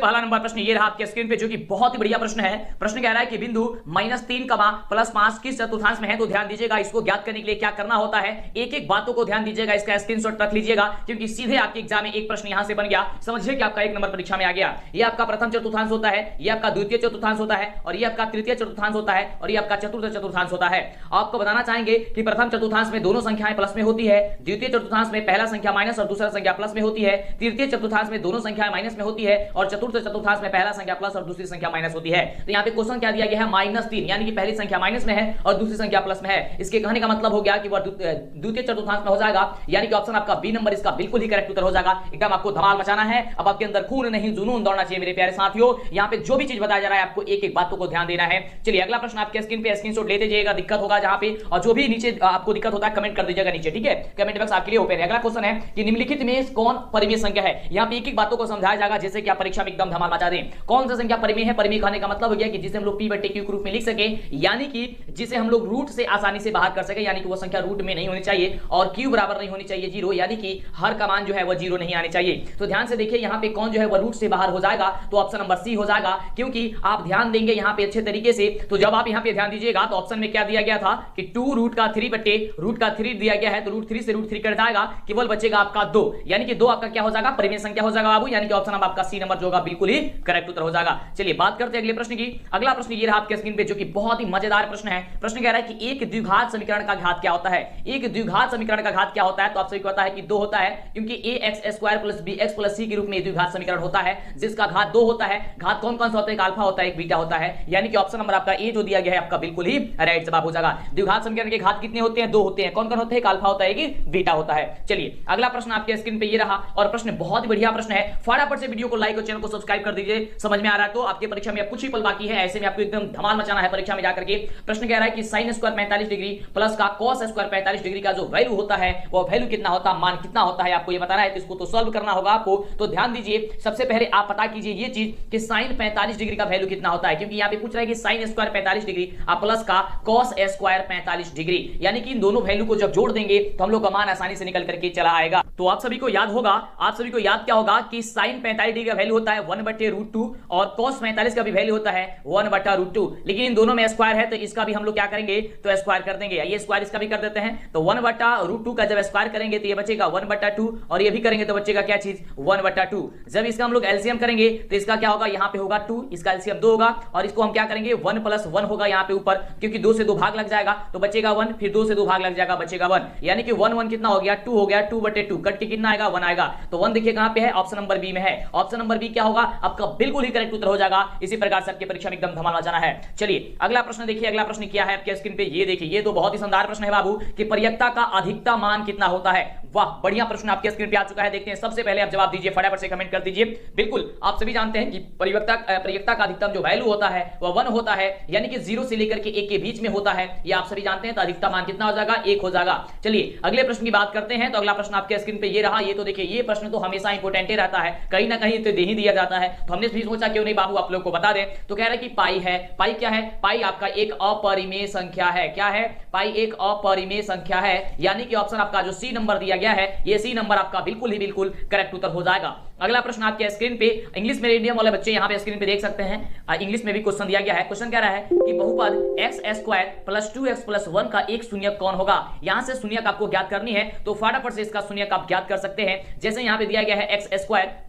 पहला नंबर प्रश्न ये रहा आपके स्क्रीन पे, जो कि बहुत ही बढ़िया प्रश्न है। प्रश्न कह रहा है कि बिंदु -3, +5 किस चतुर्थांश में है। तो ध्यान दीजिएगा, इसको ज्ञात करने के लिए क्या करना होता है, एक एक बातों को ध्यान दीजिएगा, इसका स्क्रीनशॉट रख लीजिएगा, क्योंकि सीधे आपके एग्जाम में एक प्रश्न यहां से बन गया। समझिए कि आपका 1 नंबर परीक्षा में आ गया। ये आपका प्रथम चतुर्थांश होता है, ये आपका द्वितीय चतुर्थांश होता है, और ये आपका तृतीय चतुर्थांश होता है, और ये आपका चतुर्थ चतुर्थांश होता है। आपको बताना चाहेंगे कि प्रथम चतुर्थांश में दोनों संख्याएं प्लस में होती है, द्वितीय चतुर्थांश में पहला संख्या माइनस और दूसरा संख्या प्लस में होती है, तृतीय चतुर्थांश में दोनों संख्याएं माइनस में होती है, और चतुर्थ चतुर्थांश में पहला संख्या प्लस और दूसरी संख्या माइनस होती है। तो यहाँ पे क्वेश्चन क्या दिया गया है, -3, यानी कि पहली संख्या माइनस में है और दूसरी संख्या प्लस में है। इसके कहने का मतलब हो गया कि वह द्वितीय चतुर्थांश में हो जाएगा, यानी कि ऑप्शन आपका बी नंबर इसका बिल्कुल ही करेक्ट उत्तर हो जाएगा। एकदम आपको धमाल मचाना है, अब आपके अंदर खून नहीं जुनून दौड़ना चाहिए मेरे प्यारे साथियों। यहाँ पे जो भी चीज बताया जा रहा है आपको एक एक बातों को ध्यान देना है। चलिए अगला प्रश्न आपके स्क्रीन पे स्क्रीनशॉट लेते जाइएगा, दिक्कत होगा जहां पे, और जो भी नीचे आपको दिक्कत होता है कमेंट कर दीजिएगा नीचे, ठीक है। कमेंट बॉक्स आपके लिए ओपन है। अगला क्वेश्चन है कि निम्नलिखित में कौन परिमेय संख्या है। यहाँ पे एक एक बातों को समझाया जाएगा, जैसे कि आप परीक्षा में एकदम धमाल मचा दें। कौन सा संख्या परिमेय है। परिमेय कहने का मतलब हो गया कि जिसे हम लोग p/q के रूप में लिख सके, यानी कि जिसे हम लोग रूट से आसानी से बाहर कर सके, यानी कि वो संख्या रूट में नहीं होनी चाहिए और q बराबर नहीं होनी चाहिए 0, यानी कि हर का मान जो है वो 0 नहीं आने चाहिए। तो ध्यान से देखिए, यहाँ पे कौन जो है वो रूट से बाहर हो जाएगा, तो ऑप्शन नंबर सी हो जाएगा। क्योंकि आप ध्यान देंगे यहाँ पे अच्छे तरीके से, तो जब आप यहाँ पे ध्यान दीजिएगा तो ऑप्शन में क्या दिया गया था कि 2 रूट का 3 दिया गया है, तो √3 से √3 कट जाएगा, केवल बचेगा आपका 2, यानी कि 2 आपका क्या हो जाएगा, परिमेय संख्या हो जाएगा बाबू, यानी कि ऑप्शन आपका सी नंबर जो होगा बिल्कुल ही करेक्ट उत्तर हो जाएगा। चलिए बात करते हैं अगले प्रश्न की। अगला प्रश्न ये रहा आपके स्क्रीन पे, जो कि बहुत ही मजेदार प्रश्न है। प्रश्न कह रहा है कि एक द्विघात समीकरण का घात क्या होता है। एक द्विघात समीकरण का घात क्या होता है, तो आप सभी को पता है कि 2 होता है, क्योंकि ax² + bx + c के रूप में द्विघात समीकरण होता है, जिसका घात 2 होता है। घात कौन कौन सा होता है, एक अल्फा होता है, एक बीटा होता है, यानी कि ऑप्शन नंबर आपका ए जो दिया गया है आपका बिल्कुल ही राइट जवाब हो जाएगा। द्विघात समीकरण के घात कितने होते हैं, 2 होते हैं। कौन कौन होते हैं, एक अल्फा होता है, एक बीटा होता है। चलिए अगला प्रश्न आपके स्क्रीन पे ये रहा, और प्रश्न बहुत ही बढ़िया प्रश्न है। फटाफट से वीडियो को लाइक और चैनल को सब्सक्राइब कर दीजिए। समझ में आ रहा है तो आपकी परीक्षा में कुछ ही पल बाकी है, ऐसे में आपको एकदम धमाल मचाना है परीक्षा में जाकर के। प्रश्न कह रहा है कि sin² 45 डिग्री प्लस का cos² 45 डिग्री का जो वैल्यू होता है, वो वैल्यू कितना होता है, मान कितना होता है, आपको ये बताना है। तो इसको तो सॉल्व करना होगा आपको। तो ध्यान दीजिए, सबसे पहले आप पता कीजिए ये चीज कि sin 45 डिग्री का वैल्यू कितना होता है, क्योंकि यहाँ पे पूछ रहा है कि sin² 45 डिग्री प्लस का cos² 45 डिग्री, यानी कि इन दोनों वैल्यू को जब जोड़ देंगे तो हम लोग का मान आसानी से निकल करके चला आएगा। तो आप सभी को याद होगा, आप सभी को याद क्या होगा कि sin 45 डिग्री का वैल्यू होता है 1/√2 और cos 45 का भी वैल्यू होता है 1/√2, लेकिन इन दोनों में स्क्वायर है, तो इसका भी हम लोग क्या करेंगे, तो स्क्वायर कर देंगे। ये स्क्वायर इसका भी कर देते हैं, तो 1/√2 का जब स्क्वायर करेंगे तो ये बचेगा 1/2, और ये भी करेंगे तो बचेगा क्या चीज, 1/2। जब इसका हम लोग एलसीएम करेंगे तो इसका क्या होगा, यहाँ पे होगा 2, इसका एलसीएम 2 होगा, और इसको हम क्या करेंगे 1 + 1 होगा यहाँ पे ऊपर, क्योंकि 2 से 2 भाग लग जाएगा तो बचेगा 1, फिर 2 से 2 भाग लग जाएगा बचेगा 1, यानी कि 1 1 कितना हो गया, 2 हो गया, 2/2 कट के कितना आएगा, 1 आएगा। तो 1 देखिए कहां पे है, ऑप्शन नंबर बी में है। ऑप्शन नंबर बी क्या होगा, आपका बिल्कुल ही करेक्ट उत्तर हो जाएगा। इसी प्रकार से आपकी परीक्षा में एकदम धमाल मचाना है। चलिए अगला प्रश्न देखिए, अगला प्रश्न क्या है आपके स्क्रीन पे, ये देखिए, ये तो बहुत ही शानदार प्रश्न है बाबू कि परियक्ता का अधिकतम मान कितना होता है। वाह, बढ़िया प्रश्न आपके स्क्रीन पे आ चुका है। देखते हैं, सबसे पहले आप जवाब दीजिए, फटाफट से कमेंट कर दीजिए। बिल्कुल आप सभी जानते हैं कि परियक्ता का अधिकतम जो वैल्यू होता है वह 1 होता है, यानी कि 0 से लेकर के 1 के बीच में होता है, ये आप सभी जानते हैं। तो अधिकतम मान कितना हो जाएगा, 1 हो जाएगा। चलिए अगले प्रश्न की बात करते हैं। तो अगला प्रश्न आपके स्क्रीन पे ये रहा। ये तो देखिए, ये प्रश्न तो हमेशा इंपोर्टेंट ही रहता है, कहीं ना कहीं तो दे ही दिया जाता है, तो हमने भी सोचा क्यों नहीं बाबू आप लोग को बता दें। तो कह रहा है कि पाई है। पाई क्या है, पाई आपका एक अपरिमेय संख्या है। क्या है, पाई एक अपरिमेय संख्या है, यानी कि ऑप्शन आपका जो सी नंबर दिया गया है, ये सी नंबर आपका बिल्कुल ही बिल्कुल करेक्ट उत्तर हो जाएगा। अगला प्रश्न आपके स्क्रीन पे, इंग्लिश मीडियम वाले बच्चे यहाँ पे स्क्रीन पे देख सकते हैं, इंग्लिश में भी क्वेश्चन दिया गया है। क्वेश्चन कह रहा है कि बहुपद x² + 2x + 1 का एक शून्यक कौन होगा। यहां से शून्यक आपको ज्ञात करनी है, तो फटाफट से इसका शून्यक आप ज्ञात कर सकते हैं। जैसे यहाँ पे दिया गया है x²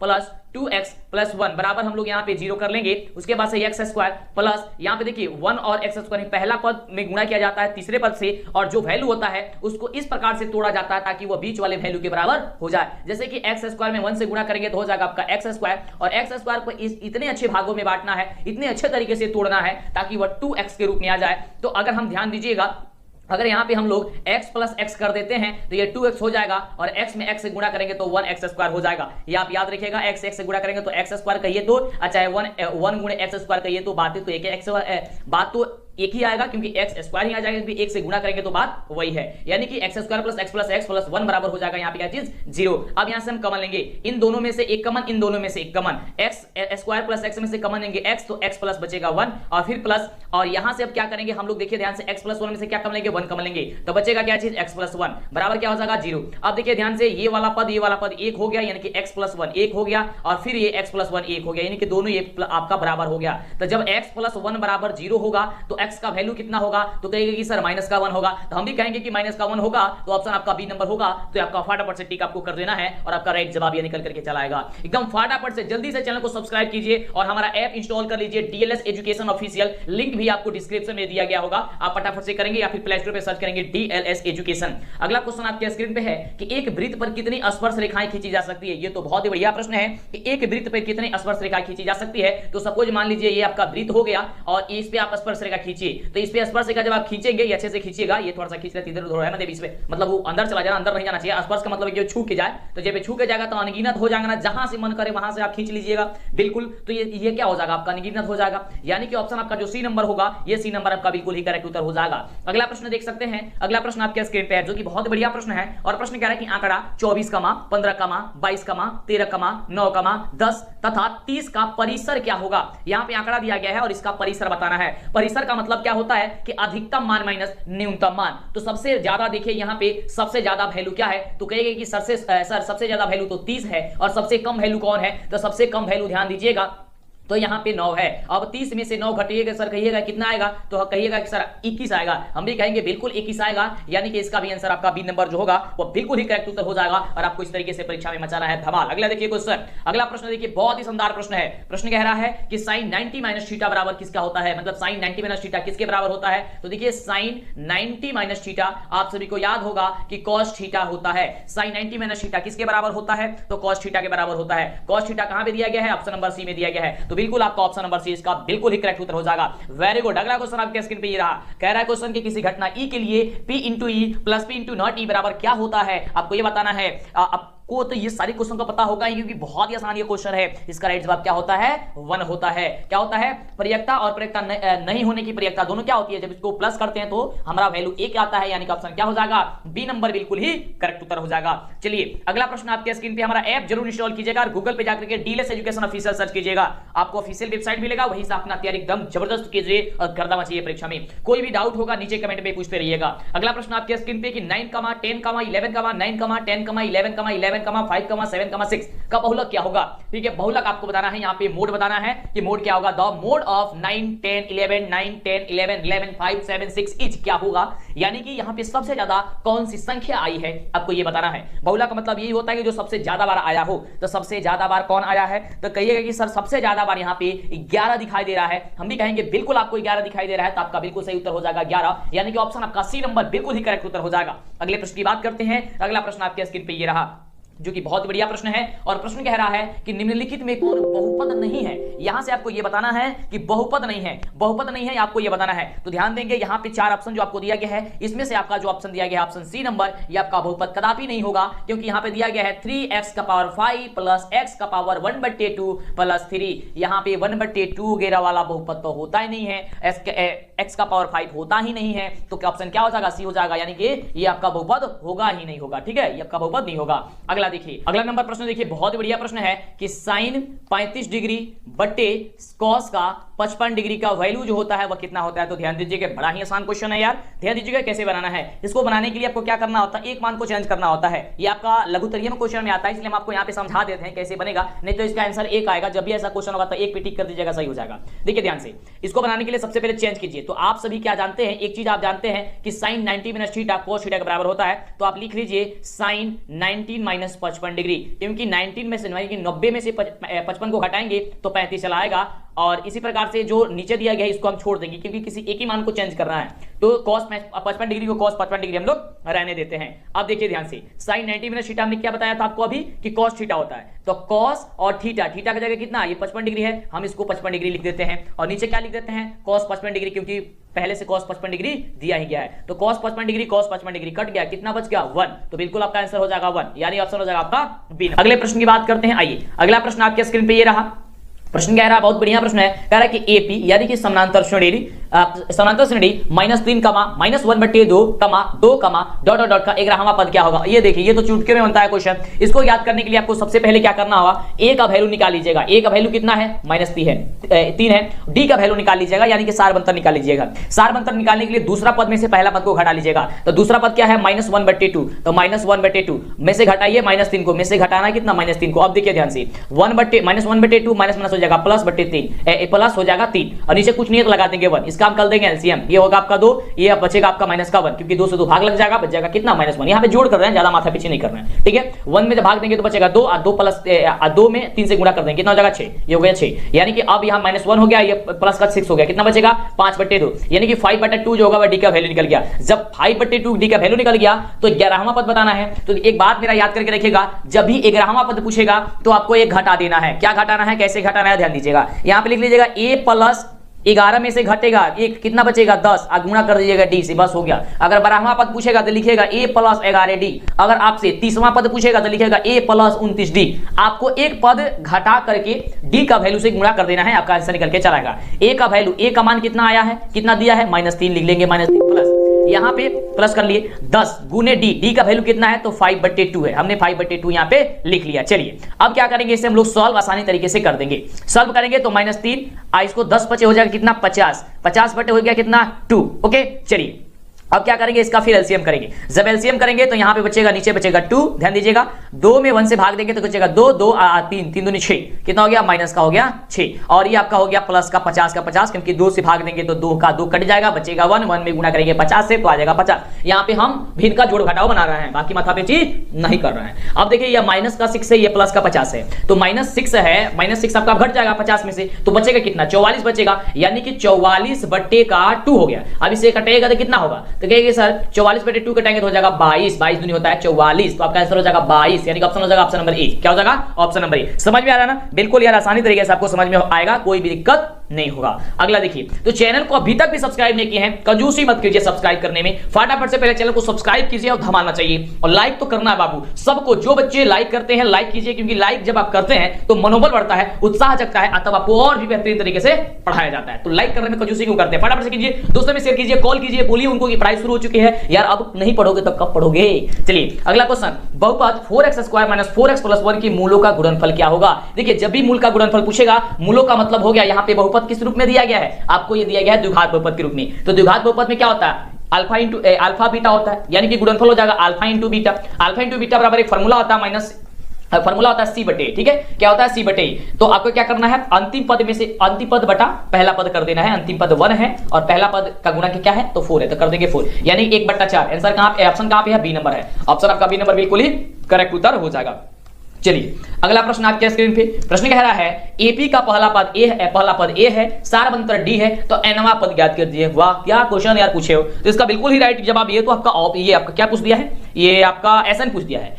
+ 2x + 1 बराबर हम लोग यहाँ पे 0 कर लेंगे। उसके बाद से x² प्लस यहाँ पे देखिए 1 और x² पहला पद में गुणा किया जाता है तीसरे पद से, और जो वैल्यू होता है उसको इस प्रकार से तोड़ा जाता है ताकि वो बीच वाले वैल्यू के बराबर हो जाए। जैसे कि x² में 1 से गुणा करेंगे तो हो जाएगा आपका x², और x² को इतने अच्छे भागों में बांटना है, इतने अच्छे तरीके से तोड़ना है ताकि वह 2x के रूप में आ जाए। तो अगर हम ध्यान दीजिएगा, अगर यहाँ पे हम लोग x + x कर देते हैं तो ये 2x हो जाएगा, और x में x से गुणा करेंगे तो 1x² हो जाएगा। ये आप याद रखिएगा, x से गुणा करेंगे तो x² कहिए तो, चाहे 1 × x² कहिए तो बात तो एक ही आएगा क्योंकि एक्स स्क्वायर ही आ जाएगा, क्योंकि एक से गुणा करेंगे तो बात वही है, यानी कि x square plus x plus 1 बराबर हो जाएगा यहाँ पे क्या चीज 0। अब यहां से हम कमन लेंगे, इन दोनों में से एक कमन, इन दोनों में से एक कमन, एक्स स्क्वायर प्लस एक्स में से कमन लेंगे एक्स, तो एक्स प्लस बचेगा 1 और फिर प्लस, और यहां से अब क्या करेंगे हम लोग, देखिए ध्यान से, एक्स प्लस 1 में से क्या कमन लेंगे 1 कमन लेंगे, तो बचेगा क्या चीज एक्स प्लस 1 बराबर क्या हो जाएगा 0। अब देखिए ध्यान से, ये वाला पद एक हो गया, यानी कि एक्स प्लस 1 एक हो गया, और फिर ये एक्स प्लस 1 एक हो गया, यानी कि दोनों ये आपका बराबर हो गया। तो जब एक्स प्लस 1 बराबर 0 होगा तो एक्स का वैल्यू कितना होगा, तो कहेंगे कि सर माइनस का 1 होगा, तो हम भी कहेंगे कि माइनस का 1 होगा, तो ऑप्शन आपका बी नंबर होगा। तो आपका फटाफट से टिक आपको कर देना है और आपका राइट जवाब ये निकल करके चला आएगा। एकदम फटाफट से जल्दी से चैनल को सब्सक्राइब कीजिए और हमारा ऐप इंस्टॉल कर लीजिए, डीएलएस एजुकेशन ऑफिशियल, लिंक भी आपको डिस्क्रिप्शन में दिया गया होगा, आप फटाफट से करेंगे या फिर प्ले स्टोर पे सर्च करेंगे डीएलएस एजुकेशन। अगला क्वेश्चन आपके स्क्रीन पे है कि एक वृत्त पर कितनी स्पर्श रेखाएं खींची जा सकती है। ये तो बहुत ही बढ़िया प्रश्न है कि एक वृत्त पर कितनी स्पर्श रेखाएं खींची जा सकती है। तो सपोज मान लीजिए ये आपका वृत्त हो गया और इस पे आप स्पर्श रेखा खींचिए, तो इस पे स्पर्श रेखा जब आप खींचेंगे, ये अच्छे से खींचिएगा, ये थोड़ा सा खींच लेते इधर उधर है ना, इसमें मतलब वो अंदर चला जाना, अंदर नहीं जाना चाहिए। स्पर्श का मतलब ये छू के जाए, तो जब छू के जाएगा तो अनगिनत हो जाएगा ना, जहां से मन करे वहां से आप खींच लीजिएगा बिल्कुल, तो ये क्या हो जाएगा आपका अनगिनत हो जाएगा, यानी कि ऑप्शन आपका जो सी नंबर होगा, ये सी नंबर आपका बिल्कुल ही करेक्ट उत्तर हो जाएगा। अगला प्रश्न देख सकते हैं, अगला प्रश्न आपके स्क्रीन पे है जो कि बहुत बढ़िया प्रश्न है, और प्रश्न कह रहा है कि आंकड़ा 24, 15, 22, 13, 9, 10 तथा 30 का परिसर क्या होगा। यहां पे आंकड़ा दिया गया है और इसका परिसर बताना है। परिसर का मतलब क्या होता है कि अधिकतम मान माइनस न्यूनतम मान। तो सबसे ज्यादा देखिए यहाँ पे सबसे ज्यादा वैल्यू क्या है, तो कहेंगे कि सर सबसे ज्यादा वैल्यू तो 30 है, और सबसे कम वैल्यू कौन है, तो सबसे कम वैल्यू ध्यान दीजिएगा तो यहाँ पे 9 है। अब 30 में से 9 घटिएगा सर, कहिएगा कितना आएगा, तो कहिएगा कि सर 21 आएगा, हम भी कहेंगे बिल्कुल 21 आएगा, यानी कि इसका भी आंसर आपका बी नंबर जो होगा वो बिल्कुल ही करेक्ट उत्तर हो जाएगा, और आपको इस तरीके से परीक्षा में मचाना है धमाल। अगला देखिए क्वेश्चन, अगला प्रश्न देखिए बहुत ही शानदार प्रश्न है। प्रश्न कह रहा है कि sin 90 माइनस थीटा बराबर किसका होता है, मतलब sin 90 माइनस थीटा किसके बराबर होता है। तो देखिए sin 90 माइनस थीटा आप सभी को याद होगा कि cos थीटा होता है। sin 90 माइनस थीटा किसके बराबर होता है, तो cos थीटा के बराबर होता है। cos थीटा कहां पे दिया गया है, ऑप्शन नंबर सी में दिया गया है, तो बिल्कुल आपका ऑप्शन नंबर सी इसका बिल्कुल ही करेक्ट उत्तर हो जाएगा। Very good. अगला क्वेश्चन आपके स्क्रीन पे ये रहा, कह रहा है क्वेश्चन कि किसी घटना ई के लिए P into E plus P into not E बराबर क्या होता है, आपको ये बताना है। को तो ये सारे क्वेश्चन का पता होगा ही, क्योंकि बहुत ही आसान ये क्वेश्चन है। इसका राइट जवाब क्या होता है, 1 होता है। क्या होता है, प्रयेकता और प्रयेकता नहीं होने की प्रयेकता दोनों क्या होती है, जब इसको प्लस करते हैं तो हमारा वैल्यू 1 आता है, यानी कि ऑप्शन क्या हो जाएगा, बी नंबर बिल्कुल ही करेक्ट उत्तर हो जाएगा। चलिए अगला प्रश्न आपके स्क्रीन पे, हमारा ऐप जरूर इंस्टॉल कीजिएगा और गूगल पे जाकर के डीएलएस एजुकेशन ऑफिशियल सर्च कीजिएगा, आपको ऑफिशियल वेबसाइट मिलेगा, वहीं से अपना तैयारी एकदम जबरदस्त कीजिए और गर्दा मचाइए परीक्षा में। कोई भी डाउट होगा नीचे कमेंट में पूछते रहिएगा। अगला प्रश्न आपके स्क्रीन पे कि 9, 10, 11, 9, 10, 11, 11, 5, 7, 6 का बहुलक क्या होगा। ठीक है, बहुलक आपको बताना है, यहाँ पे मोड बताना है कि मोड क्या होगा, द मोड ऑफ 9, 10, 11, 9, 10, 11, 11, 5, 7, 6 इज क्या होगा, यानी कि यहाँ पे सबसे ज्यादा कौन सी संख्या आई है आपको ये बताना है। बहुलक का मतलब यही होता है कि जो सबसे ज्यादा बार आया हो, तो सबसे ज्यादा बार कौन आया है, तो कहिएगा कि सर सबसे ज्यादा बार यहाँ पे 11 दिखाई दे रहा है, हम भी कहेंगे बिल्कुल आपको 11 दिखाई दे रहा है, तो आपका बिल्कुल सही उत्तर हो जाएगा 11, यानी कि ऑप्शन आपका सी नंबर बिल्कुल ही करेक्ट उत्तर हो जाएगा। अगले प्रश्न की बात करते हैं। अगला प्रश्न आपके स्क्रीन पे ये रहा, जो कि बहुत बढ़िया प्रश्न है, और प्रश्न कह रहा है कि निम्नलिखित में कौन बहुपद नहीं है। यहां से आपको यह बताना है कि बहुपद नहीं है, बहुपद नहीं है आपको यह बताना है। तो ध्यान देंगे, यहां पे 4 ऑप्शन जो आपको दिया गया है, इसमें से आपका जो ऑप्शन दिया गया है ऑप्शन सी नंबर, ये आपका बहुपद कदापि नहीं होगा, क्योंकि यहां पे दिया गया है 3x का पावर 5 प्लस x का पावर 1/2 प्लस 3। यहां पे 1/2 वगैरह वाला बहुपद तो होता ही नहीं है, x का पावर 5 होता ही नहीं है, तो क्या ऑप्शन क्या हो जाएगा, सी हो जाएगा, यानी कि ये आपका बहुपद होगा ही नहीं होगा। ठीक है, ये आपका बहुपद नहीं होगा। अगला देखिए, अगला नंबर प्रश्न देखिए, बहुत बढ़िया प्रश्न है कि साइन 35 डिग्री बट्टे कॉस का 55 डिग्री का वैल्यू जो होता है वह कितना होता है। तो ध्यान दीजिएगा, बड़ा ही आसान क्वेश्चन है यार, ध्यान दीजिएगा कैसे बनाना है। इसको बनाने के लिए आपको क्या करना होता है, एक मान को चेंज करना होता है। ये आपका लघुत्तरीय में क्वेश्चन में आता है, इसलिए हम आपको यहाँ पे समझा देते हैं कैसे बनेगा, नहीं तो इसका आंसर 1 आएगा। जब भी ऐसा क्वेश्चन होगा तो 1 पे टिक कर दीजिएगा, सही हो जाएगा। देखिए ध्यान से, इसको बनाने के लिए सबसे पहले चेंज कीजिए। तो आप सभी क्या जानते हैं, एक चीज आप जानते हैं कि sine 90 minus theta cos theta के बराबर होता है, तो आप लिख लीजिए साइन 19 माइनस 55 डिग्री, क्योंकि 19 में से 90 में से 55 को घटाएंगे तो 35 चला आएगा, और इसी प्रकार से जो नीचे दिया गया है इसको हम छोड़ देंगे, क्योंकि किसी एक ही मान को चेंज करना है, तो cos 55 डिग्री को cos 55 डिग्री हम लोग रहने देते हैं। अब देखिए ध्यान से, sin 90 माइनस थीटा हमने क्या बताया था आपको अभी कि cos थीटा होता है, तो cos और थीटा, थीटा की जगह कितना, ये 55 डिग्री है, हम इसको 55 डिग्री लिख देते हैं, और नीचे क्या लिख देते हैं, cos 55 डिग्री, क्योंकि पहले से cos 55 डिग्री दिया ही गया है। तो cos 55 डिग्री कट गया, कितना बच गया, 1, तो बिल्कुल आपका आंसर हो जाएगा 1, यानी ऑप्शन हो जाएगा आपका बी। अगले प्रश्न की बात करते हैं। आइए, अगला प्रश्न आपके स्क्रीन पे ये रहा, प्रश्न कह रहा है, बहुत बढ़िया प्रश्न है, कह रहा है कि एपी यानी कि समानांतर श्रेणी समांतर श्रेणी -3 कमा -1/2 कमा 2 कमा डॉट डॉट डॉट का 11वां पद क्या होगा। ये देखिए ये तो चुटकी में बनता है क्वेश्चन। इसको याद करने के लिए आपको सबसे पहले क्या करना होगा, ए का वैल्यू निकाल लीजिएगा। ए का वैल्यू कितना है, -3 है। डी का वैल्यू निकाल लीजिएगा, यानी कि सार बंतर निकाल लीजिएगा। सार बंतर निकालने के लिए दूसरा पद में से पहला पद को घटा लीजिएगा। तो दूसरा पद क्या है, -1/2, तो -1/2 में से घटाइए -3 को, में से घटाना है कितना, -3 को। अब देखिए ध्यान से, -1/2 माइनस हो जाएगा +/3, प्लस हो जाएगा 3, और नीचे कुछ नहीं है तो लगा देंगे 1। इसका हम कर देंगे एलसीएम, ये होगा आपका 2, ये बचेगा आपका -1, क्योंकि 2 से 2 भाग लग जाएगा, बच जाएगा कितना, -1। यहाँ पे जोड़ कर रहे हैं, ज्यादा माथा पीछे नहीं कर रहे हैं, ठीक है। 1 में से भाग देंगे तो बचेगा 2, और 2 प्लस 2 में 3 से गुणा कर देंगे, कितना हो जाएगा 6, ये हो गया 6। यानी कि अब यहाँ -1 हो गया, ये प्लस का 6 हो गया, कितना बचेगा 5/2, यानी कि 5/2 जो होगा वह डी का वैल्यू निकल गया। जब 5/2 डी का वैल्यू निकल गया तो 11वां पद बताना है। तो एक बात मेरा याद करके रखिएगा, जब भी 11वां पद पूछेगा तो आपको एक घटा देना है। क्या घटाना है, कैसे घटाना है, ध्यान दीजिएगा। यहां पे लिख लीजिएगा a प्लस 11 में से घटेगा एक, कितना बचेगा 10, गुणा कर दीजिएगा डी से, बस हो गया। अगर 12वां पद पूछेगा तो लिखेगा a प्लस 11d। अगर आपसे 30वां पद पूछेगा तो लिखेगा a प्लस 29d। आपको एक पद घटा करके d का वैल्यू से गुणा कर देना है, आपका आंसर निकल के चलाएगा। a का वैल्यू, a का मान कितना आया है, कितना दिया है, -3 लिख लेंगे, -3 प्लस, यहाँ पे प्लस कर लिए 10 गुने डी, डी का वैल्यू कितना है, तो 5/2 है, हमने 5/2 यहाँ पे लिख लिया। चलिए अब क्या करेंगे, इसे हम लोग सॉल्व आसानी तरीके से कर देंगे। सॉल्व करेंगे तो -3, इसको 10 बचे हो जाएगा कितना, 50, 50 बटे हो गया कितना 2। ओके चलिए अब क्या करेंगे, इसका फिर एलसीएम करेंगे। जब एलसीएम करेंगे तो यहाँ पे बचेगा, नीचे बचेगा 2, ध्यान दीजिएगा। 2 में 1 से भाग देंगे तो बचेगा 2, 2 3, 3 दूनी 6, कितना हो गया, माइनस का हो गया 6, और ये आपका हो गया प्लस का 50 का 50, क्योंकि 2 से भाग देंगे तो 2 का 2 कट जाएगा, बचेगा 1, 1 में गुणा करेंगे 50 से तो आ जाएगा 50। यहाँ पे हम भिन्न का जोड़ घटाव बना रहे हैं, बाकी माथा पेची नहीं कर रहे हैं। अब देखिए ये माइनस का 6 है, ये प्लस का 50 है, तो -6 है, -6 आपका घट जाएगा 50 में से, तो बचेगा कितना, 44 बचेगा, यानी कि 44/2 हो गया। अब इसे कटेगा तो कितना होगा, तो कहेंगे सर 44/2 कटेंगे तो हो जाएगा 22, 22 दूनी होता है 44, तो आपका आंसर हो जाएगा 22, यानी कि ऑप्शन हो जाएगा ऑप्शन नंबर ए। क्या हो जाएगा, ऑप्शन नंबर ए। समझ में आ रहा है ना, बिल्कुल यार आसानी तरीके से आपको समझ में आएगा, कोई भी दिक्कत नहीं होगा। अगला देखिए, तो चैनल को अभी तक भी सब्सक्राइब नहीं किए हैं, कंजूसी मत कीजिए सब्सक्राइब करने में, फटाफट से पहले चैनल को सब्सक्राइब कीजिए और धमाना चाहिए, और लाइक तो करना है बाबू सबको। जो बच्चे लाइक करते हैं लाइक कीजिए, क्योंकि लाइक जब आप करते हैं तो मनोबल बढ़ता है, उत्साह जगता है, तब आपको और भी बेहतरीन तरीके से पढ़ाया जाता है। तो लाइक करने में कंजूसी क्यों करते हैं, फटाफट से कीजिए, दोस्तों में शेयर कीजिए, कॉल कीजिए, बोलिए उनको कि पढ़ाई शुरू हो चुकी है यार, अब नहीं पढ़ोगे तब कब पढ़ोगे। चलिए अगला क्वेश्चन, बहुपद 4x² - 4x + 1 की मूलों का गुणनफल क्या होगा। देखिए जब भी मूल का गुणनफल पूछेगा, मूलों का मतलब हो गया यहाँ पे बहुपद किस रूप में दिया गया है, आपको ये दिया गया है द्विघात बहुपद के रूप में। तो द्विघात बहुपद में क्या होता है, अल्फा बीटा होता है, यानी कि गुणनफल हो जाएगा alpha into beta. Alpha into beta बराबर एक फॉर्मूला होता है माइनस, फॉर्मूला होता है c/a, ठीक है, क्या होता है c/a। तो आपको क्या करना है, अंतिम पद में से अंतिम पद बटा पहला पद कर देना है। अंतिम पद 1 है और पहला पद का गुणा क्या है, तो 4 है, तो कर देंगे 4, यानी 1/4। आंसर कहां पे, ऑप्शन कहां पे है, बी नंबर है, ऑप्शन आपका बी नंबर बिल्कुल ही करेक्ट उत्तर हो जाएगा। चलिए अगला प्रश्न आपके स्क्रीन पे, प्रश्न कह रहा है एपी का पहला पद ए है, पहला पद ए है, सारबंतर डी है, तो एनवा पद ज्ञात कर दीजिए। वाह क्या क्वेश्चन यार पूछे हो, तो इसका बिल्कुल ही राइट जवाब ये, तो आपका ये आपका क्या पूछ दिया है, ये आपका एसएन पूछ दिया है।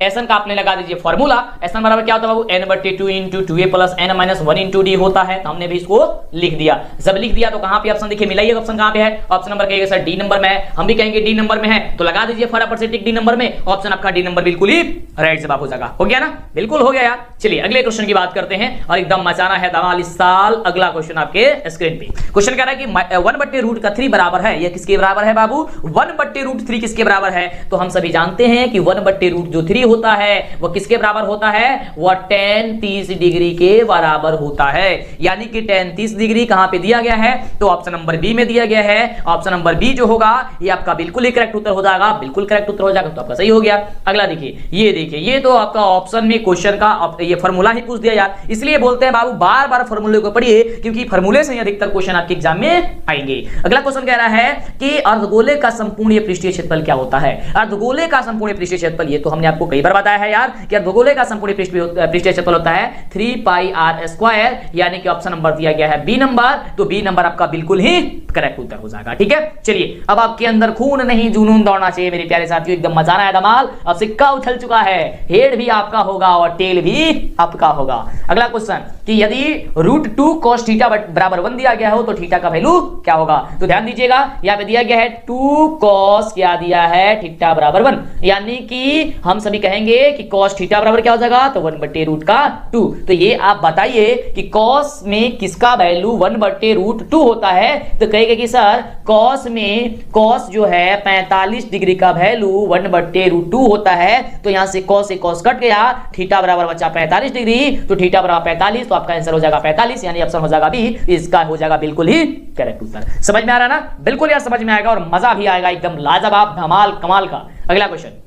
एसएन का आपने लगा दीजिए फॉर्मूला, एसएन बराबर क्या होता है बाबू, n/2 × 2a + n - 1 × d होता है, तो हमने भी इसको लिख दिया। जब लिख दिया तो कहां पे ऑप्शन देखिए, मिलाइए ऑप्शन कहां पे है, ऑप्शन नंबर कहेंगे सर डी नंबर में है, हम भी कहेंगे डी नंबर में है, तो लगा दीजिए फटाफट से टिक डी नंबर में, ऑप्शन आपका डी नंबर बिल्कुल ही राइट जवाब हो जाएगा। हो गया ना, बिल्कुल हो गया यार। चलिए अगले क्वेश्चन की बात करते हैं, और एकदम मचाना है धमाल इस साल। अगला क्वेश्चन आपके स्क्रीन पे, क्वेश्चन कह रहा है कि 1/√3 बराबर है, ये किसके बराबर है बाबू, 1/√3 किसके बराबर है, तो हम सभी जानते हैं कि 1/√3 होता है वो किसके बराबर होता है, वो tan 30 डिग्री के बराबर होता है, यानी कि tan 30 डिग्री कहां पे दिया गया है, तो ऑप्शन नंबर बी में दिया गया है। ऑप्शन नंबर बी जो होगा ये आपका बिल्कुल ही करेक्ट उत्तर हो जाएगा, बिल्कुल करेक्ट उत्तर हो जाएगा, तो आपका सही हो गया। अगला देखिए, ये देखिए ये तो आपका ऑप्शन में क्वेश्चन का ये फॉर्मूला ही पूछ दिया यार, इसलिए बोलते हैं बाबू बार बार फॉर्मूले को पढ़िए, क्योंकि फॉर्मूले से अधिकतर क्वेश्चन आपके एग्जाम में आएंगे। अगला क्वेश्चन कह रहा है कि अर्धगोले का संपूर्ण पृष्ठीय क्षेत्रफल क्या होता है। अर्धगोले का संपूर्ण पृष्ठीय क्षेत्रफल, ये तो हमने आपको कई बार बताया है यार कि अर्धगोले का संपूर्ण पृष्ठीय क्षेत्रफल होता है 3πr², यानी कि ऑप्शन नंबर दिया गया है बी नंबर, तो बी नंबर आपका बिल्कुल ही करेक्ट उत्तर हो जाएगा। ठीक है, चलिए अब आपके अंदर खून नहीं जुनून दौड़ना चाहिए मेरे प्यारे साथियों, एकदम मजा आया धमाल। अब सिक्का उछल चुका है, हेड भी आपका होगा और टेल भी आपका होगा। अगला क्वेश्चन कि यदि √2 cos θ बराबर 1 दिया गया हो तो थीटा का वैल्यू क्या होगा, तो ध्यान दीजिएगा यहाँ पे दिया गया है 2 cos क्या दिया है, θ बराबर 1, यानी कि हम सभी कहेंगे कि cos थीटा बराबर क्या हो जाएगा, तो 1/√2। तो ये आप बताइए कि cos में किसका वैल्यू 1/√2 होता है, तो कहेगा कि सर cos में cos जो है 45 डिग्री का वैल्यू 1/√2 होता है, तो यहां से cos कट गया, थीटा बराबर बचा 45 डिग्री, तो थीटा बराबर 45, तो आपका आंसर हो जाएगा 45, यानी ऑप्शन हो जाएगा बी, इसका हो जाएगा बिल्कुल ही करेक्ट उत्तर। समझ में आ रहा है ना, बिल्कुल यार समझ में आएगा और मजा भी आएगा, एकदम लाजवाब धमाल कमाल का। अगला क्वेश्चन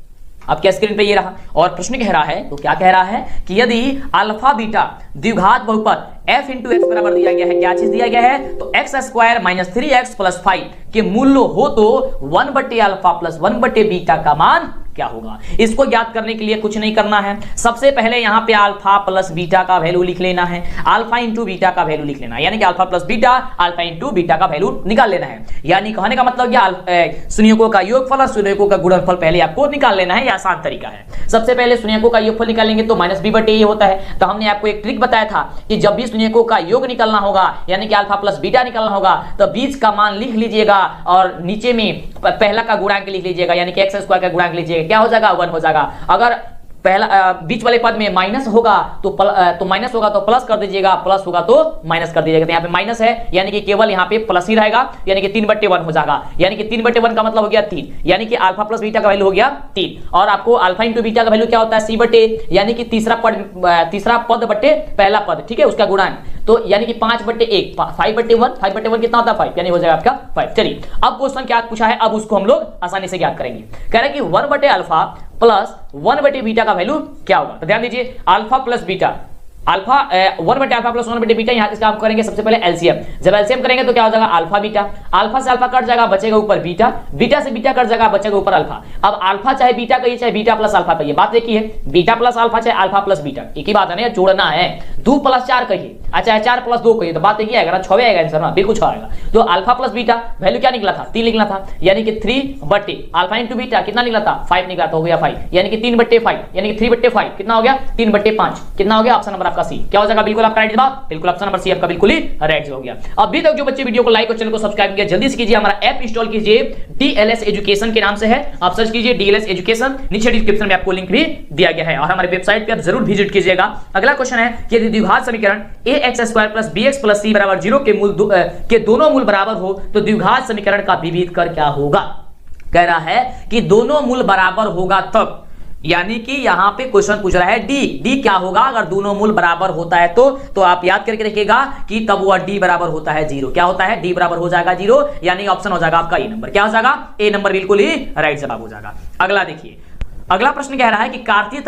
आपके स्क्रीन पे ये रहा और प्रश्न कह रहा है, तो क्या कह रहा है कि यदि अल्फा बीटा द्विघात बहुपद f इंटू एक्स बराबर दिया गया है, क्या चीज दिया गया है, तो x square minus 3x plus 5 के मूल्य हो तो 1/अल्फा प्लस 1/बीटा का मान क्या होगा। इसको ज्ञात करने के लिए कुछ नहीं करना है, सबसे पहले यहां पे अल्फा प्लस बीटा का वैल्यू लिख लेना है, अल्फा इंटू बीटा का वैल्यू लिख लेना है, यानी कि alpha plus beta, alpha into beta का वैल्यू निकाल लेना है। यानी कहने का मतलब क्या, शून्यकों का योगफल और शून्यकों का गुणनफल पहले आपको निकाल लेना है, यह आसान तरीका है। सबसे पहले शून्यकों का योगफल निकालेंगे तो माइनस बी बटे ए होता है। तो हमने आपको एक ट्रिक बताया था कि जब भी शून्यकों का योग निकालना होगा, यानी कि अल्फा प्लस बीटा निकालना होगा, तो बीच का मान लिख लीजिएगा और नीचे में पहला का गुणांक लिख लीजिएगा, यानी कि एक्स स्क्वायर का गुणांक लीजिएगा, क्या हो जाएगा 1 हो जाएगा। अगर पहला बीच वाले पद में माइनस होगा तो माइनस होगा तो प्लस कर दीजिएगा, प्लस होगा तो माइनस कर दीजिएगा। तो यहाँ पे माइनस है, यानी कि केवल यहाँ पे प्लस ही रहेगा, यानी कि 3/1 हो जाएगा, यानी कि 3/1 का मतलब हो गया 3, यानी कि अल्फा प्लस बीटा का वैल्यू हो गया 3। और आपको अल्फा इंटू बीटा का वैल्यू क्या होता है, c/a, यानी कि तीसरा पद बटे पहला पद, ठीक है, उसका गुणांक, तो यानी कि 5/1, 5/1, 5/1 कितना होता है 5, यानी हो जाएगा आपका 5। चलिए अब क्वेश्चन क्या पूछा है, अब उसको हम लोग आसानी से ज्ञात करेंगे। कह रहे हैं कि 1/अल्फा प्लस 1/बीटा का वैल्यू क्या होगा। तो ध्यान दीजिए, अल्फा प्लस बीटा, अल्फा 1/अल्फा प्लस 1/बीटा, यहां इसका हम करेंगे सबसे पहले एलसीएम। जब एलसीएम करेंगे तो क्या हो जाएगा, अल्फा बीटा, अल्फा से अल्फा कट जाएगा, बचेगा ऊपर बीटा, बीटा से बीटा कट जाएगा, बचेगा ऊपर अल्फा। अब अल्फा चाहे बीटा कहिए चाहे बीटा प्लस अल्फा कहिए, बात एक ही है, बीटा प्लस अल्फा चाहे अल्फा प्लस बीटा, एक ही बात है ना, जोड़ना है। 2 + 4 कहिए, अच्छा 4 + 2 कहिए, तो बात एक ही आएगा ना, 6 आएगा आंसर ना, बिल्कुल 6 आएगा। तो अल्फा प्लस बीटा वैल्यू क्या निकला था, 3 निकला था, यानी कि 3/, अल्फा इंटू बीटा कितना निकला था 5 निकला था, हो गया 5, यानी कि 3/5, यानी कि 3/5 कितना हो गया 3/5, कितना हो गया, ऑप्शन नंबर आपका सी क्या हो जाएगा, बिल्कुल आपका राइट जवाब, बिल्कुल ऑप्शन नंबर सी आपका बिल्कुल ही राइट जवाब हो गया। अभी तक जो बच्चे वीडियो को लाइक और चैनल को सब्सक्राइब किया, जल्दी से कीजिए, हमारा ऐप इंस्टॉल कीजिए, डीएलएस एजुकेशन के नाम से है, आप सर्च कीजिए डीएलएस एजुकेशन, नीचे डिस्क्रिप्शन में आपको लिंक भी दिया गया है और हमारे वेबसाइट पे आप जरूर विजिट कीजिएगा। अगला क्वेश्चन है कि यदि द्विघात समीकरण ax² + bx + c = 0 के दोनों मूल बराबर हो तो द्विघात समीकरण का विभेद कर क्या होगा। कह रहा है कि दोनों मूल बराबर होगा तब, यानी कि यहां पे क्वेश्चन पूछ रहा है डी क्या होगा अगर दोनों मूल बराबर होता है तो आप याद करके रखिएगा कि तब वह डी बराबर होता है 0। क्या होता है, डी बराबर हो जाएगा 0, यानी ऑप्शन हो जाएगा आपका ए नंबर, क्या हो जाएगा ए नंबर, बिल्कुल ही राइट जवाब हो जाएगा। अगला देखिए, अगला प्रश्न कह रहा है कि कार्तीय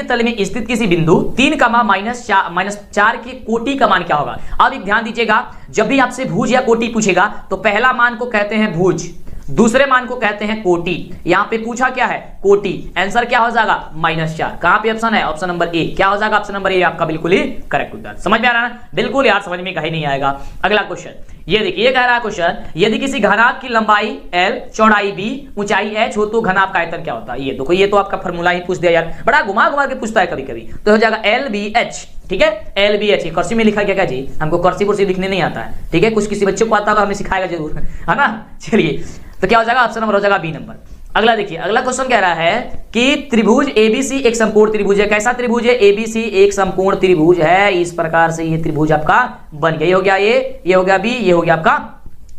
तल में स्थित किसी बिंदु 3, -4 के कोटि का मान क्या होगा। अब एक ध्यान दीजिएगा, जब भी आपसे भुज या कोटि पूछेगा तो पहला मान को कहते हैं भुज, दूसरे मान को कहते हैं कोटि। यहां पे पूछा क्या है, कोटि, आंसर क्या हो जाएगा -4। कहां पे ऑप्शन है, ऑप्शन नंबर ए, क्या हो जाएगा ऑप्शन नंबर ए आपका बिल्कुल ही करेक्ट उत्तर। समझ में आ रहा है, बिल्कुल यार समझ में कहीं नहीं आएगा। अगला क्वेश्चन ये देखिए, ये कह रहा है क्वेश्चन, यदि किसी घनाभ की लंबाई l, चौड़ाई b, ऊंचाई h हो तो घनाभ का आयतन क्या होता है। ये देखो, ये तो आपका फॉर्मूला ही पूछ दिया यार, बड़ा घुमा घुमा के पूछता है कभी कभी, तो हो जाएगा LBH, ठीक है, LBH। कर्सिव में लिखा गया क्या जी, हमको कर्सिव लिखने नहीं आता है, ठीक है, कुछ किसी बच्चे को आता होगा, हमें सिखाएगा जरूर, है ना। चलिए, तो क्या हो जाएगा, ऑप्शन नंबर हो जाएगा बी नंबर। अगला देखिए, अगला क्वेश्चन कह रहा है कि त्रिभुज एबीसी एक समकोण त्रिभुज है। कैसा त्रिभुज है, एबीसी एक समकोण त्रिभुज है। इस प्रकार से ये त्रिभुज आपका बन गया, ये हो गया ए, ये हो गया बी, ये हो गया आपका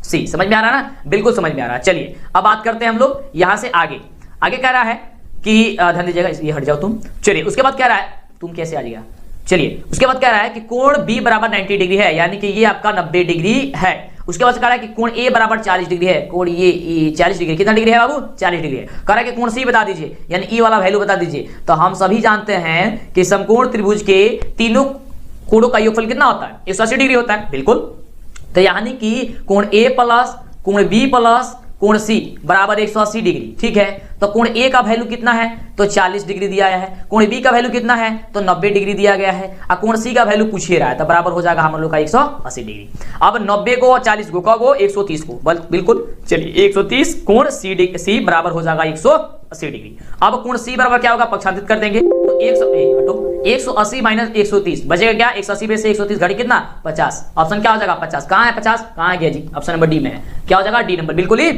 सी। समझ में आ रहा है ना, बिल्कुल समझ में आ रहा है। चलिए अब बात करते हैं हम लोग यहां से आगे कह रहा है कि ध्यान दीजिएगा, ये हट जाओ तुम। चलिए उसके बाद कह रहा है, तुम कैसे आ जाएगा। चलिए उसके बाद कह रहा है कि कोण बी बराबर 90 डिग्री है, यानी कि ये आपका 90 डिग्री है। उसके बाद कह रहा है कि कोण ए बराबर 40 डिग्री है, कोण ये 40 डिग्री, कितना डिग्री है बाबू, 40 डिग्री है। कह रहा है कि कोण सी बता दीजिए, यानी ई वाला वैल्यू बता दीजिए। तो हम सभी जानते हैं कि समकोण त्रिभुज के तीनों कोणों का योगफल कितना होता है, 180 डिग्री होता है, बिल्कुल। तो यानी कि कोण ए प्लस कोण बी प्लस कोण सी बराबर 180 डिग्री, ठीक है। तो कोण ए का वैल्यू कितना है, तो 40 डिग्री दिया है। कोण बी का वैल्यू कितना है, तो 90 डिग्री दिया गया है। और कोण सी का वैल्यू पूछ ही रहा है, तो बराबर हो जाएगा हम लोग का 180 डिग्री। अब 90 को 40 को 130 को, बिल्कुल। चलिए 130 कोण सी बराबर हो जाएगा 180 डिग्री। अब कोण सी बराबर क्या होगा, पक्षांतरित कर देंगे तो 180 - 130 बचेगा क्या, 180 में से 130 घड़ी कितना 50। ऑप्शन क्या हो जाएगा 50। कहां है 50, कहां गया जी, ऑप्शन नंबर डी में है। क्या हो जाएगा डी नंबर, बिल्कुल ही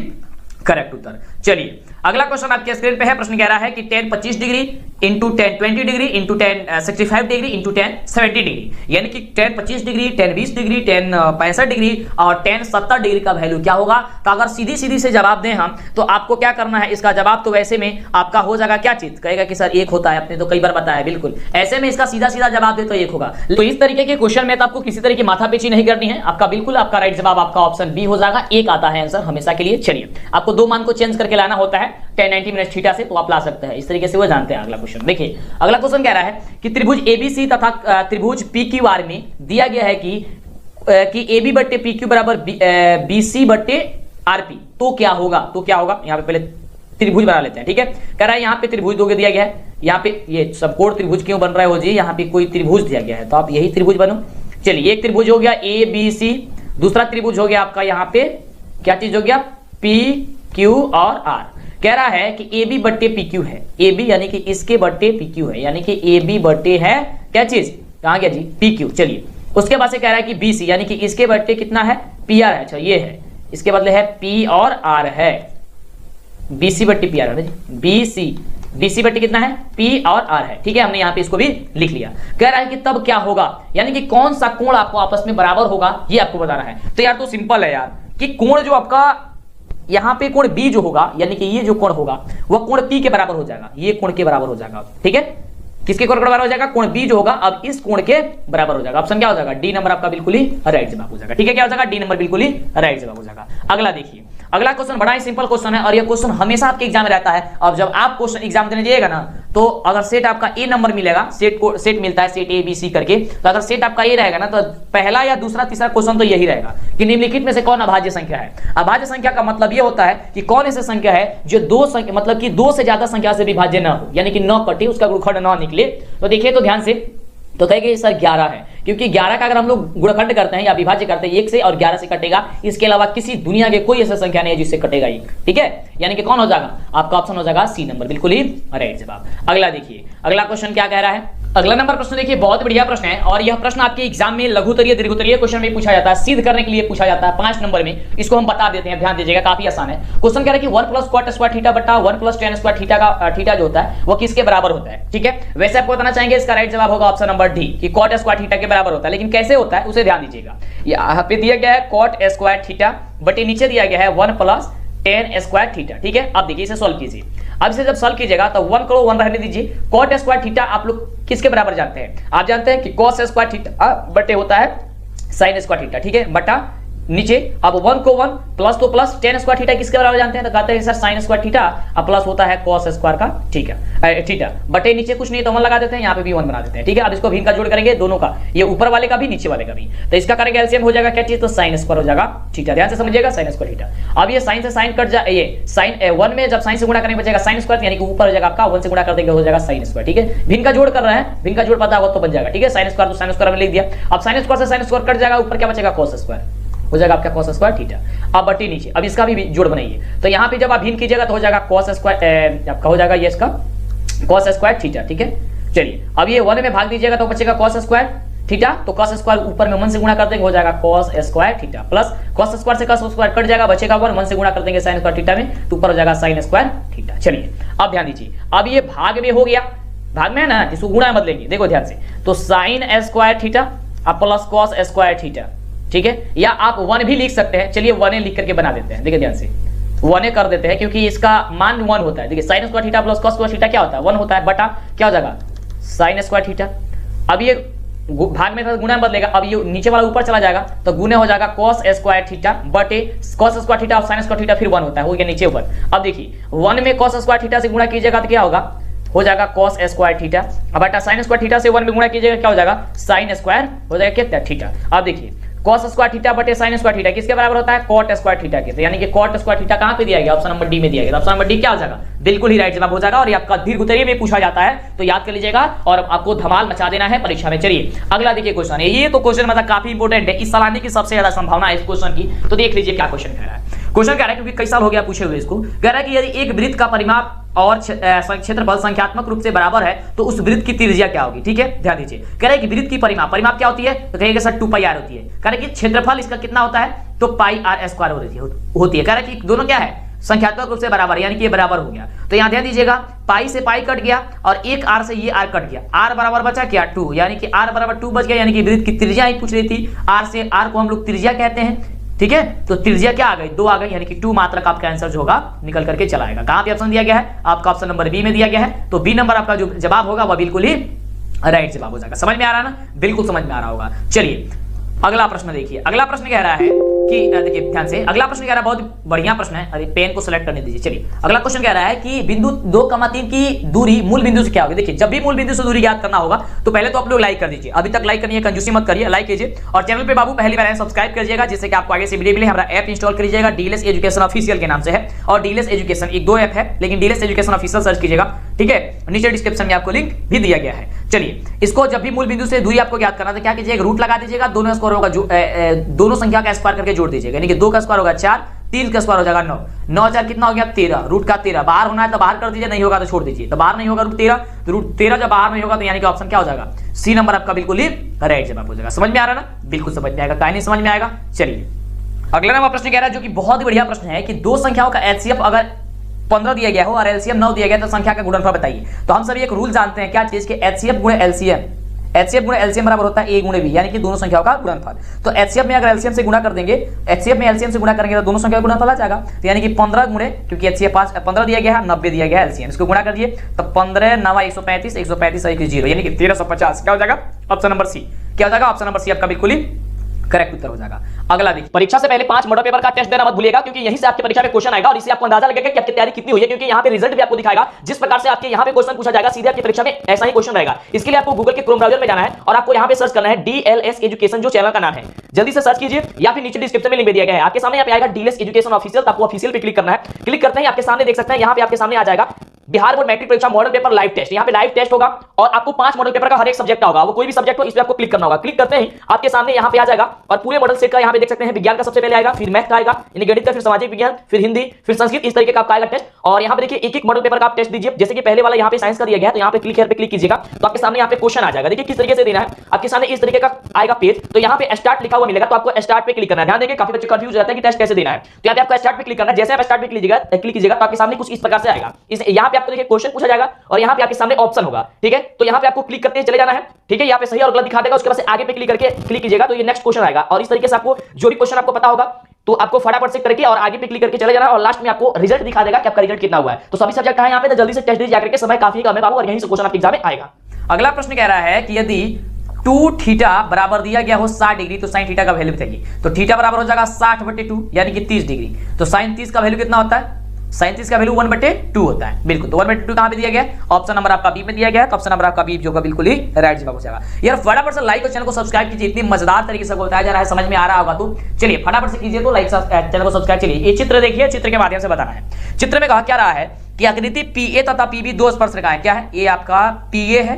करेक्ट उत्तर। चलिए अगला क्वेश्चन आपके स्क्रीन पे है। प्रश्न कह रहा है कि tan 25 degree into tan 20 degree into tan 65 degree into tan 70 degree, यानी कि tan 25 degree, tan 20 degree, tan 65 degree और tan 70 डिग्री का वैल्यू क्या होगा। तो अगर सीधी सीधी से जवाब दें हम तो आपको क्या करना है, इसका जवाब तो वैसे में आपका हो जाएगा क्या चीज, कहेगा कि सर एक होता है, आपने तो कई बार बताया, बिल्कुल ऐसे में इसका सीधा सीधा जवाब दे तो एक होगा। तो इस तरीके के क्वेश्चन में तो आपको किसी तरह की माथापेची नहीं करनी है, आपका बिल्कुल आपका राइट जवाब आपका ऑप्शन बी हो जाएगा, एक आता है आंसर हमेशा के लिए। चलिए आपको दो मान को चेंज करके लाना होता है tan 90 minus थीटा से, तो आप ला सकते हैं इस तरीके से, वो जानते हैं। अगला क्वेश्चन देखिए, अगला क्वेश्चन कह रहा है कि त्रिभुज एबीसी तथा त्रिभुज PQR में दिया गया है कि AB बट्टे PQ बराबर BC बट्टे RP, तो क्या होगा। तो क्या होगा, यहाँ पे पहले त्रिभुज बना लेते हैं, ठीक है। कह रहा है यहाँ पे त्रिभुज दोगे दिया गया है, यहाँ पे ये सबकोण त्रिभुज क्यों बन रहा है हो जी, यहाँ पे कोई त्रिभुज दिया गया है तो आप यही त्रिभुज बनो। चलिए एक त्रिभुज हो गया ABC, दूसरा त्रिभुज हो गया आपका यहाँ पे क्या चीज हो गया, PQ और R। कह रहा है कि AB बट्टे PQ है, AB यानी कि इसके बट्टे PQ है, यानी कि AB बट्टे है क्या चीज, कहां गया जी, PQ। चलिए उसके बाद से कह रहा है कि BC यानी कि इसके बट्टे कितना है, PR है। अच्छा ये है, इसके बदले है P और R है, BC बट्टे PR है जी, BC बट्टे कितना है, P और R है, ठीक है। हमने यहाँ पे इसको भी लिख लिया। कह रहा है कि तब क्या होगा, यानी कि कौन सा कोण आपको आपस में बराबर होगा, ये आपको बताना है। तो यार तो सिंपल है यार, कि कोण जो आपका यहाँ पे कोण B जो होगा, यानी कि ये जो कोण होगा वह कोण P के बराबर हो जाएगा, ये कोण के बराबर हो जाएगा, ठीक है। किसके कोण के बराबर हो जाएगा, कोण B जो होगा अब इस कोण के बराबर हो जाएगा। ऑप्शन क्या हो जाएगा, डी नंबर आपका बिल्कुल ही राइट जवाब हो जाएगा, ठीक है। क्या हो जाएगा, डी नंबर बिल्कुल ही राइट जवाब हो जाएगा। अगला देखिए, अगला क्वेश्चन बड़ा ही सिंपल क्वेश्चन है और यह क्वेश्चन हमेशा आपके एग्जाम में रहता है। अब जब आप क्वेश्चन एग्जाम देने जाइएगा ना, तो अगर सेट आपका ए नंबर मिलेगा, सेट मिलता है सेट ABC करके, तो अगर सेट आपका ए रहेगा ना तो पहला या दूसरा तीसरा क्वेश्चन तो यही रहेगा कि निम्नलिखित में से कौन अभाज्य संख्या है। अभाज्य संख्या का मतलब यह होता है कि कौन ऐसी संख्या है जो दो संख्या मतलब कि दो से ज्यादा संख्या से विभाज्य न हो, यानी कि न कटे, उसका गुणखंड न निकले। तो देखिए तो ध्यान से, तो कहेंगे सर 11 है, क्योंकि 11 का अगर हम लोग गुणखंड करते हैं या विभाज्य करते हैं 1 से और 11 से कटेगा, इसके अलावा किसी दुनिया के कोई ऐसा संख्या नहीं है जिससे कटेगा 1, ठीक है। यानी कि कौन हो जाएगा, आपका ऑप्शन हो जाएगा सी नंबर, बिल्कुल ही राइट जवाब। अगला देखिए, अगला क्वेश्चन क्या कह रहा है। अगला नंबर प्रश्न देखिए, बहुत बढ़िया प्रश्न है और यह प्रश्न आपके एग्जाम में लघुतरीय दीर्घोत्तरीय क्वेश्चन में पूछा जाता है, सिद्ध करने के लिए पूछा जाता है 5 नंबर में। इसको हम बता देते हैं, ध्यान दीजिएगा, काफी आसान है। क्वेश्चन कह रहा है कि 1 प्लस cot स्क्वायर थीटा बटा 1 प्लस tan स्क्वायर थीटा का थीटा जो होता है वो किसके बराबर होता है, ठीक है। वैसे आपको बताना चाहेंगे इसका राइट जवाब होगा ऑप्शन नंबर डी कि cot स्क्वायर थीटा के बराबर होता है, लेकिन कैसे होता है उसे ध्यान दीजिएगा। यहाँ पे दिया गया है cot स्क्वायर थीटा बटे नीचे दिया गया है 1 प्लस tan स्क्वायर थीटा, ठीक है। अब देखिए इसे सॉल्व कीजिए। अब इसे जब सॉल्व कीजिएगा तो 1 को 1 रहने दीजिए। cot स्क्वायर थीटा आप लोग किसके बराबर जानते हैं, आप जानते हैं कि cos स्क्वायर थीटा बटे होता है sin स्क्वायर थीटा, ठीक है, बटा नीचे। अब 1 को 1 प्लस तो प्लस tan स्क्वायर थीटा किसके बराबर जानते हैं, तो कहते हैं सर sin स्क्वायर थीटा अब प्लस होता है cos स्क्वायर का थीटा बटे नीचे कुछ नहीं तो 1 लगा देते हैं, यहाँ पे भी 1 बना देते हैं, ठीक है। अब इसको भिन्न का जोड़ करेंगे दोनों का, ये ऊपर वाले का भी नीचे वाले का भी, तो इसका करेंगे एलसीएम हो जाएगा क्या चीज, तो sin स्क्वायर हो जाएगा थीटा। ध्यान से समझिएगा, sin स्क्वायर थीटा। अब ये sin से sin कट जाए, ये sin 1 में जब sin से गुणा करेंगे बचेगा sin स्क्वायर, यानी कि ऊपर हो जाएगा आपका 1 से गुणा कर देंगे हो जाएगा sin स्क्वायर, ठीक है। भिन्न का जोड़ कर रहे हैं, भिन्न का जोड़ पता होगा तो बन जाएगा, ठीक है। sin स्क्वायर तो sin स्क्वायर में लिख दिया। अब sin स्क्वायर से sin स्क्वायर कट जाएगा, ऊपर क्या बचेगा cos स्क्वायर हो जाएगा आपका cos स्क्वायर थीटा। अब बटी नीचे, अब इसका भी जोड़ बनाइए, तो यहाँ पे जब आप भिन्न कीजिएगा तो हो जाएगा cos स्क्वायर आपका हो जाएगा ये इसका cos स्क्वायर थीटा, ठीक है। चलिए अब ये 1 में भाग दीजिएगा तो बचेगा cos स्क्वायर थीटा, तो cos स्क्वायर ऊपर में 1 से गुणा कर देंगे हो जाएगा cos square theta, plus cos square से cos स्क्वायर कट जाएगा बचेगा 1 से गुणा कर देंगे sin स्क्वायर थीटा में, तो ऊपर हो जाएगा sin स्क्वायर थीटा। चलिए अब ध्यान दीजिए, अब ये भाग में हो गया, भाग में है ना, इसको गुणा में बदलेंगे, देखो ध्यान से, तो sin स्क्वायर थीटा अब प्लस cos स्क्वायर थीटा, ठीक है। या आप 1 भी लिख सकते हैं, चलिए 1 लिख करके बना देते हैं, देखिए ध्यान से 1 कर देते हैं क्योंकि इसका मान 1 होता है। देखिए sin square theta plus cos square theta क्या होता है, 1 होता है, बटा क्या हो जाएगा sin स्क्वायर थीटा। अब ये भाग में था गुणा में बदलेगा, अब ये नीचे वाला ऊपर चला जाएगा तो गुणे हो जाएगा cos स्क्वायर थीटा बटे cos स्क्वायर थीटा और sin स्क्वायर थीटा फिर 1 होता है, हो गया नीचे ऊपर। अब देखिए 1 में cos स्क्वायर थीटा से गुणा कीजिएगा तो क्या होगा, हो जाएगा cos स्क्वायर थीटा, अब बटा sin स्क्वायर थीटा से 1 में गुणा कीजिएगा क्या हो जाएगा sin स्क्वायर हो जाएगा कितना थीटा। अब देखिए cos स्क्वायर थीटा बटे sin स्क्वायर थीटा किसके बराबर होता है, cot स्क्वायर थीटा के, तो यानी कि cot स्क्वायर थीटा कहां पे दिया गया, ऑप्शन नंबर डी में दिया गया। ऑप्शन नंबर डी क्या हो जाएगा, बिल्कुल ही राइट जवाब हो जाएगा। और ये आपका दीर्घोत्तरीय में पूछा जाता है तो याद कर लीजिएगा और आपको धमाल मचा देना है परीक्षा में। चलिए अगला देखिए क्वेश्चन है, ये तो क्वेश्चन मतलब काफी इंपॉर्टेंट है, इस साल आने की सबसे ज्यादा संभावना है इस क्वेश्चन की। तो देख लीजिए क्या क्वेश्चन कह रहा है। क्वेश्चन कह रहा है क्योंकि कई साल हो गया पूछे हुए इसको, कह रहा है कि यदि एक वृत्त का परिमाप और क्षेत्रफल संख्यात्मक रूप से बराबर है तो उस वृत्त की त्रिज्या क्या होगी, ठीक है। ध्यान दीजिए, कह रहा है कि वृत्त की परिमाप क्या होती है, तो कहेंगे सर 2πr होती है। कह रहा है कि क्षेत्रफल इसका कितना होता है, तो πr² होती है। कह रहा है कि दोनों क्या है, संख्यात्मक रूप से बराबर, यानी कि ये बराबर हो गया। तो यहां ध्यान दीजिएगा, पाई से पाई कट गया और एक आर से ये आर कट गया, आर बराबर बचा क्या 2, यानी कि आर बराबर 2 बच गया, यानी कि वृत्त की त्रिज्या ही पूछ रही थी, आर से आर को हम लोग त्रिज्या कहते हैं, ठीक है। तो त्रिज्या क्या आ गई 2 आ गई, यानी कि 2 मात्रक आपका आंसर जो होगा निकल करके चला आएगा। कहां पे ऑप्शन दिया गया है आपका, ऑप्शन नंबर बी में दिया गया है। तो बी नंबर आपका जो जवाब होगा वह बिल्कुल ही राइट जवाब हो जाएगा। समझ में आ रहा है ना, बिल्कुल समझ में आ रहा होगा। चलिए अगला प्रश्न देखिए, अगला प्रश्न कह रहा है कि देखिए ध्यान से, अगला प्रश्न कह रहा है, बहुत बढ़िया प्रश्न है, अरे पेन को सेलेक्ट करने दीजिए। चलिए अगला क्वेश्चन कह रहा है कि बिंदु 2,3 की दूरी मूल बिंदु से क्या होगी। देखिए जब भी मूल बिंदु से दूरी ज्ञात करना होगा तो पहले तो आप लोग लाइक कर दीजिए, अभी तक लाइक करनी है, कंजूसी मत करिए, लाइक कीजिए और चैनल पे बाबू पहली बार सब्सक्राइब करिएगा, जिससे कि आपको आगे से वीडियो मिले। हमारा ऐप इंस्टॉल करिएगा, डीएलएस एजुकेशन ऑफिशियल के नाम से है, और डीएलएस एजुकेशन एक दो ऐप है, लेकिन डीएलएस एजुकेशन ऑफिशियल सर्च कीजिएगा, ठीक है। नीचे डिस्क्रिप्शन में आपको लिंक भी दिया गया है। चलिए इसको जब भी मूल बिंदु से दूरी आपको ज्ञात करना तो क्या कीजिएगा, रूट लगा दीजिएगा, दोनों स्क्वायर होगा, दोनों संख्या का स्क्वायर करके जोड़ दीजिएगा, यानी कि 2 का स्क्वायर होगा 4, 3 का स्क्वायर हो जाएगा 9, 9 4 कितना हो गया 13, रूट का 13, बाहर होना है तो बाहर कर दीजिए, नहीं होगा तो छोड़ दीजिए। तो बाहर नहीं होगा रूट 13, तो रूट 13 जब बाहर नहीं होगा तो यानी कि ऑप्शन क्या हो जाएगा, सी नंबर आपका बिल्कुल ही राइट जवाब हो जाएगा। समझ में आ रहा है ना, बिल्कुल समझ में आएगा, कहीं नहीं समझ में आएगा। चलिए अगला नंबर प्रश्न कह रहा है जो कि बहुत ही बढ़िया प्रश्न है कि दो संख्याओं का एचसीएफ अगर 15 दिया गया हो और एलसीएम 9 दिया गया तो संख्या का गुणनफल बताइए। तो हम सभी एक रूल जानते हैं क्या चीज के, एचसीएफ गुणे एलसीएम, एचसीएफ गुणे एलसीएम बराबर होता है ए गुणे बी, यानी कि दोनों संख्याओं का गुणनफल। तो एचसीएफ में अगर एलसीएम से गुणा कर देंगे, एचसीएफ में एलसीएम से गुणा करेंगे तो दोनों संख्या का गुणनफल आ जाएगा। तो यानी कि 15 गुणे, क्योंकि एचसीएफ 15 दिया गया है, 90 दिया गया है एलसीएम, इसको गुणा कर दिए तो 15 9 135, 135 0, यानी कि 1350 क्या हो जाएगा, ऑप्शन नंबर सी क्या हो जाएगा, ऑप्शन नंबर सी आपका बिल्कुल ही करेक्ट उत्तर हो जाएगा। अगला देखिए, परीक्षा से पहले 5 मॉडल पेपर का टेस्ट देना मत भूलिएगा, क्योंकि यहीं से आपकी परीक्षा में क्वेश्चन आएगा और इससे आपको अंदाजा लगेगा कि आपकी तैयारी कितनी हुई है, क्योंकि यहाँ पे रिजल्ट भी आपको दिखाएगा। जिस प्रकार से आपके यहाँ पे क्वेश्चन पूछा जाएगा सीधे आपकी परीक्षा में ऐसा ही क्वेश्चन रहेगा। इसके लिए आपको गूगल के क्रोम ब्राउजर में जाना है और आपको यहाँ पे सर्च करना है डीएलएस एजुकेशन, जो चैनल का नाम है, जल्दी से सर्च कीजिए, या फिर नीचे डिस्क्रिप्शन में लिंक दिया गया है। आपके सामने यहाँ पे आएगा डीएलएस एजुकेशन ऑफिशियल, आपको ऑफिशियल पे क्लिक करना है। क्लिक करते ही आपके सामने देख सकते हैं, यहाँ पे आपके सामने आ जाएगा बिहार बोर्ड मैट्रिक परीक्षा मॉडल पेपर लाइव टेस्ट। यहाँ पे लाइव टेस्ट होगा और आपको 5 मॉडल पेपर का हर एक सब्जेक्ट होगा, वो कोई भी सब्जेक्ट हो, इस पे आपको क्लिक करना होगा। क्लिक करते ही आपके सामने यहाँ पे आ जाएगा और पूरे मॉडल सेट का यहाँ पे देख सकते हैं, विज्ञान का सबसे पहले आएगा, फिर मैथ का आएगा, यानी गणित का, फिर सामाजिक विज्ञान, फिर हिंदी, फिर संस्कृत, इस तरीके का आपका आएगा टेस्ट। और यहाँ पे देखिए एक एक मॉडल पेपर का आप टेस्ट दीजिए। जैसे कि पहले वाला यहाँ पे साइंस का दिया गया है, तो यहाँ पे क्लिक हियर पे क्लिक कीजिएगा तो आपके सामने यहाँ पे क्वेश्चन आ जाएगा। देखिए किस तरीके से देना है, आपके सामने इस तरीके का आएगा पेज, तो यहाँ पे स्टार्ट लिखा हुआ मिलेगा, तो आपको स्टार्ट पे क्लिक करना है। ध्यान देंगे काफी बच्चे कंफ्यूज रहते हैं कि टेस्ट कैसे देना है, तो यहाँ पे आपको स्टार्ट पे क्लिक करना है। जैसे आप स्टार्ट पे क्लिक कीजिएगा तो आपके सामने कुछ इस प्रकार से आएगा। यहाँ पे आपको देखिए क्वेश्चन पूछा जाएगा और यहाँ पे आपके सामने ऑप्शन होगा, ठीक है। तो यहाँ पे आपको क्लिक करते चले जाना है, ठीक है। यहाँ पे सही और गलत दिखा देगा, उसके बाद से आगे पे क्लिक करके क्लिक कीजिएगा तो ये नेक्स्ट क्वेश्चन आएगा। और इस तरीके से आपको जो भी क्वेश्चन आपको पता होगा तो आपको फटाफट से करके और आगे पे क्लिक करके चले जाना और लास्ट में आपको रिजल्ट दिखा देगा कि आपका रिजल्ट कितना हुआ है। तो सभी सब्जेक्ट का है यहाँ पे, तो जल्दी से टेस्ट दीजिए जाकर के, समय काफी कम है बाबू और यहीं से क्वेश्चन आपके एग्जाम में आएगा। अगला प्रश्न कह रहा है कि यदि 2 थीटा बराबर दिया गया हो 60 डिग्री तो साइन थीटा का वैल्यू बताइए। तो थीटा बराबर हो जाएगा 60/2 यानी कि 30 डिग्री। तो साइन 30 का वैल्यू कितना होता है, साइन 30 का वैल्यू 1/2 होता है, बिल्कुल। तो 1/2 कहां पे दिया गया है, ऑप्शन नंबर आपका बी में दिया गया है, तो ऑप्शन नंबर आपका बी जो होगा बिल्कुल ही राइट जवाब हो जाएगा। यार फटाफट से लाइक और चैनल को सब्सक्राइब कीजिए, इतनी मजेदार तरीके से बताया जा रहा है, समझ में आ रहा होगा तो चलिए फटाफट से कीजिए, तो लाइक चैनल को सब्सक्राइब। चलिए ये चित्र देखिए, चित्र के माध्यम से बताना है। चित्र में कहा क्या रहा है कि आकृति पीए तथा पीबी दो स्पर्शरेखाएं, क्या है, ये आपका पीए है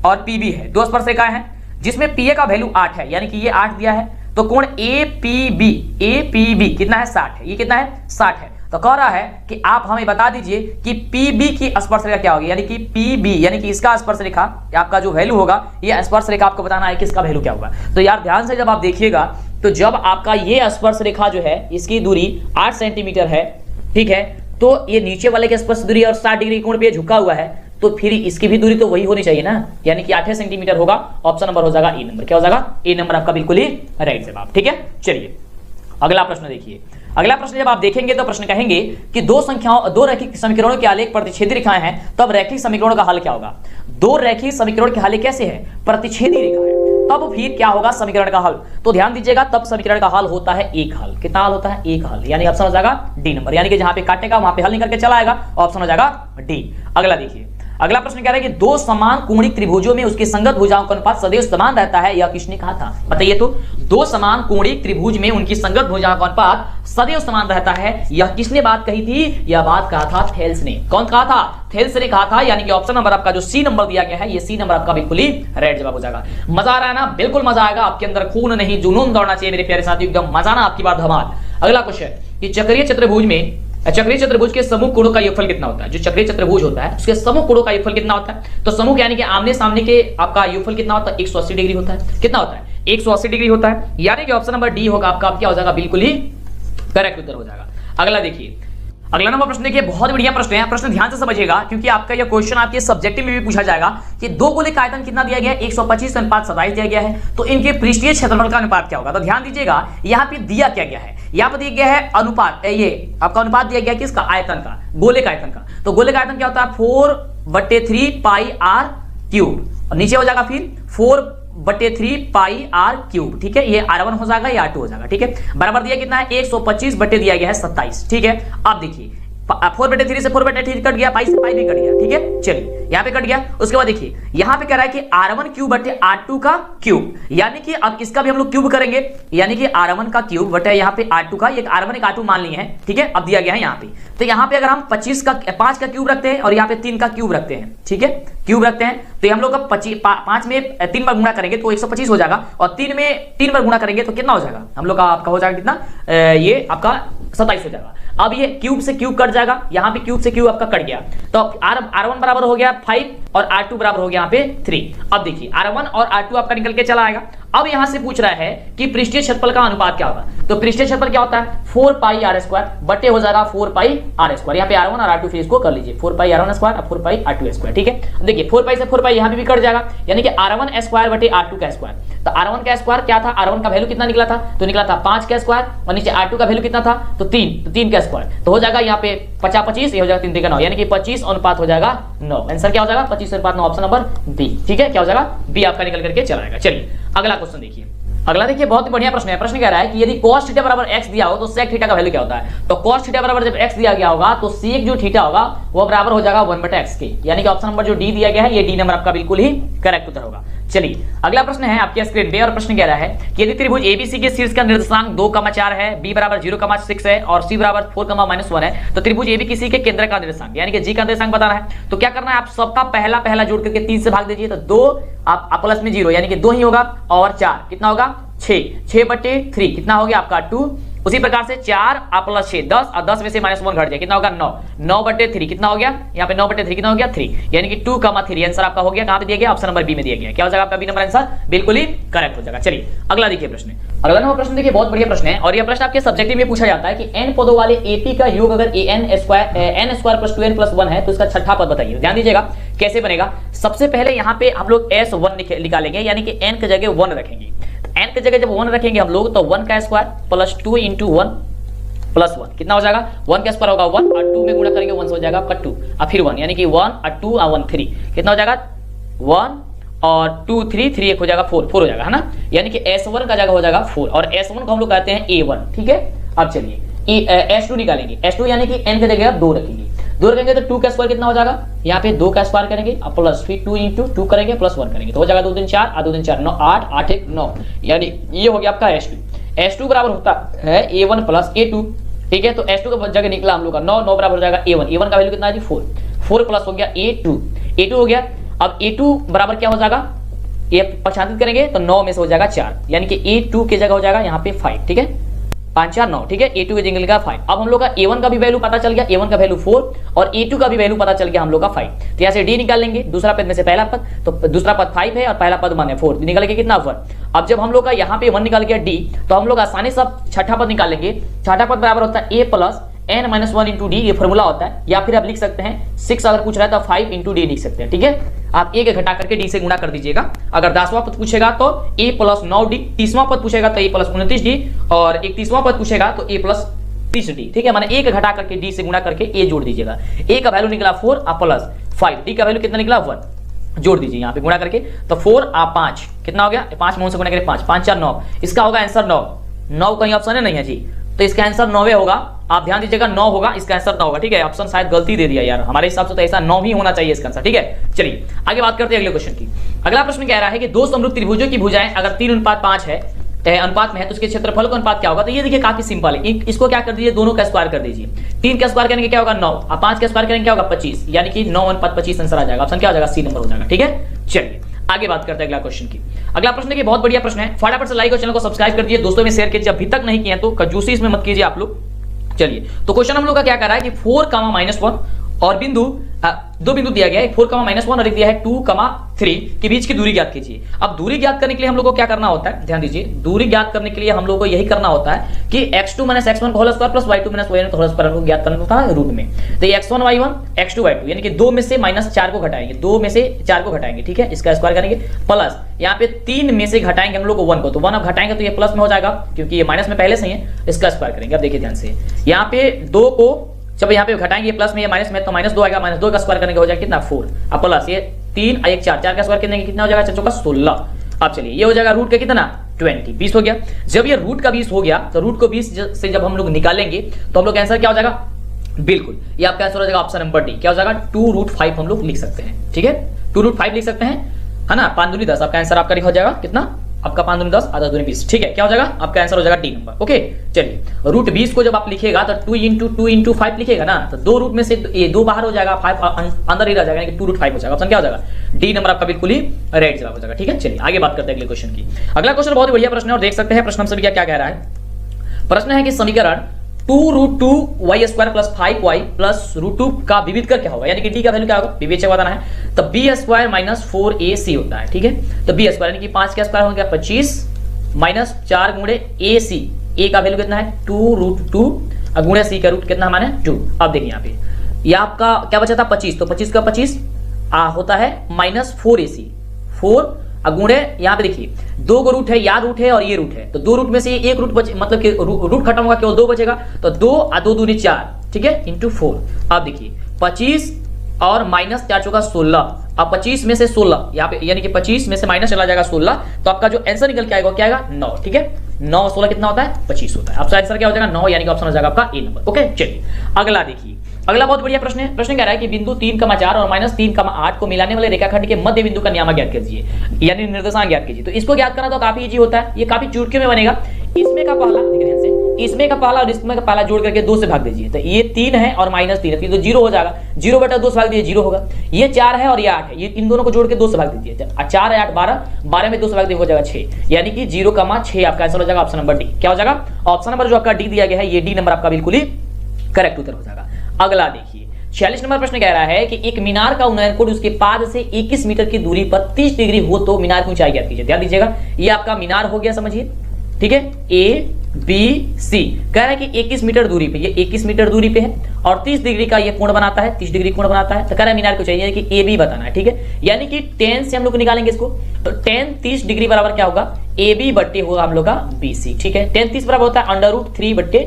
और पीबी है, दो स्पर्शरेखाएं हैं जिसमें पीए का वैल्यू 8 है, यानी कि ये 8 दिया है। तो कोण एपीबी कितना है, 60 है, ये कितना है 60 है। तो कह रहा है कि आप हमें बता दीजिए कि पीबी की स्पर्शरेखा क्या होगी, यानी कि पीबी यानी कि इसका स्पर्शरेखा आपका जो वैल्यू होगा, ये स्पर्शरेखा आपको बताना है कि इसका वैल्यू क्या होगा। तो यार ध्यान से जब आप देखिएगा तो जब आपका ये स्पर्शरेखा जो है इसकी दूरी 8 सेंटीमीटर है, ठीक है, तो ये नीचे वाले की स्पर्श दूरी और 60 डिग्री कोण पे झुका हुआ है, तो फिर इसकी भी दूरी तो वही होनी चाहिए ना, यानी कि 8 सेंटीमीटर होगा। ऑप्शन नंबर हो जाएगा ए नंबर, क्या हो जाएगा, ए नंबर आपका बिल्कुल ही राइट जवाब, ठीक है। चलिए अगला प्रश्न देखिए। अगला प्रश्न जब आप देखेंगे तो प्रश्न कहेंगे कि दो रैखिक समीकरणों के आलेख प्रतिच्छेदी रेखाएं हैं, तब रैखिक समीकरणों का हल क्या होगा। दो रैखिक समीकरण के हल कैसे है, प्रतिच्छेदी रेखा है, तब फिर क्या होगा समीकरण का हल। तो ध्यान दीजिएगा, तब समीकरण का हल होता है एक हल। कितना हल होता है, एक हल, यानी ऑप्शन हो जाएगा डी नंबर, यानी कि जहां पे काटेगा वहां पे हल निकल के चला आएगा, ऑप्शन हो जाएगा डी। अगला देखिए, अगला प्रश्न कह रहा है कि दो समान कोणिक त्रिभुजों में उसकी संगत भुजाओं का अनुपात सदैव समान रहता है, यह किसने कहा था, बताइए। तो दो समान कोणिक त्रिभुज में उनकी संगत भुजाओं का अनुपात सदैव समान रहता है, यह किसने बात कही थी, यह बात कहा था थेल्स ने। कौन कहा था, थेल्स ने कहा था, यानी कि ऑप्शन नंबर आपका जो सी नंबर दिया गया है, ये सी नंबर आपका बिल्कुल ही राइट जवाब हो जाएगा। मजा आ रहा है ना, बिल्कुल मजा आएगा, आपके अंदर खून नहीं जुनून दौड़ना चाहिए मेरे प्यारे साथियों, एकदम मजा ना आपकी बात धमाल। अगला क्वेश्चन कि चक्रीय चतुर्भुज के समूह कोणों का योगफल कितना होता है। जो चक्रीय चतुर्भुज होता है उसके समूह कोणों का योगफल कितना होता है, तो समूह यानी कि आमने सामने के आपका योगफल कितना होता है, 180 डिग्री होता है। कितना होता है, 180 डिग्री होता है, यानी कि ऑप्शन नंबर डी होगा आपका, क्या हो जाएगा, बिल्कुल ही करेक्ट उत्तर हो जाएगा। अगला देखिए, अगला नंबर प्रश्न देखिए, बहुत बढ़िया प्रश्न है। प्रश्न ध्यान से समझिएगा क्योंकि आपका यह क्वेश्चन आपके सब्जेक्टिव में भी पूछा जाएगा कि दो गोले का आयतन कितना दिया गया है, 125 अनुपात 27 दिया गया है, तो इनके पृष्ठीय क्षेत्रफल का अनुपात क्या होगा। तो ध्यान दीजिएगा यहाँ पे दिया क्या गया है, यहाँ पे दिया गया है अनुपात, ये आपका अनुपात दिया गया किसका, आयतन का, गोले का आयतन का। तो गोले का आयतन क्या होता है 4/3 पाई आर क्यूब, और नीचे हो जाएगा फिर 4/3 पाई आर क्यूब। ठीक है, ये R1 हो जाएगा, ये R2 हो जाएगा। ठीक है, बराबर दिया कितना है 125 बटे दिया गया है 27। ठीक है, अब देखिए 4/3 से 4/3 कट गया, पाई से पाई भी कट गया। ठीक है, चलिए यहाँ पे कट गया। उसके बाद देखिए यहाँ पे कह रहा है कि R1 क्यूब बटे R2 का क्यूब, यानी कि अब इसका भी हम लोग क्यूब करेंगे, यानी कि R1 का क्यूब बटे यहाँ पे R2 का, एक R1 एक R2 मान लिए हैं। ठीक है, अब दिया गया है यहाँ पे, तो यहाँ पे अगर हम 5 का क्यूब रखते हैं और यहाँ पे 3 का क्यूब रखते हैं, ठीक है, क्यूब रखते हैं, तो हम लोग 5 में 3 बार गुणा करेंगे तो 125 हो जाएगा, और 3 में 3 बार गुणा करेंगे तो कितना हो जाएगा, हम लोग का आपका हो जाएगा कितना, ये आपका 27 हो जाएगा। अब ये क्यूब से क्यूब कट जाएगा, यहाँ पे क्यूब से क्यूब आपका कट गया, तो R1 बराबर हो गया 5 और R2 बराबर हो गया यहाँ पे 3। अब देखिए R1 और R2 आपका निकल के चला आएगा। अब यहां से पूछ रहा है कि पृष्ठीय क्षेत्रफल का अनुपात क्या होगा, तो पृष्ठीय क्षेत्रफल क्या होता है 4 पाई आर स्क्वायर बटे हो जाएगा 4 पाई आर स्क्वायर। यहाँ पे R1 और R2 फिर इसको कर लीजिए, 4 पाई R1 स्क्वायर और 4 पाई R2 स्क्वायर। ठीक है, देखिए 4 पाई से 4 पाई यहाँ भी कट जाएगा, यानी कि R1 स्क्वायर बटे R2 का स्क्वायर। तो R1 का स्क्वायर क्या था, R1 का वैल्यू कितना निकला था, तो निकला था 5 का स्क्वायर, और नीचे R2 का वैल्यू कितना था, तो 3 का स्क्वायर, तो हो जाएगा यहाँ पे 50-25, ये हो जाएगा 3 का 9, यानी कि 25 अनुपात हो जाएगा 9। आंसर क्या हो जाएगा 25 अनुपात 9, ऑप्शन नंबर बी। ठीक है, क्या हो जाएगा बी आपका निकल करके चला आएगा। चलिए अगला क्वेश्चन देखिए। अगला देखिए बहुत ही बढ़िया प्रश्न है। प्रश्न कह रहा है कि यदि cos थीटा बराबर x दिया हो तो sec थीटा का वैल्यू क्या होता है। तो cos थीटा बराबर जब x दिया गया होगा तो sec जो थीटा होगा वो बराबर हो जाएगा 1/x के, यानी कि ऑप्शन नंबर जो डी दिया गया है ये डी नंबर आपका बिल्कुल ही करेक्ट उत्तर होगा। चलिए अगला प्रश्न है आपके स्क्रीन पे, और प्रश्न कह रहा है कि यदि त्रिभुज एबीसी के शीर्ष का निर्देशांक 2,4 है, बी बराबर 0,6 है और सी बराबर 4,-1 है, तो त्रिभुज एबीसी के केंद्र का निर्देशांक यानी कि जी का निर्देशांक बताना है। तो क्या करना है, आप सबका पहला जोड़ करके 3 से भाग दीजिए, तो 2 आप प्लस में 0 यानी कि 2 ही होगा, और 4 कितना होगा 6/3 कितना हो गया आपका 2। उसी प्रकार से 4 प्लस 6 10, और 10 में से -1 घट जाए कितना होगा 9/3 कितना हो गया, यहाँ पे 9/3 कितना हो गया 3, यानी कि 2,3 आंसर आपका हो गया। कहां पे दिया गया, ऑप्शन नंबर बी में दिया गया। क्या हो जाएगा आपका बी नंबर आंसर बिल्कुल ही करेक्ट हो जाएगा। चलिए अगला देखिए प्रश्न। अगला नंबर प्रश्न देखिए बहुत बढ़िया प्रश्न है, और यह प्रश्न आपके सब्जेक्टिव में पूछा जाता है कि n पदों वाले AP का योग अगर n स्क्वायर प्लस 2n+1 है तो इसका छठा पद बताइए। ध्यान दीजिएगा कैसे बनेगा। सबसे पहले यहाँ पे हम लोग S1 निकालेंगे, यानी कि n की जगह 1 रखेंगे। n की जगह जब 1 रखेंगे हम लोग तो 1 का स्क्वायर प्लस 2 × 1 + 1 कितना हो जाएगा, 1 का स्क्वायर होगा 1 और 2 में गुणा करेंगे 1 से हो जाएगा आपका 2 और फिर 1, यानी कि 1 और 2 और 1 3 कितना हो जाएगा 1 और 2 3 3 1 हो जाएगा 4 हो जाएगा, है ना। यानी कि S1 का जगह हो जाएगा 4 और S1 को हम लोग कहते हैं A1। ठीक है, अब चलिए S2 निकालेंगे। S2 यानी कि n की जगह 2 रखेंगे, 2 रखेंगे तो 2 का स्क्वायर कितना हो जाएगा, यहाँ पे 2 का स्क्वायर करेंगे और प्लस फिर 2 × 2 करेंगे प्लस 1 करेंगे तो हो जाएगा 2 3 4 और 2 3 4 9 8 8 1 9, यानी ये हो गया आपका S2 बराबर होता है A1 + A2। ठीक है, तो S2 का जगह निकला हम लोग का 9 बराबर हो जाएगा A1 का वैल्यू कितना है जी 4 प्लस हो गया A2 हो गया। अब A2 बराबर क्या हो जाएगा, ये पक्षांतरित करेंगे तो 9 में से हो जाएगा 4, यानी कि A2 की जगह हो जाएगा यहाँ पे 5। ठीक है, 5 4 9, ठीक है, A2 की जगह का 5। अब हम लोग का A1 का भी वैल्यू पता चल गया, A1 का वैल्यू 4 और A2 का भी वैल्यू पता चल गया हम लोग का 5। तो यहाँ से D निकाल लेंगे, दूसरा पद में से पहला पद, तो दूसरा पद 5 है और पहला पद माने 4, निकल के कितना 1। अब जब हम लोग का यहाँ पे 1 निकाल गया D, तो हम लोग आसानी से छठा पद निकाल लेंगे। छठा पद बराबर होता है A + n - 1 × d, ये फॉर्मूला होता है, या फिर आप लिख सकते हैं 6 अगर पूछ रहा है तो 5 × d लिख सकते हैं। ठीक है, आप a के घटा करके d से गुणा कर दीजिएगा। अगर 10वां पद पूछेगा तो a + 9d, 30वां पद पूछेगा तो a + 29d, और 31वां पद पूछेगा तो a + 30d। ठीक है, माने a के घटा करके d से गुणा करके a जोड़ दीजिएगा। a का वैल्यू निकला 4 और प्लस 5, d का वैल्यू कितना निकला 1, जोड़ दीजिए यहाँ पे गुणा करके, तो 4 और 5 कितना हो गया, 5 में 9 से गुणा करें 5 5 4 9, इसका होगा आंसर 9 कहीं ऑप्शन है नहीं है जी, तो इसका आंसर 9 होगा। आप ध्यान दीजिएगा 9 होगा, इसका आंसर 9 होगा। ठीक है, ऑप्शन शायद गलती दे दिया यार, हमारे हिसाब से तो ऐसा 9 ही होना चाहिए इसका आंसर। ठीक है, चलिए आगे बात करते हैं अगले क्वेश्चन की। अगला प्रश्न कह रहा है कि दो समरूप त्रिभुजों की भुजाएं अगर 3:5 है अनुपात में है तो उसके क्षेत्रफल का अनुपात क्या होगा। तो ये देखिए काफी सिंपल है, इसको क्या कर दीजिए, दोनों का स्क्वायर कर दीजिए। 3 का स्क्वायर करेंगे क्या होगा 9 और 5 का स्क्वायर करेंगे क्या होगा 25, यानी कि 9:25 आंसर आ जाएगा। ऑप्शन क्या हो जाएगा सी नंबर हो जाएगा। ठीक है, चलिए आगे बात करते हैं अगला क्वेश्चन की। अगला प्रश्न देखिए बहुत बढ़िया प्रश्न है, फटाफट से लाइक और चैनल को सब्सक्राइब कर दीजिए, दोस्तों में शेयर कीजिए, अभी तक नहीं किए तो कंजूसी इसमें मत कीजिए आप लोग। चलिए तो क्वेश्चन हम लोग का क्या कर रहा है कि 4, -1 और बिंदु दो बिंदु दिया गया है 4,-1 और एक दिया है 2,3 के बीच की दूरी ज्ञात कीजिए। अब दूरी ज्ञात करने के लिए हम लोग को क्या करना होता है, ध्यान दीजिए, दूरी ज्ञात करने के लिए हम लोग को यही करना होता है कि x2 - x1 whole square plus y2 - y1 whole square को ज्ञात करना होता है रूट में। तो ये x1 y1 x2 y2 यानी कि 2 में से -4 को घटाएंगे, 2 में से 4 को घटाएंगे, ठीक है, इसका स्क्वायर करेंगे, प्लस यहाँ पे 3 में से घटाएंगे हम लोग को 1 को, तो 1 अब घटाएंगे तो ये प्लस में हो जाएगा क्योंकि ये माइनस में पहले से ही है, इसका स्क्वायर करेंगे। अब देखिए ध्यान से, यहाँ पे 2 को जब यहाँ पे घटाएंगे प्लस में, ये माइनस में, तो -2 आएगा, -2 का स्क्वायर करने का हो जाएगा कितना 4, अब प्लस ये 3 1 4 4 का स्क्वायर करने कितना हो जाएगा 4 चौका 16। अब चलिए ये हो जाएगा रूट का कितना 20 हो गया। जब ये रूट का 20 हो गया तो रूट को 20 से जब हम लोग निकालेंगे तो हम लोग आंसर क्या हो जाएगा, बिल्कुल ये आपका आंसर हो जाएगा ऑप्शन नंबर डी, क्या हो जाएगा 2√5 हम लोग लिख सकते हैं, ठीक है, 2√5 लिख सकते हैं, है ना, 5 दूनी 10 आपका आंसर आपका हो जाएगा कितना, आपका 5 दूनी 10 आधा दूनी 20, ठीक है, क्या हो जाएगा आपका आंसर हो जाएगा डी नंबर। ओके चलिए रूट 20 को जब आप लिखेगा तो 2 × 2 × 5 लिखेगा ना, तो 2 रूट में से ये 2 बाहर हो जाएगा, 5 अंदर ही रह जाएगा, यानी कि 2√5 हो जाएगा। ऑप्शन क्या हो जाएगा डी नंबर आपका बिल्कुल ही राइट जवाब हो जाएगा। ठीक है चलिए आगे बात करते हैं अगले क्वेश्चन की। अगला क्वेश्चन बहुत ही बढ़िया प्रश्न है और देख सकते हैं प्रश्न हमसे भी क्या कह रहा है। प्रश्न है कि समीकरण 2√2y² + 5y + √2 का विविधकर क्या होगा, यानी कि d का वैल्यू क्या होगा, विवेचक बताना है, तो b² - 4ac होता है, ठीक है, तो b² यानी कि 5 का स्क्वायर हो गया 25 -4 × ac, a का वैल्यू कितना है 2√2 गुणे c का रूट कितना हमारे 2। अब देखिए यहाँ पे ये आपका क्या बचा था 25, तो 25 का 25 होता है -4ac, 4 गुणे यहाँ पे देखिए 2 को रूट है, या रूट है और ये रूट है, तो 2 रूट में से एक रूट बचे, मतलब कि रूट खत्म होगा केवल 2 बचेगा, तो 2 और 2 दूनी 4, ठीक है, × 4। अब देखिए 25 और -4 चौका 16, अब 25 में से 16 यहाँ पे, यानी कि 25 में से माइनस चला जाएगा 16, तो आपका जो आंसर निकल के आएगा क्या आएगा 9, ठीक है, 9 16 कितना होता है 25 होता है। आपका आंसर क्या हो जाएगा 9, यानी कि ऑप्शन हो जाएगा आपका ए नंबर। ओके चलिए अगला देखिए, अगला बहुत बढ़िया प्रश्न है। प्रश्न कह रहा है कि बिंदु 3,4 और -3,8 को मिलाने वाले रेखाखंड के मध्य बिंदु का नियामक ज्ञात कीजिए, यानी निर्देशांक ज्ञात कीजिए। तो इसको ज्ञात करना तो काफी इजी होता है, ये काफी चुटकी में बनेगा। इसमें का पहला देखिए ध्यान से, इसमें का पहला और इसमें का पहला जोड़ करके 2 से भाग दीजिए, तो ये 3 है और -3 है, तो 0 हो जाएगा, 0/2 से भाग दीजिए 0 होगा। ये 4 है और ये 8 है, ये इन दोनों को जोड़ के 2 से भाग दीजिए, 4 है 8 12, 12 में 2 से भाग दीजिए हो जाएगा 6, यानी कि 0,6 आपका आंसर हो जाएगा ऑप्शन नंबर डी। क्या हो जाएगा ऑप्शन नंबर जो आपका डी दिया गया है, ये डी नंबर आपका बिल्कुल ही करेक्ट उत्तर हो जाएगा। अगला देखिए 46 नंबर प्रश्न कह रहा है कि एक मीनार का उन्नयन कोण उसके पाद से 21 मीटर की दूरी पर 30 डिग्री हो तो मीनार की ऊंचाई ज्ञात कीजिए। ध्यान दीजिएगा ये आपका मीनार हो गया, समझिए, ठीक है, ए बी सी कह रहा है कि 21 मीटर दूरी पे, ये 21 मीटर दूरी पे है और 30 डिग्री का ये कोण बनाता है, 30 डिग्री कोण बनाता है, तो कह रहा है मीनार को चाहिए कि ए बी बताना है, ठीक है, यानी कि 10 से हम लोग निकालेंगे इसको, तो 10 30 डिग्री बराबर क्या होगा ए बी बट्टे होगा हम लोग का बी सी, ठीक है, 10 30 बराबर होता है √3 बट्टे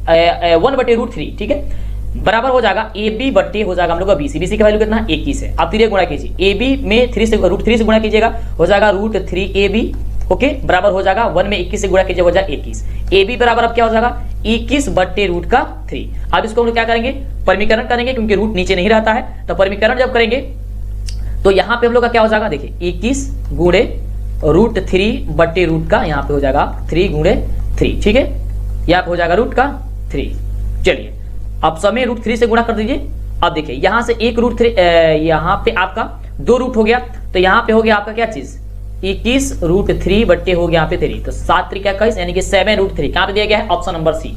1/√3, ठीक है, बराबर हो जाएगा ए बी बट्टे हो जाएगा हम लोग का बी सी, बी सी का वैल्यू कितना 21 है। अब 3 गुणा कीजिए, ए बी में 3 से √3 से गुणा कीजिएगा हो जाएगा √3 ए बी, ओके, बराबर हो जाएगा 1 में 21 से गुणा कीजिए हो जाएगा 21, ए बी बराबर अब क्या हो जाएगा 21/√3। अब इसको हम लोग क्या करेंगे परिमीकरण करेंगे, क्योंकि रूट नीचे नहीं रहता है, तो परिमीकरण जब करेंगे तो यहाँ पे हम लोग का क्या हो जाएगा, देखिए 21 गुणे √3 बट्टे रूट का यहाँ पे हो जाएगा 3 गुणे 3, ठीक है, यहाँ पे हो जाएगा रूट का 3। चलिए अब समय √3 से गुणा कर दीजिए। अब देखिए यहाँ से एक √3, यहाँ पे आपका 2 रूट हो गया, तो यहाँ पे हो गया आपका क्या चीज 21 √3 बट्टे हो गया यहाँ पे 3, तो 7 3 21, यानी कि 7√3 कहाँ पे दिया गया है ऑप्शन नंबर सी।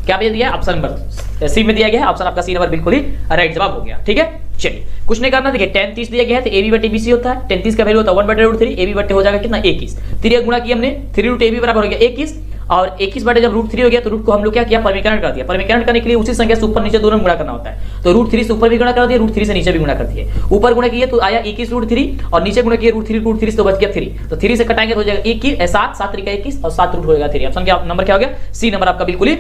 क्या पे दिया है ऑप्शन नंबर सी में दिया गया है, ऑप्शन आपका सी नंबर बिल्कुल ही राइट जवाब हो गया। ठीक है चलिए कुछ नहीं करना, देखिए 10 30 दिया गया है तो ए बी बटे बी सी होता है, 10 30 का वैल्यू होता है 1/√3, ए बी बटे हो जाएगा कितना 21, 3 गुणा किया हमने 3√ab बराबर हो गया 21, और 21 बटे जब √3 हो गया तो रूट को हम लोग क्या किया परिमीकरण कर दिया। परिमीकरण करने के लिए उसी संख्या से ऊपर नीचे दोनों गुणा करना होता है, तो √3 से ऊपर भी गुणा कर दिया, √3 से नीचे भी गुणा कर दिए। ऊपर गुणा किए तो आया 21 √3 और नीचे गुणा किए √3 तो बच गया 3, तो 3 से कटाएंगे तो हो जाएगा 21 7 7 3 21 और 7 रूट हो जाएगा 3। ऑप्शन क्या नंबर क्या हो गया सी नंबर आपका बिल्कुल ही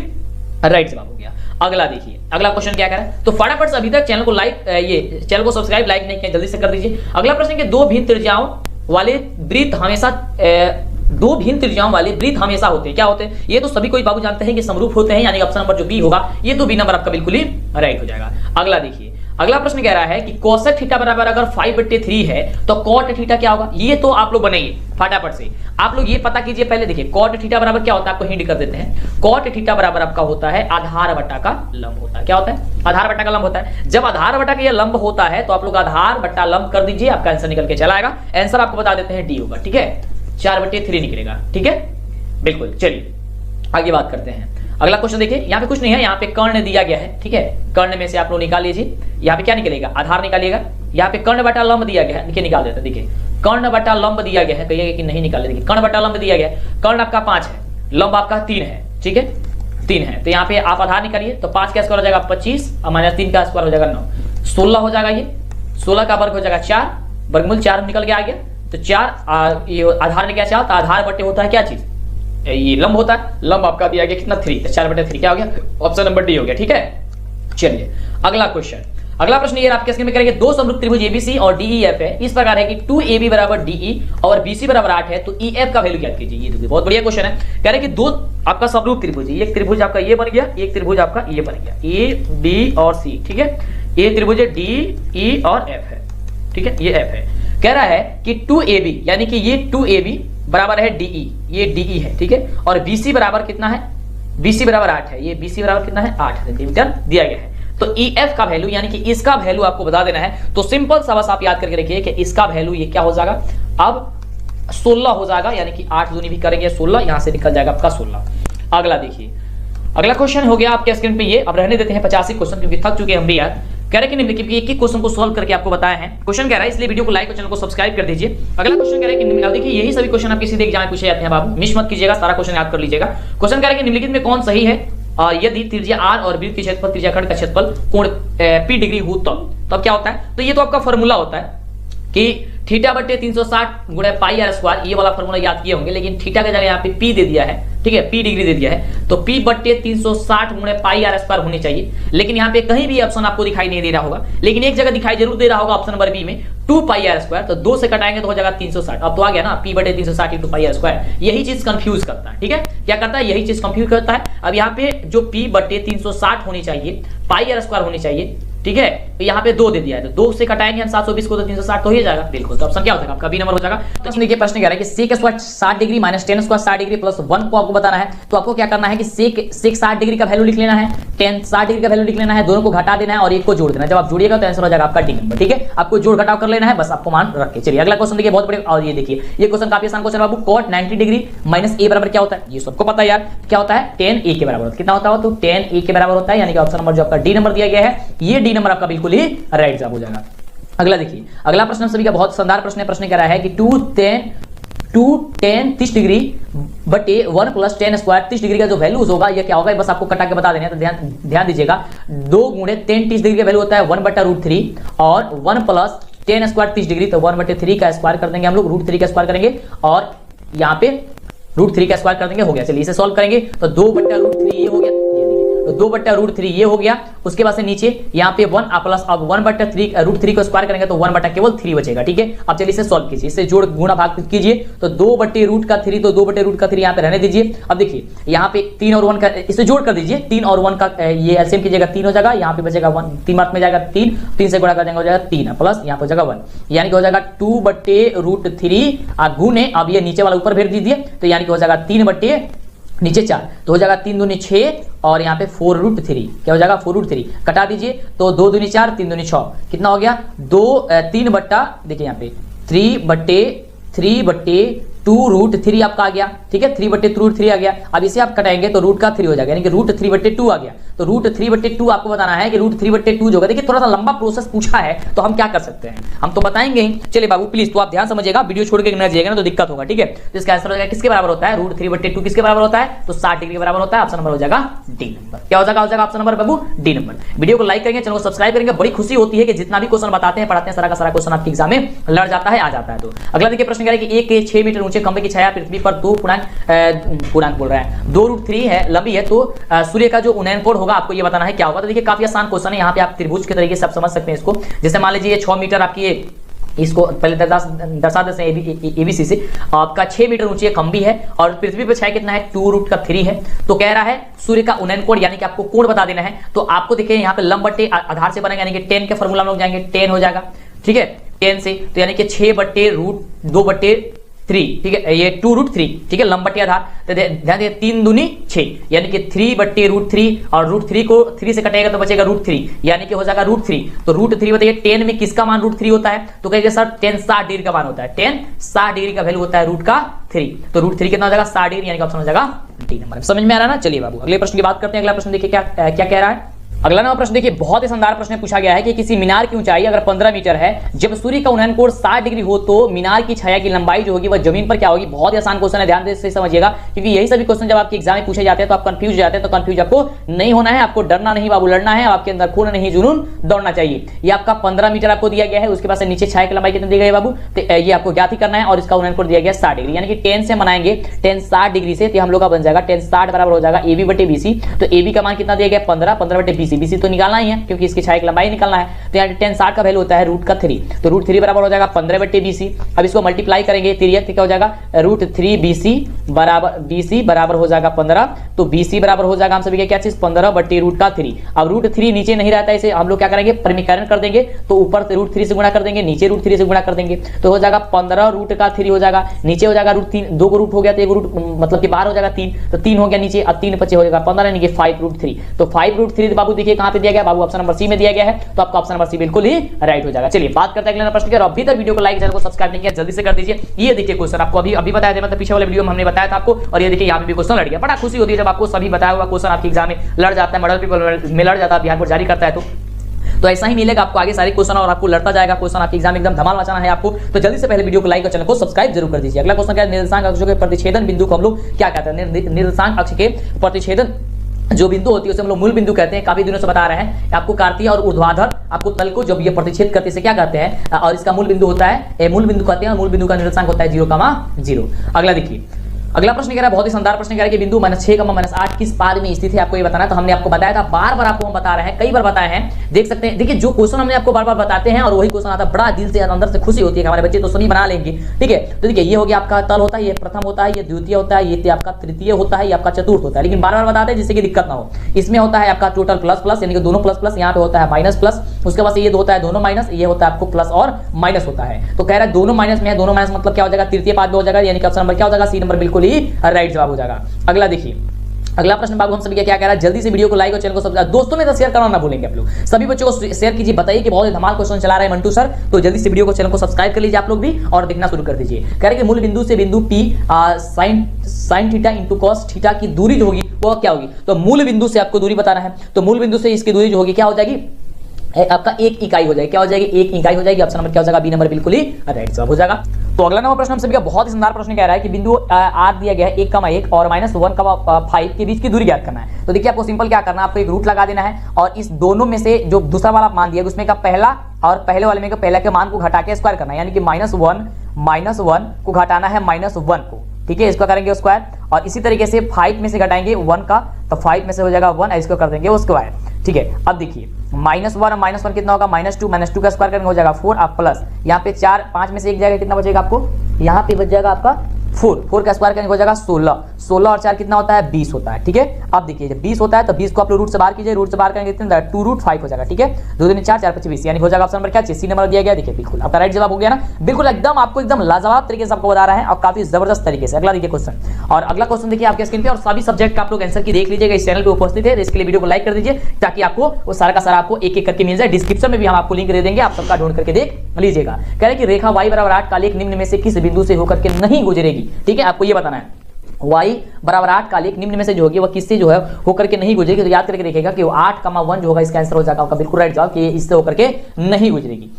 राइट जवाब हो गया। अगला देखिए अगला क्वेश्चन क्या कह रहा है, तो फटाफट से अभी तक चैनल को ये चैनल को सब्सक्राइब लाइक नहीं किया जल्दी से कर दीजिए। अगला प्रश्न के दो भिन्न त्रिज्याओं वाले वृत्त हमेशा होते हैं, क्या होते हैं ये तो सभी कोई बाबू जानते हैं कि समरूप होते हैं, यानी ऑप्शन नंबर जो बी होगा ये तो बी नंबर आपका बिल्कुल ही राइट हो जाएगा। अगला देखिए अगला प्रश्न कह रहा है कि कोसेक थीटा बराबर अगर 5/3 है तो कॉट थीटा क्या होगा, ये तो आप लोग बनाइए फटाफट से। आप लोग ये पता कीजिए पहले, देखिए कॉट थीटा बराबर क्या होता है, आपको हिंट कर देते हैं। कॉट थीटा बराबर आपका होता है आधार बटा का लंब होता है। क्या होता है आधार बटा का लंब होता है। जब आधार बटा का ये लंब होता है तो आप लोग आधार बटा लंब कर दीजिए, आपका आंसर निकल के चला आएगा। आंसर आपको बता देते हैं डी होगा, ठीक है 4/3 निकलेगा, ठीक है बिल्कुल। चलिए आगे बात करते हैं। अगला क्वेश्चन देखिए, यहाँ पे कुछ नहीं है, यहाँ पे कर्ण दिया गया है, ठीक है। कर्ण में से आप लोग निकाल लीजिए, यहाँ पे क्या निकलेगा, आधार निकालिएगा। यहाँ पे कर्ण बटा लंब दिया गया है, देखिए निकाल देते हैं। देखिए कर्ण बटा लंब दिया गया है, कहिएगा कि नहीं निकाले। देखिए कर्ण बटा लंब दिया गया है, कर्ण आपका 5 है, लंब आपका 3 है, ठीक है 3 है। तो यहाँ पे आप आधार निकालिए, तो 5 का स्क्वायर हो जाएगा 25 और -3 का स्क्वायर हो जाएगा 9, 16 हो जाएगा। ये 16 का वर्ग हो जाएगा 4, वर्गमूल 4 निकल के आ गया। तो 4 ये आधार ने क्या चाहा, तो आधार बटे होता है क्या चीज, ये लंब होता है। लंब आपका दिया गया कितना 3, तो 4/3 क्या हो गया, ऑप्शन नंबर डी हो गया, ठीक है। चलिए अगला क्वेश्चन, अगला प्रश्न ये आपके स्क्रीन में करेंगे। दो समरूप त्रिभुज एबीसी और डीईएफ है, इस प्रकार है कि 2ab बराबर डीई और बीसी बराबर 8 है, तो ईएफ का वैल्यू ज्ञात कीजिए। ये देखिए बहुत बढ़िया क्वेश्चन है। कह रहे कि दो आपका समरूप त्रिभुज, एक त्रिभुज आपका ये बन गया, एक त्रिभुज आपका ये बन गया, ए डी और सी, ठीक है। ये त्रिभुज डी ई और एफ है, ठीक है, ये एफ है। कह रहा है कि 2ab यानी कि ये 2ab बराबर है डीई, ये डीई है, ठीक है। और बीसी बराबर कितना है, बीसी बराबर 8 है, ये बीसी बराबर कितना है 8 सेंटीमीटर दिया गया है। तो EF का वैल्यू यानी कि इसका वैल्यू आपको बता देना है। तो सिंपल सा बस आप याद करके रखिए कि इसका वैल्यू ये क्या हो जाएगा, अब 16 हो जाएगा, यानी कि 8 दूनी भी करेंगे 16, यहां से निकल जाएगा आपका 16। अगला देखिए, अगला क्वेश्चन हो गया आपके स्क्रीन पे ये। अब रहने देते हैं 85 क्वेश्चन, क्योंकि थक चुके हैं हम भी यार। कह रहे कि निम्नलिखित एक एक क्वेश्चन को सॉल्व करके आपको बताया है। क्वेश्चन कह रहा है इसलिए वीडियो को लाइक और चैनल को सब्सक्राइब कर दीजिए। अगला क्वेश्चन कह रहा है कि देखिए यही सभी क्वेश्चन आप किसी एक एग्जाम में पूछे जाते हैं बाबू, मिस मत कीजिएगा, सारा क्वेश्चन याद कर लीजिएगा। क्वेश्चन कह रहा है कि निम्नलिखित में कौन सही है, यदि त्रिज्या r और वृत्त के क्षेत्रफल त्रिज्याखंड का क्षेत्रफल कोण p डिग्री हो तब क्या होता है। तो ये तो आपका फॉर्मूला होता है कि थीटा बटे 360 गुणे पाई आर स्क्वायर, ये वाला फॉर्मूला याद किए होंगे, लेकिन थीटा के जगह यहाँ पे p दे दिया है, ठीक है, p डिग्री दे दिया है, तो p बटे 360 गुणे पाई आर स्क्वायर होनी चाहिए। लेकिन यहाँ पे कहीं भी ऑप्शन आपको दिखाई नहीं दे रहा होगा, लेकिन एक जगह दिखाई जरूर दे रहा होगा, ऑप्शन नंबर बी में 2 पाई आर स्क्वायर। तो 2 से कटाएंगे तो हो जाएगा 360। अब तो आ गया ना, p बटे 360 इंटू पाई आर स्क्वायर। यही चीज कंफ्यूज करता है, ठीक है, क्या करता है, यही चीज कंफ्यूज करता है। अब यहाँ पे जो p बटे 360 होनी चाहिए, पाई आर स्क्वायर होनी चाहिए, ठीक है, तो यहाँ पे 2 दे दिया है, तो 2 से कटाएंगे हम 720 को, तो 360 तो हो जाएगा बिल्कुल। तो ऑप्शन क्या हो जाएगा आपका बी नंबर हो जाएगा। तो इसमें देखिए प्रश्न कह रहा है कि sec square 60 degree minus tan square 60 degree plus 1 को आपको बताना है। तो आपको क्या करना है कि sec 60 डिग्री का वैल्यू लिख लेना है, tan 60 डिग्री का वैल्यू लिख लेना है, दोनों को घटा देना है और एक को जोड़ देना है। जब आप जोड़िएगा तो आंसर हो जाएगा आपका डी नंबर, ठीक है। आपको जोड़ घटाव कर लेना है, बस आपको मान रख के। चलिए अगला क्वेश्चन देखिए, बहुत बड़े, और ये देखिए ये क्वेश्चन काफी आसान question Babu. cot 90 degree minus a बराबर क्या होता है, ये सबको पता है यार, क्या होता है, tan a के बराबर होता है। कितना होता है, तो tan a के बराबर होता है, यानी कि ऑप्शन नंबर जो आपका डी नंबर दिया गया है, ये डी नंबर आपका बिल्कुल ही राइट जवाब हो जाएगा। अगला देखिए, अगला प्रश्न सभी का बहुत शानदार प्रश्न है। प्रश्न कह रहा है कि 2 tan 30 डिग्री बटे 1 प्लस tan स्क्वायर 30 डिग्री का जो वैल्यूज होगा ये क्या होगा, बस आपको कटा के बता देना है। तो ध्यान दीजिएगा, 2 गुणे tan 30 डिग्री का वैल्यू होता है 1/√3 और 1 प्लस tan स्क्वायर 30 डिग्री, तो 1/3 का स्क्वायर कर देंगे हम लोग, √3 का स्क्वायर करेंगे और यहाँ पे √3 का स्क्वायर कर देंगे, हो गया। चलिए इसे सॉल्व करेंगे, तो 2/√3 ये हो गया, तो 2/√3 ये हो गया। उसके बाद से नीचे यहाँ पे 1 प्लस, अब 1/3 को स्क्वायर करेंगे तो 1/3 बचेगा, ठीक है। अब चलिए इसे सॉल्व कीजिए, इसे जोड़ गुणा भाग कीजिए, तो 2/√3, तो 2/√3 यहाँ पे रहने दीजिए। अब देखिए यहाँ पे 3 और 1 का इसे जोड़ कर दीजिए, 3 और 1 का ये एलसीएम कीजिएगा, 3 हो जाएगा, यहाँ पे बचेगा 1, 3 मार्क में जाएगा 3 से गुणा कर देंगे हो जाएगा 3 प्लस यहाँ पे हो जाएगा 1, यानी कि हो जाएगा 2/√3 गुणे, अब ये नीचे वाला ऊपर भेज दीजिए, तो यानी कि हो जाएगा 3 नीचे 4, तो हो जाएगा 3 दूनी 6 और यहाँ पे 4√3, क्या हो जाएगा 4√3 कटा दीजिए, तो 2 दूनी 4 3 दूनी 6, कितना हो गया 3 बट्टा, देखिए यहाँ पे 3/2√3 आपका आ गया, ठीक है, 3/2√3 आ गया। अब इसे आप कटाएंगे तो रूट का 3 हो जाएगा, यानी कि √3/2 आ गया। तो √3/2 आपको बताना है कि √3/2 जो होगा, देखिए थोड़ा सा लंबा प्रोसेस पूछा है तो हम क्या कर सकते हैं, हम तो बताएंगे ही। चलिए बाबू प्लीज, तो आप ध्यान समझिएगा, वीडियो छोड़ के न जाइएगा ना तो दिक्कत होगा, ठीक है। तो इसका आंसर हो जाएगा किसके बराबर होता है, √3/2 किसके बराबर होता है, तो 60 डिग्री के बराबर होता है। ऑप्शन नंबर हो जाएगा डी नंबर, क्या हो जाएगा ऑप्शन नंबर बाबू डी नंबर। वीडियो को लाइक करेंगे, चैनल को सब्सक्राइब करेंगे, बड़ी खुशी होती है कि जितना भी क्वेश्चन बताते हैं पढ़ाते हैं सारा का सारा क्वेश्चन आपके एग्जाम में लड़ जाता है, आ जाता है। तो अगला देखिए प्रश्न कह रहा है कि एक 6 मीटर ऊंचे खंभे की छाया पृथ्वी पर 2.3 है लंबी है, तो सूर्य का जो उन्नयन कोण होगा आपको ये बताना है क्या होगा। तो देखिए काफी आसान क्वेश्चन है, यहाँ पे आप त्रिभुज के तरीके से आप समझ सकते हैं इसको। जैसे मान लीजिए 6 मीटर आपकी इसको पहले दर्शा देते हैं एबीसी से, आपका 6 मीटर ऊंची खंभी है और पृथ्वी पर छाया कितना है 2√3 है। तो कह रहा है सूर्य का उन्नयन कोण, यानी कि आपको कोण बता देना है। तो आपको देखिए यहाँ पे लंब बटे आधार से बनेगा, यानी कि 10 के फॉर्मूला में लोग जाएंगे, 10 हो जाएगा, ठीक है, 10 से, तो यानी कि 6/2 3, ठीक है, ये 2√3, ठीक है, लंबवटी आधार। तो ध्यान दे 3 दूनी 6, यानी कि 3/√3, और √3 को 3 से कटेगा तो बचेगा √3, यानी कि हो जाएगा √3। तो √3 बताइए 10 में किसका मान √3 होता है? तो कहेंगे सर 10 60 डिग्री का मान होता है, 10 60 डिग्री का वैल्यू होता है √3। तो √3 कितना हो जाएगा? 60 डिग्री, यानी कि ऑप्शन हो जाएगा डी नंबर। समझ में आ रहा है ना? चलिए बाबू अगले प्रश्न की बात करते हैं। अगला प्रश्न देखिए क्या कह रहा है। अगला नंबर प्रश्न देखिए, बहुत ही शानदार प्रश्न पूछा गया है कि किसी मीनार की ऊंचाई अगर 15 मीटर है, जब सूर्य का उन्नयन कोण 60 डिग्री हो, तो मीनार की छाया की लंबाई जो होगी वह जमीन पर क्या होगी? बहुत ही आसान क्वेश्चन है, ध्यान से समझिएगा, क्योंकि यही सभी क्वेश्चन जब आपके एग्जाम में पूछे जाते हैं तो आप कंफ्यूज हो जाते हैं। तो कंफ्यूज आपको नहीं होना है, आपको डरना नहीं बाबू, लड़ना है, आपके अंदर खून नहीं जुनून दौड़ना चाहिए। ये आपका 15 मीटर आपको दिया गया है, उसके बाद से नीचे छाया की लंबाई कितनी दी गई है बाबू? तो ये आपको ज्ञात ही करना है, और इसका उन्नयन कोण दिया गया 60 डिग्री, यानी कि 10 से बनाएंगे, 10 60 डिग्री से, तो हम लोग का बन जाएगा 10 60 बराबर हो जाएगा AB/BC। तो AB का मान कितना दिया गया? 15, 15/BC, BC तो निकालना ही है क्योंकि इसकी छाया की लंबाई निकालना है। तो यहाँ 10 60 का वैल्यू होता है √3, तो √3 बराबर हो जाएगा 15/BC। अब इसको मल्टीप्लाई करेंगे, तिरियक क्या हो जाएगा? √3BC बराबर हो जाएगा 15, तो BC बराबर हो जाएगा हम सभी क्या चीज? 15/√3। अब √3 नीचे नहीं रहता है, इसे हम लोग क्या करेंगे? परिमीकरण कर देंगे, तो ऊपर से √3 से गुणा कर देंगे, नीचे √3 से गुणा कर देंगे, तो हो जाएगा 15√3 हो जाएगा, नीचे हो जाएगा √3, 2 को रूट हो गया तो 1 रूट मतलब कि बाहर हो जाएगा 3, तो 3 हो गया नीचे, अब 3 बचे हो जाएगा 15, यानी कि 5√3। तो 5√3 बाबू देखिए कहां पे दिया गया बाबू? ऑप्शन नंबर सी में दिया गया है, तो आपका ऑप्शन नंबर सी बिल्कुल ही राइट हो जाएगा। चलिए बात करते हैं अगले प्रश्न की। अभी तक वीडियो को लाइक, चैनल को सब्सक्राइब नहीं किया जल्दी से कर दीजिए। ये देखिए क्वेश्चन आपको अभी बताया था, मतलब पीछे वाले वीडियो में हमने बताया था आपको, और ये देखिए यहाँ पे भी क्वेश्चन लड़ गया। बड़ा खुशी होती है जब आपको सभी बताया हुआ क्वेश्चन आपके एग्जाम में लड़ जाता है, मॉडल पेपर में लड़ जाता है, बिहार बोर्ड जारी करता है, तो ऐसा ही मिलेगा आपको आगे सारे क्वेश्चन, और आपको लड़ता जाएगा क्वेश्चन, आपके एग्जाम एकदम धमाल मचाना है आपको। तो जल्दी से पहले वीडियो को लाइक और चैनल को सब्सक्राइब जरूर कर दीजिए। अगला क्वेश्चन क्या है? निर्देशांक अक्ष के प्रतिच्छेदन बिंदु को हम लोग क्या कहते हैं? निर्देशांक अक्ष के प्रतिच्छेदन जो बिंदु होती है उसे हम लोग मूल बिंदु कहते हैं। काफी दिनों से बता रहे हैं आपको, कार्तीय और ऊर्ध्वाधर आपको तल को जब ये प्रतिच्छेद करते हैं क्या कहते हैं, और इसका मूल बिंदु होता है, मूल बिंदु कहते हैं, और मूल बिंदु का निर्देशांक होता है 0,0। अगला देखिए, अगला प्रश्न कह रहा है, बहुत ही शानदार प्रश्न कह रहा है कि बिंदु -6, -8 किस पाद में स्थित है, आपको ये बताना है। तो हमने आपको बताया था, बार बार आपको हम बता रहे हैं, कई बार बताए हैं, देख सकते हैं। देखिए जो क्वेश्चन हमने आपको बार बार बताते हैं और वही क्वेश्चन आता है, बड़ा दिल से अंदर से खुशी होती है, हमारे बच्चे तो सभी बना लेंगे, ठीक है। तो देखिए ये हो गया आपका तल होता है, ये प्रथम होता है, ये द्वितीय होता है, ये आपका तृतीय होता है, ये आपका चतुर्थ होता है, लेकिन बार बार बताते हैं जिससे कि दिक्कत ना हो। इसमें होता है आपका टोटल प्लस प्लस, यानी कि दोनों प्लस प्लस, यहाँ पे होता है माइनस प्लस, उसके बाद ये होता है दोनों माइनस, ये होता है आपको प्लस और माइनस होता है। तो कह रहा है दोनों माइनस में है, दोनों माइनस मतलब क्या हो जाएगा? तृतीय पाद में हो जाएगा, यानी कि ऑप्शन नंबर क्या हो जाएगा? सी नंबर बिल्कुल ही राइट जवाब हो जाएगा। अगला देखिए, अगला प्रश्न बाबू हम सभी क्या कह रहा है? जल्दी से वीडियो को लाइक और चैनल को सब्सक्राइब दोस्तों में शेयर करना ना भूलेंगे आप लोग, सभी बच्चों को शेयर कीजिए, बताइए कि बहुत ही धमाल क्वेश्चन चला रहे हैं मंटू सर, तो जल्दी से वीडियो को चैनल को सब्सक्राइब कर लीजिए आप लोग भी, और देखना शुरू कर दीजिए। कह रहे हैं कि मूल बिंदु से बिंदु P sin theta into cos theta की दूरी जो होगी वो क्या होगी? तो मूल बिंदु से आपको दूरी बताना है, तो मूल बिंदु से इसकी दूरी जो होगी क्या हो जाएगी? आपका 1 इकाई हो जाएगी, क्या हो जाएगी? 1 इकाई हो जाएगी। ऑप्शन नंबर क्या हो जाएगा? बी नंबर बिल्कुल ही राइट जवाब हो जाएगा। तो अगला नंबर प्रश्न हम सभी का बहुत ही शानदार प्रश्न कह रहा है कि बिंदु R दिया गया है 1,1 और -1,5 के बीच की दूरी ज्ञात करना है। तो देखिए आपको सिंपल क्या करना है, आपको एक रूट लगा देना है, और इस दोनों में से जो दूसरा वाला मान दिया उसमें का पहला और पहले वाले में का पहले के मान को घटा के स्क्वायर करना है, यानी कि -1 को घटाना है -1 को, ठीक है, इसको करेंगे स्क्वायर, और इसी तरीके से 5 में से घटाएंगे 1 का, तो 5 में से हो जाएगा 1, इसको कर देंगे स्क्वायर, ठीक है। अब देखिए -1 और -1 कितना होगा? -2 का स्क्वायर करेंगे हो जाएगा 4, आप प्लस यहाँ पे 4 5 में से एक जाएगा, कितना बचेगा आपको? यहाँ पे बच जाएगा आपका 4 का स्क्वायर करेंगे हो जाएगा 16 और 4 कितना होता है? 20 होता है, ठीक है। अब देखिए जब 20 होता है तो 20 को आप लोग रूट से बाहर कीजिए, रूट से बाहर करेंगे कितना? 2√5 हो जाएगा, ठीक है। 2 दूनी 4, 4 5 20, यानी हो जाएगा ऑप्शन नंबर क्या? सी नंबर दिया गया। देखिए बिल्कुल आपका राइट जवाब हो गया ना, बिल्कुल एकदम आपको एकदम लाजवाब तरीके से आपको बता रहा है, और काफी जबरदस्त तरीके से। अगला देखिए क्वेश्चन, और अगला क्वेश्चन देखिए आपके स्क्रीन पे, और सभी सब्जेक्ट का आप लोग आंसर की देख लीजिएगा, इस चैनल पे उपस्थित है, इसके लिए वीडियो को लाइक कर दीजिए ताकि आपको वो सारा का सारा आपको एक एक करके मिल जाए। डिस्क्रिप्शन में भी हम आपको लिंक दे देंगे, आप सबका ढूंढ करके देख लीजिएगा। कह रहे हैं कि रेखा y बराबर 8 काल्पनिक निम्न में से किस बिंदु से होकर के नहीं गुजरेगी, ठीक है, आपको ये बताना है। y बराबर 8 काल्पनिक निम्न में से जो होगी वह किससे जो है होकर के नहीं गुजरेगी, तो याद करके देखिएगा कि 8,1 जो होगा इसका आंसर हो जाएगा आपका बिल्कुल राइट जवाब, कि इससे होकर के नहीं गुजरेगी।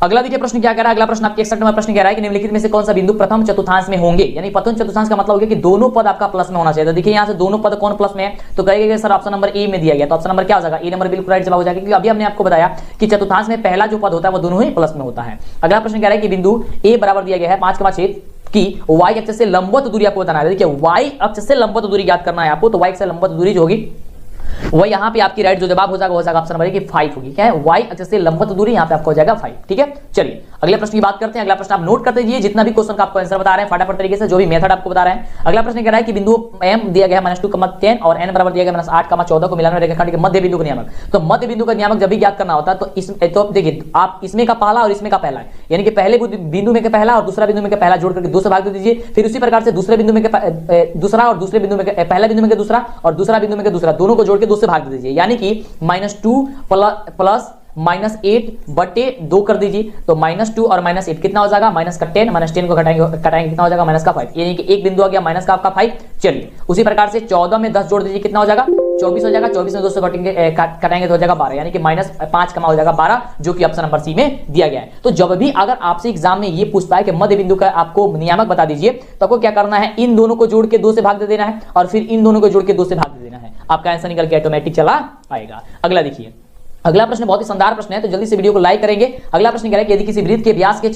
अगला देखिए प्रश्न क्या कह रहा है, अगला प्रश्न आपके 61 नंबर प्रश्न कह रहा है कि निम्नलिखित में से कौन सा बिंदु प्रथम चतुर्थांश में होंगे, यानी प्रथम चतुर्थांश का मतलब हो गया कि दोनों पद आपका प्लस में होना चाहिए। तो देखिए यहाँ से दोनों पद कौन प्लस में है, तो कहेगा सर ऑप्शन नंबर ए में दिया गया, तो ऑप्शन नंबर क्या हो जाएगा? ए नंबर बिल्कुल राइट जवाब हो जाएगा, क्योंकि अभी हमने आपको बताया कि चतुर्थांश में पहला जो पद होता है वो दोनों ही प्लस में होता है। अगला प्रश्न कह रहा है कि बिंदु ए बराबर दिया गया है 5,6 की y अक्ष से लंबवत दूरी आपको बताना है। देखिए y अक्ष से लंबवत दूरी ज्ञात करना है आपको, तो y अक्ष से लंबवत दूरी जो होगी वह यहाँ पे आपकी राइट जो जवाब हो जाएगा ऑप्शन नंबर 5 होगी। क्या है? y अक्ष से लंबवत दूरी यहाँ पे आपको हो जाएगा 5, ठीक है। चलिए अगले प्रश्न की बात करते हैं। अगला प्रश्न आप नोट करते जाइए, जितना भी क्वेश्चन का आपको आंसर बता रहे हैं फटाफट तरीके से, जो भी मेथड आपको बता रहे हैं। अगला प्रश्न कह रहा है कि बिंदु m दिया गया है -2, 10 और n बराबर दिया गया -8, 14 को मिलाने वाले रेखाखंड के मध्य बिंदु का नियामक। तो मध्य बिंदु का नियामक जब भी ज्ञात करना होता है तो इस तो देखिए आप इसमें का पहला और इसमें का पहला है, यानी कि पहले बिंदु में का पहला और दूसरा बिंदु में का पहला जोड़ करके 2 से भाग दे दीजिए। फिर उसी प्रकार से दूसरे बिंदु में का दूसरा और दूसरे बिंदु में पहला बिंदु में का दूसरा और दूसरा बिंदु में का दूसरा, दोनों को जोड़ के 2 से भाग दे दीजिए, यानी कि -2 प्लस -8/2 कर दीजिए। तो -2 और -8 कितना हो जाएगा, -10, -10 को घटाएंगे कितना हो जाएगा, -5, यानी कि एक बिंदु आ गया माइनस का आपका 5। चलिए उसी प्रकार से 14 में 10 जोड़ दीजिए, कितना हो जाएगा, 24 हो जाएगा। 24 में 2 से कटाएंगे तो हो जाएगा 12, यानी कि -5 कमा हो जाएगा 12, जो कि ऑप्शन नंबर सी में दिया गया है। तो जब भी अगर आपसे एग्जाम में ये पूछता है कि मध्य बिंदु का आपको नियामक बता दीजिए, तो आपको क्या करना है, इन दोनों को जोड़ के 2 से भाग दे देना है और फिर इन दोनों को जोड़ के 2 से भाग दे देना है, आपका आंसर निकल के ऑटोमेटिक चला आएगा। अगला देखिए, अगला प्रश्न बहुत ही शानदार प्रश्न है, तो जल्दी से वीडियो को लाइक करेंगे। अगला प्रश्न कह रहा है कि यदि किसी वृत्त के व्यास के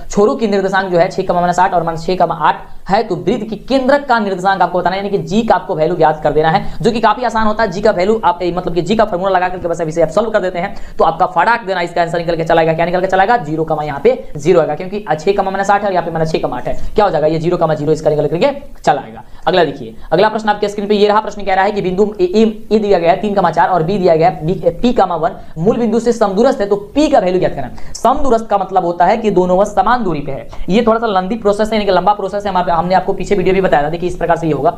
छोरों की निर्देशांक जो है 6, -8 और -6, 8 है, तो वृत्त की केंद्रक का निर्देशांक आपको बताना है, यानी कि जी का आपको वैल्यू ज्ञात कर देना है, जो कि काफी आसान होता है। जी का वैल्यू आप मतलब कि जी का फार्मूला लगा करके बस इसे आप सॉल्व कर देते हैं, तो आपका फटाक देना इसका आंसर निकल के चलाएगा। क्या निकल के चलाएगा, 0, यहाँ पे 0 आएगा, क्योंकि 6, -8 है, यहाँ पे -6, 8 है, क्या हो जाएगा, ये 0, इसका निकल करके चलाएगा। अगला देखिए, अगला प्रश्न आपके स्क्रीन पे ये रहा। प्रश्न कह रहा है कि बिंदु ए दिया गया है 3, 4 और बी दिया गया है P, 1 मूल बिंदु से समदूरस्थ है, तो P का वैल्यू ज्ञात करना है। समदूरस्थ का मतलब होता है कि दोनों वह समान दूरी पे है। ये थोड़ा सा लंबी प्रोसेस है, यानी कि लंबा प्रोसेस है, हमने आपको पीछे वीडियो भी बताया था। देखिए इस प्रकार से ये होगा,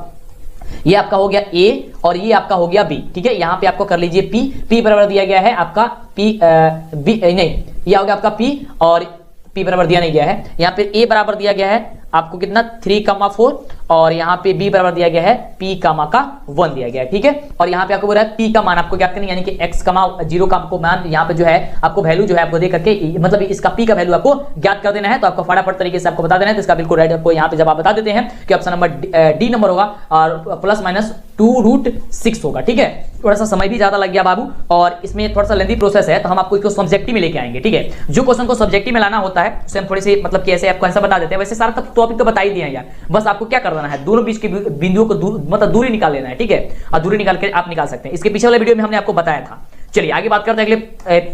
ये आपका हो गया A और ये आपका हो गया B, ठीक है। यहाँ पे आपको कर लीजिए P बराबर दिया गया है आपका B नहीं, ये हो गया आपका P और P बराबर दिया नहीं गया है। यहाँ पे A बराबर दिया गया है आपको कितना 3, 4 और यहाँ पे B बराबर दिया गया है P, 1 दिया गया है, ठीक है। और यहाँ पे आपको बोल रहा है P का मान आपको क्या करना है, यानी कि X, 0 का आपको मान यहाँ पे जो है आपको वैल्यू जो है आपको दे करके मतलब इसका P का वैल्यू आपको ज्ञात कर देना है। तो आपको फटाफट तरीके से आपको बता देना है, तो इसका बिल्कुल राइट आपको यहाँ पे जब आप बता देते हैं कि ऑप्शन नंबर D नंबर होगा और +-2√6 होगा, ठीक है। थोड़ा सा समय भी ज्यादा लग गया बाबू, और इसमें थोड़ा सा लेंथी प्रोसेस है, तो हम आपको इसको सब्जेक्टिव में लेके आएंगे, ठीक है। जो क्वेश्चन को सब्जेक्टिव में लाना होता है उसे हम थोड़ी सी मतलब कि ऐसे आपको आंसर बता देते हैं। वैसे सारा टॉपिक तो बता ही दिया यार, बस आपको क्या करना है, दोनों बीच के बिंदुओं को मतलब दूरी निकाल लेना है, ठीक है। और दूरी निकाल के आप निकाल सकते हैं, इसके पीछे वाले वीडियो में हमने आपको बताया था। चलिए आगे बात करते हैं अगले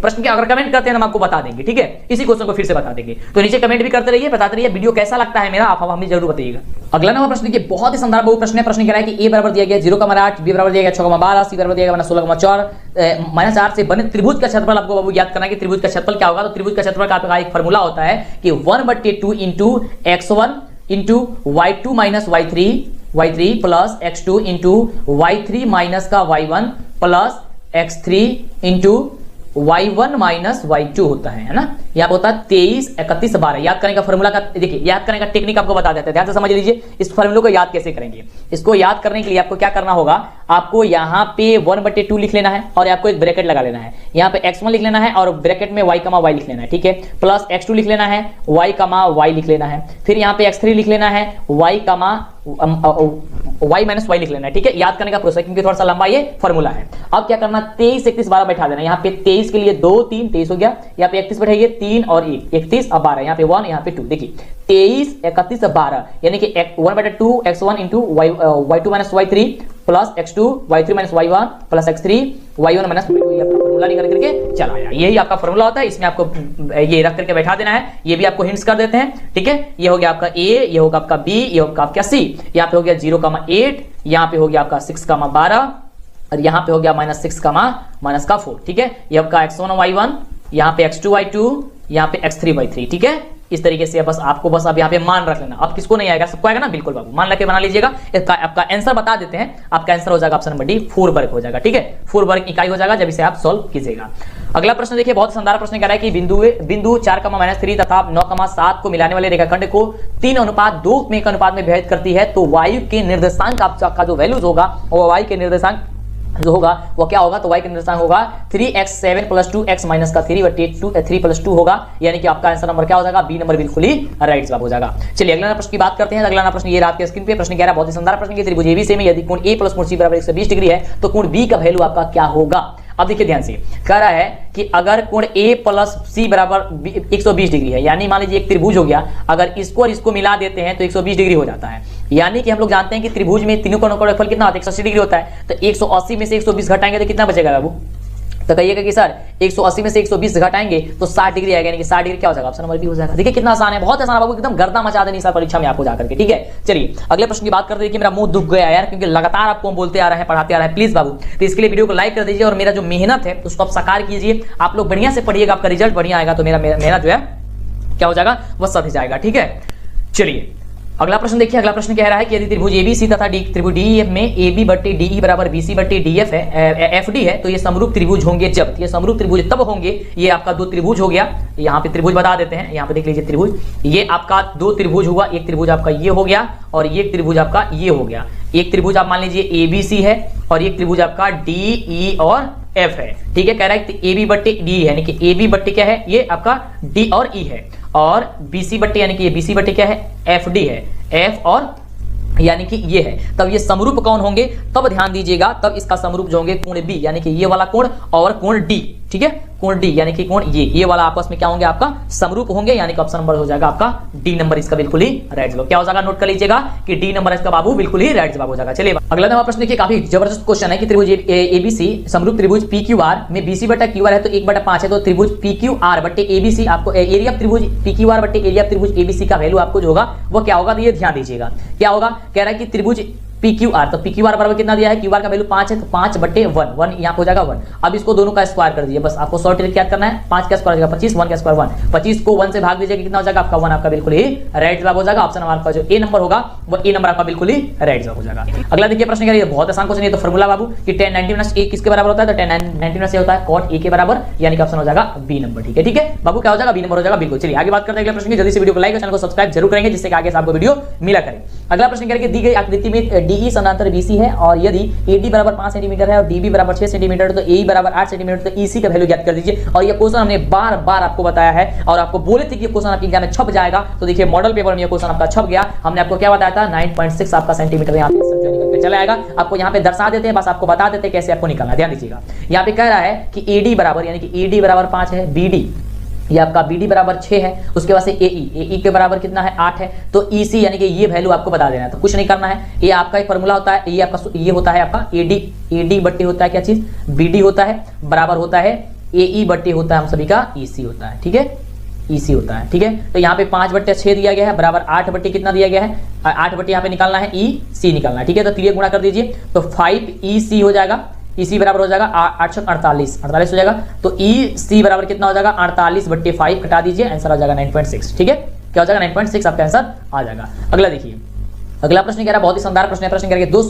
प्रश्न की। अगर कमेंट करते हैं हम आपको बता देंगे, ठीक है, इसी क्वेश्चन को फिर से बता देंगे। तो नीचे कमेंट भी करते रहिए, बताते रहिए वीडियो कैसा लगता है मेरा, आप हमें जरूर बताइएगा। अगला नंबर प्रश्न देखिए, बहुत ही शानदार बहु प्रश्न है। प्रश्न कह रहा है कि A बराबर दिया गया 0,8, B बराबर दिया गया 6,12, C बराबर दिया गया -16,4 -8 से बने त्रिभुज का क्षेत्रफल आपको बाबू ज्ञात करना है कि त्रिभुज का क्षेत्रफल क्या होगा। तो त्रिभुज का क्षेत्रफल का आपका एक फार्मूला होता है कि 1/2 × x1 × y2 - y3 plus x2 × y3 - का y1 plus x3 × y1 - y2 होता है ना। यहाँ होता है 23, 31, 12। याद करने का फॉर्मूला का देखिए, याद करने का टेक्निक आपको बता देते हैं, ध्यान से समझ लीजिए। इस फॉर्मूले को याद कैसे करेंगे, इसको याद करने के लिए आपको क्या करना होगा, आपको यहाँ पे 1/2 लिख लेना है और आपको एक ब्रैकेट लगा लेना है। यहाँ पे x1 लिख लेना है और ब्रैकेट में y, y लिख लेना है, ठीक है। प्लस x2 लिख लेना है, y, y लिख लेना है। फिर यहाँ पे x3 लिख लेना है, y, y - y लिख लेना है, ठीक है। याद करने का प्रोसेस क्योंकि थोड़ा सा लंबा ये फॉर्मूला है। अब क्या करना, 23, 31, 12 बैठा देना। यहाँ पे 23 के लिए 2, 3, 23 हो गया। यहाँ पे 31 बैठाइए 3 और 1, 31 और 12। यहाँ पे 1, यहाँ पे 2। देखिए 23, 31, 12 यानी कि 1/2 x1 × y2 - y3 plus x2 y3 - y1 plus x3 y1 - y2। ये आपका फॉर्मूला निकल करके चला आया। यही आपका फॉर्मूला होता है, इसमें आपको ये रख करके बैठा देना है। ये भी आपको हिंट्स कर देते हैं, ठीक है। ये हो गया आपका A, ये होगा आपका B, ये होगा आपका C। यहाँ पे हो गया 0,8, यहाँ पे हो गया आपका 6,12 और यहाँ पे हो गया -6, ठीक है। ये आपका x1 y1, यहाँ पे x2 y2, यहाँ पे x3 y3, ठीक है। इस तरीके से बस आपको बस अब यहाँ पे मान रख लेना। अब किसको नहीं आएगा, सबको आएगा ना, बिल्कुल बाबू मान लेके बना लीजिएगा। इसका आपका आंसर बता देते हैं, आपका आंसर हो जाएगा ऑप्शन नंबर D 4 वर्ग हो जाएगा, ठीक है। 4 वर्ग इकाई हो जाएगा जब इसे आप सॉल्व कीजिएगा। अगला प्रश्न देखिए, बहुत शानदार प्रश्न कह रहा है कि बिंदु 4, -3 तथा 9, 7 को मिलाने वाले रेखाखंड को 3:2 में एक अनुपात में विभाजित करती है, तो वायु के निर्देशांक आपका जो वैल्यूज होगा वो वायु के निर्देशांक जो होगा वो क्या होगा, तो y का निर्देशांक होगा 3x7 + 2x - 3 + 2 होगा, यानी कि आपका आंसर नंबर क्या हो जाएगा, बी नंबर बिल्कुल ही राइट जवाब हो जाएगा। चलिए अगला प्रश्न की बात करते हैं। अगला प्रश्न ये रात के स्क्रीन पे प्रश्न कह रहा है, बहुत ही शानदार प्रश्न, त्रिभुज ABC में यदि कोण A + कोण C बराबर 120 डिग्री है, तो कोण B का वैल्यू आपका क्या होगा। अब देखिए ध्यान से, कह रहा है कि अगर कोण A + C बराबर 120 डिग्री है, यानी मान लीजिए एक त्रिभुज हो गया, अगर इसको और इसको मिला देते हैं तो 120 डिग्री हो जाता है। यानी कि हम लोग जानते हैं कि त्रिभुज में तीनों कोणों का योगफल कितना होता है, 180 डिग्री होता है। तो 180 में से 120 घटाएंगे तो कितना बचेगा बाबू, तो कहिएगा कि सर 180 में से 120 घटाएंगे तो 60 डिग्री आएगा, यानी कि 60 डिग्री क्या हो जाएगा, ऑप्शन नंबर बी हो जाएगा। देखिए कितना आसान है, बहुत आसान है बाबू, एकदम गर्दा मचा देनी सर परीक्षा में आपको जाकर के। ठीक है, चलिए अगले प्रश्न की बात करते हैं। कि मेरा मुंह दुख गया यार, क्योंकि लगातार आपको हम बोलते आ रहे हैं, पढ़ाते आ रहे हैं। प्लीज बाबू, तो इसके लिए वीडियो को लाइक कर दीजिए और मेरा जो मेहनत है उसको आप साकार कीजिए। आप लोग बढ़िया से पढ़िएगा, आपका रिजल्ट बढ़िया आएगा तो मेरा मेहनत जो है क्या हो जाएगा, वह सध जाएगा। ठीक है, चलिए अगला प्रश्न देखिए। अगला प्रश्न कह रहा है कि यदि त्रिभुज एबीसी तथा त्रिभुज डीईएफ में AB बट्टे DE बराबर BC बट्टे DF है, FD है, तो ये समरूप त्रिभुज होंगे जब, ये समरूप त्रिभुज तब होंगे। ये आपका दो त्रिभुज हो गया, यहाँ पे त्रिभुज बता देते हैं, यहाँ पे देख लीजिए त्रिभुज, ये आपका दो त्रिभुज हुआ, एक त्रिभुज आपका ये हो गया और एक त्रिभुज आपका ये हो गया। एक त्रिभुज आप मान लीजिए ABC है और एक त्रिभुज आपका DE और F है। ठीक है, कह रहा है AB बट्टे D है, यानी कि AB बट्टे क्या है, ये आपका D और E है, और BC बट्टे यानी कि ये BC बट्टे क्या है, FD है, F और यानी कि ये है। तब ये समरूप कौन होंगे, तब ध्यान दीजिएगा, तब इसका समरूप जो होंगे कोण B, यानी कि ये वाला कोण और कोण D। ठीक है, कोण D यानी कि कोण ये वाला आपस में क्या होंगे, आपका समरूप होंगे, यानी कि ऑप्शन नंबर हो जाएगा आपका D नंबर, इसका बिल्कुल ही राइट जवाब क्या हो जाएगा, नोट कर लीजिएगा कि D नंबर इसका बाबू बिल्कुल ही राइट जवाब हो जाएगा। चलिए अगला नंबर प्रश्न देखिए, काफी जबरदस्त क्वेश्चन है कि त्रिभुज ABC समरूप त्रिभुज PQR में BC बटा QR है तो 1/5 है, तो त्रिभुज PQR बटे ABC आपको एरिया ऑफ त्रिभुज PQR बटे एरिया ऑफ त्रिभुज ABC का वैल्यू आपको जो होगा वो क्या होगा, तो ये ध्यान दीजिएगा क्या होगा। कह रहा है कि त्रिभुज PQR, तो PQR बराबर कितना दिया है, QR का वैल्यू 5 है, तो 5 बटे 1 यहाँ हो जाएगा 1। अब इसको दोनों का स्क्वायर कर दीजिए, बस आपको शॉर्ट ट्रिक याद करना है। 5 का स्क्वायर हो जाएगा 25, 1 का स्क्वायर 1, 25 को 1 से भाग दीजिए, कितना हो जाएगा आपका 1, आपका बिल्कुल ही राइट जवाब हो जाएगा। ऑप्शन नंबर आपका जो ए नंबर होगा वो ए नंबर आपका बिल्कुल ही राइट जवाब हो जाएगा। अगला देखिए प्रश्न, क्या बहुत आसान क्वेश्चन है, तो फॉर्मूला बाबू कि tan 90 किसके बराबर होता है, तो tan 90 होता है cot A के बराबर, यानी कि ऑप्शन हो जाएगा बी नंबर। ठीक है, ठीक है बाबू, क्या हो जाएगा, बी नंबर हो जाएगा बिल्कुल। चलिए आगे बात करते हैं अगले प्रश्न की। जल्दी से वीडियो को लाइक और चैनल को सब्सक्राइब जरूर करेंगे, जिससे कि आगे से आपको वीडियो मिला करे। अगला प्रश्न कह रहा है कि दी गई आकृति में DE समानांतर BC है और यदि AD बराबर 5 सेंटीमीटर है और DB बराबर 6 सेंटीमीटर, तो AE बराबर 8 सेंटीमीटर, तो EC का वैल्यू ज्ञात कर दीजिए। और ये क्वेश्चन हमने बार बार आपको बताया है और आपको बोले थे कि ये क्वेश्चन आपके एग्जाम में छप जाएगा, तो देखिए मॉडल पेपर में ये क्वेश्चन आपका छप गया। हमने आपको क्या बताया था, 9.6 आपका सेंटीमीटर यहाँ पे निकल के चला आएगा। आपको यहाँ पे दर्शा देते हैं, बस आपको बता देते हैं कैसे आपको निकालना, ध्यान दीजिएगा। यहाँ पे कह रहा है कि AD बराबर, यानी कि AD बराबर 5 है, BD ये आपका BD बराबर 6 है, उसके बाद से AE के बराबर कितना है, 8 है, तो EC यानी कि ये वैल्यू आपको बता देना है, तो कुछ नहीं करना है। ये आपका एक फॉर्मूला होता है, ये आपका ये होता है आपका AD बट्टे होता है क्या चीज, BD होता है, बराबर होता है AE बट्टे होता है हम सभी का EC होता है। ठीक है, EC होता है। ठीक है, तो यहाँ पे 5/6 दिया गया है, बराबर 8 बट्टे कितना दिया गया है, 8 बट्टे यहाँ पे निकालना है, EC निकालना है। ठीक है, तो 3 गुणा कर दीजिए, तो 5EC हो जाएगा, EC बराबर हो जाएगा 848 हो जाएगा, तो EC बराबर कितना हो जाएगा, 48/5 कटा दीजिए, आंसर आ जाएगा 9.6। ठीक है, क्या हो जाएगा 9.6 आपका आंसर आ जाएगा। अगला देखिए, अगला प्रश्न कह रहा है, बहुत ही शानदार प्रश्न है। प्रश्न कह रहा है दो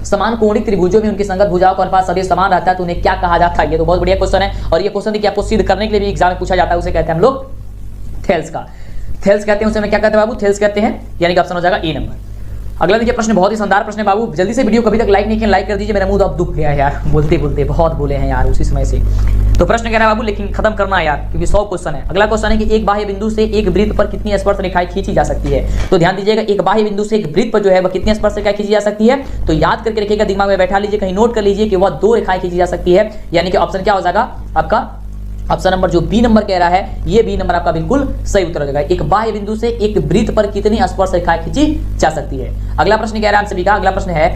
समान कोणिक त्रिभुजों में उनकी संगत भुजाओं का अनुपात सभी समान रहता है तो उन्हें क्या कहा जाता है। ये तो बहुत बढ़िया क्वेश्चन है और ये क्वेश्चन देखिए आपको सिद्ध करने के लिए भी एग्जाम में पूछा जाता है, उसे कहते हैं हम लोग थेल्स का, थेल्स कहते हैं, उसे में क्या कहते हैं बाबू, थेल्स कहते हैं, यानी कि ऑप्शन हो जाएगा ए नंबर। अगला देखिए प्रश्न, बहुत ही शानदार प्रश्न है बाबू, जल्दी से वीडियो कभी तक लाइक नहीं किया लाइक कर दीजिए, मेरा मुंह अब दुख गया है यार, बोलते बोलते बहुत बोले हैं यार उसी समय से। तो प्रश्न कह रहा है बाबू, लेकिन खत्म करना है यार, क्योंकि 100 क्वेश्चन है। अगला क्वेश्चन है कि एक बाह्य बिंदु से एक वृत्त पर कितनी स्पर्श रेखाएं खींची जा सकती है। तो ध्यान दीजिएगा, एक बाह्य बिंदु से एक वृत्त पर जो है वह कितनी स्पर्श रेखाएं खींची जा सकती है, तो याद करके रखिएगा, दिमाग में बैठा लीजिए, कहीं नोट कर लीजिए कि वह 2 रेखाएं खींची जा सकती है, यानी कि ऑप्शन क्या हो जाएगा आपका, ऑप्शन नंबर जो बी नंबर कह रहा है, ये बी नंबर आपका बिल्कुल सही उत्तर हो जाएगा। एक बाह्य बिंदु से एक वृत्त पर कितनी स्पर्श रेखाएं खींची जा सकती है। अगला प्रश्न कह रहा है आप सभी का, अगला प्रश्न है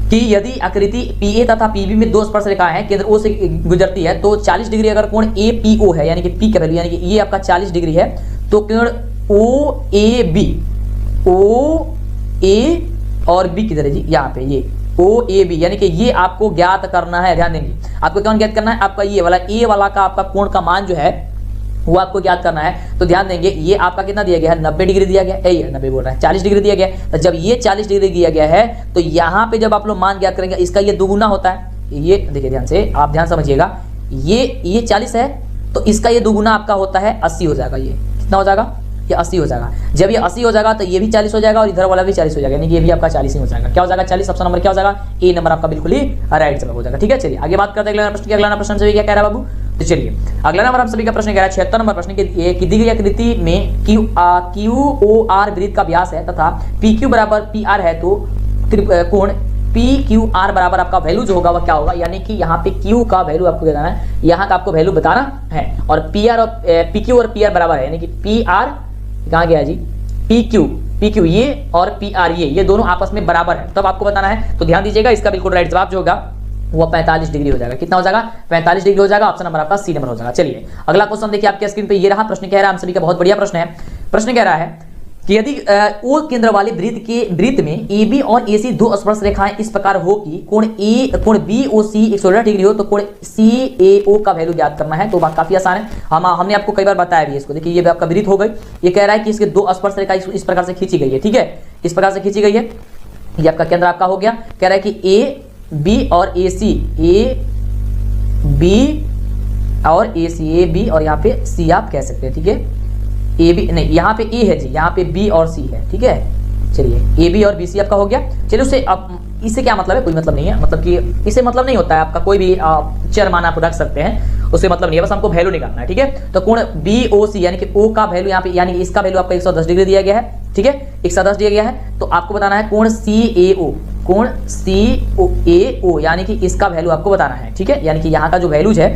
कि यदि आकृति PA तथा PB में 2 स्पर्श रेखाएं हैं, केंद्र O से गुजरती है, तो 40 डिग्री अगर कोण APO है, यानी कि P का वैल्यू, यानी कि ये आपका 40 डिग्री है, तो कोण OAB, OA और B किधर है जी, यहाँ पे ये OAB, यानी कि ये आपको ज्ञात करना है। ध्यान देंगे, आपको कौन ज्ञात करना है, आपका ये वाला A वाला का आपका कोण का मान जो है वो आपको ज्ञात करना है। तो ध्यान देंगे, ये आपका कितना दिया गया है, 90 डिग्री दिया गया है, 90 बोल रहा है, 40 डिग्री दिया गया है। तो जब ये 40 डिग्री दिया गया है, तो यहाँ पे जब आप लोग मान ज्ञात करेंगे, इसका ये दुगुना होता है। ये देखिए ध्यान से, आप ध्यान समझिएगा, ये 40 है, तो इसका ये दुगुना आपका होता है 80 हो जाएगा। ये कितना हो जाएगा, ये 80 हो जाएगा। जब ये 80 हो जाएगा तो ये भी 40 हो जाएगा और इधर वाला भी 40 हो जाएगा, यानी कि ये भी आपका 40 ही हो जाएगा। क्या हो जाएगा 40, ऑप्शन नंबर क्या हो जाएगा, ए नंबर आपका बिल्कुल ही राइट जवाब हो जाएगा। ठीक है, चलिए आगे बात करते हैं अगला प्रश्न की। अगला प्रश्न से क्या कह रहा है बाबू, तो चलिए अगला नंबर आप सभी का प्रश्न कह रहा है 76 नंबर प्रश्न की दी गई आकृति में QOR वृत्त का व्यास है तथा PQ बराबर PR है, तो कोण PQR बराबर आपका वैल्यू जो होगा वह क्या होगा, यानी कि यहाँ पे Q का वैल्यू आपको बताना है, यहाँ का आपको वैल्यू बताना है, और PR और PQ और PR बराबर है, यानी कि PR कहाँ गया जी, PQ ये और PR ये दोनों आपस में बराबर है, तब आपको बताना है। तो ध्यान दीजिएगा, इसका बिल्कुल राइट जवाब जो होगा वो 45 डिग्री हो जाएगा। कितना हो जाएगा? 45 डिग्री हो जाएगा। ऑप्शन नंबर आपका सी नंबर हो जाएगा। चलिए अगला क्वेश्चन देखिए आपके स्क्रीन पे ये रहा। प्रश्न कह रहा है, हम सभी का बहुत बढ़िया प्रश्न है। प्रश्न कह रहा है कि यदि ओ केंद्र वाले वृत्त में ए बी और ए सी दो स्पर्श रेखाएं इस प्रकार हो कि कोण बी ओ सी 118 डिग्री हो तो कोण सी ए ओ का वैल्यू ज्ञात करना है। तो बात काफी आसान है, हमने आपको कई बार बताया भी इसको। देखिए ये भी आपका वृत्त हो गई। ये कह रहा है कि इसके दो स्पर्श रेखा इस प्रकार से खींची गई है, ठीक है, इस प्रकार से खींची गई है। ये आपका केंद्र आपका हो गया। कह रहा है कि ए बी और ए सी, ए बी और ए सी, ए बी और यहाँ पे सी आप कह सकते हैं, ठीक है। ए बी नहीं, यहाँ पे ए है जी, यहाँ पे बी और सी है, ठीक है। चलिए ए बी और बी सी आपका हो गया। चलिए उससे अब इससे क्या मतलब है? कोई मतलब नहीं है, मतलब कि इससे मतलब नहीं होता है आपका, कोई भी चर मान आप रख सकते हैं, उससे मतलब नहीं है, बस हमको वैल्यू निकालना है, ठीक है। तो कोण बी ओ सी यानी कि ओ का वैल्यू यहाँ पे, यानी इसका वैल्यू आपका 110 डिग्री दिया गया है, ठीक है, 110 दिया गया है। तो आपको बताना है कोण सी ए ओ, कोण सी ए ओ यानी कि इसका वैल्यू आपको बताना है, ठीक है। यानी कि यहाँ का जो वैल्यूज है,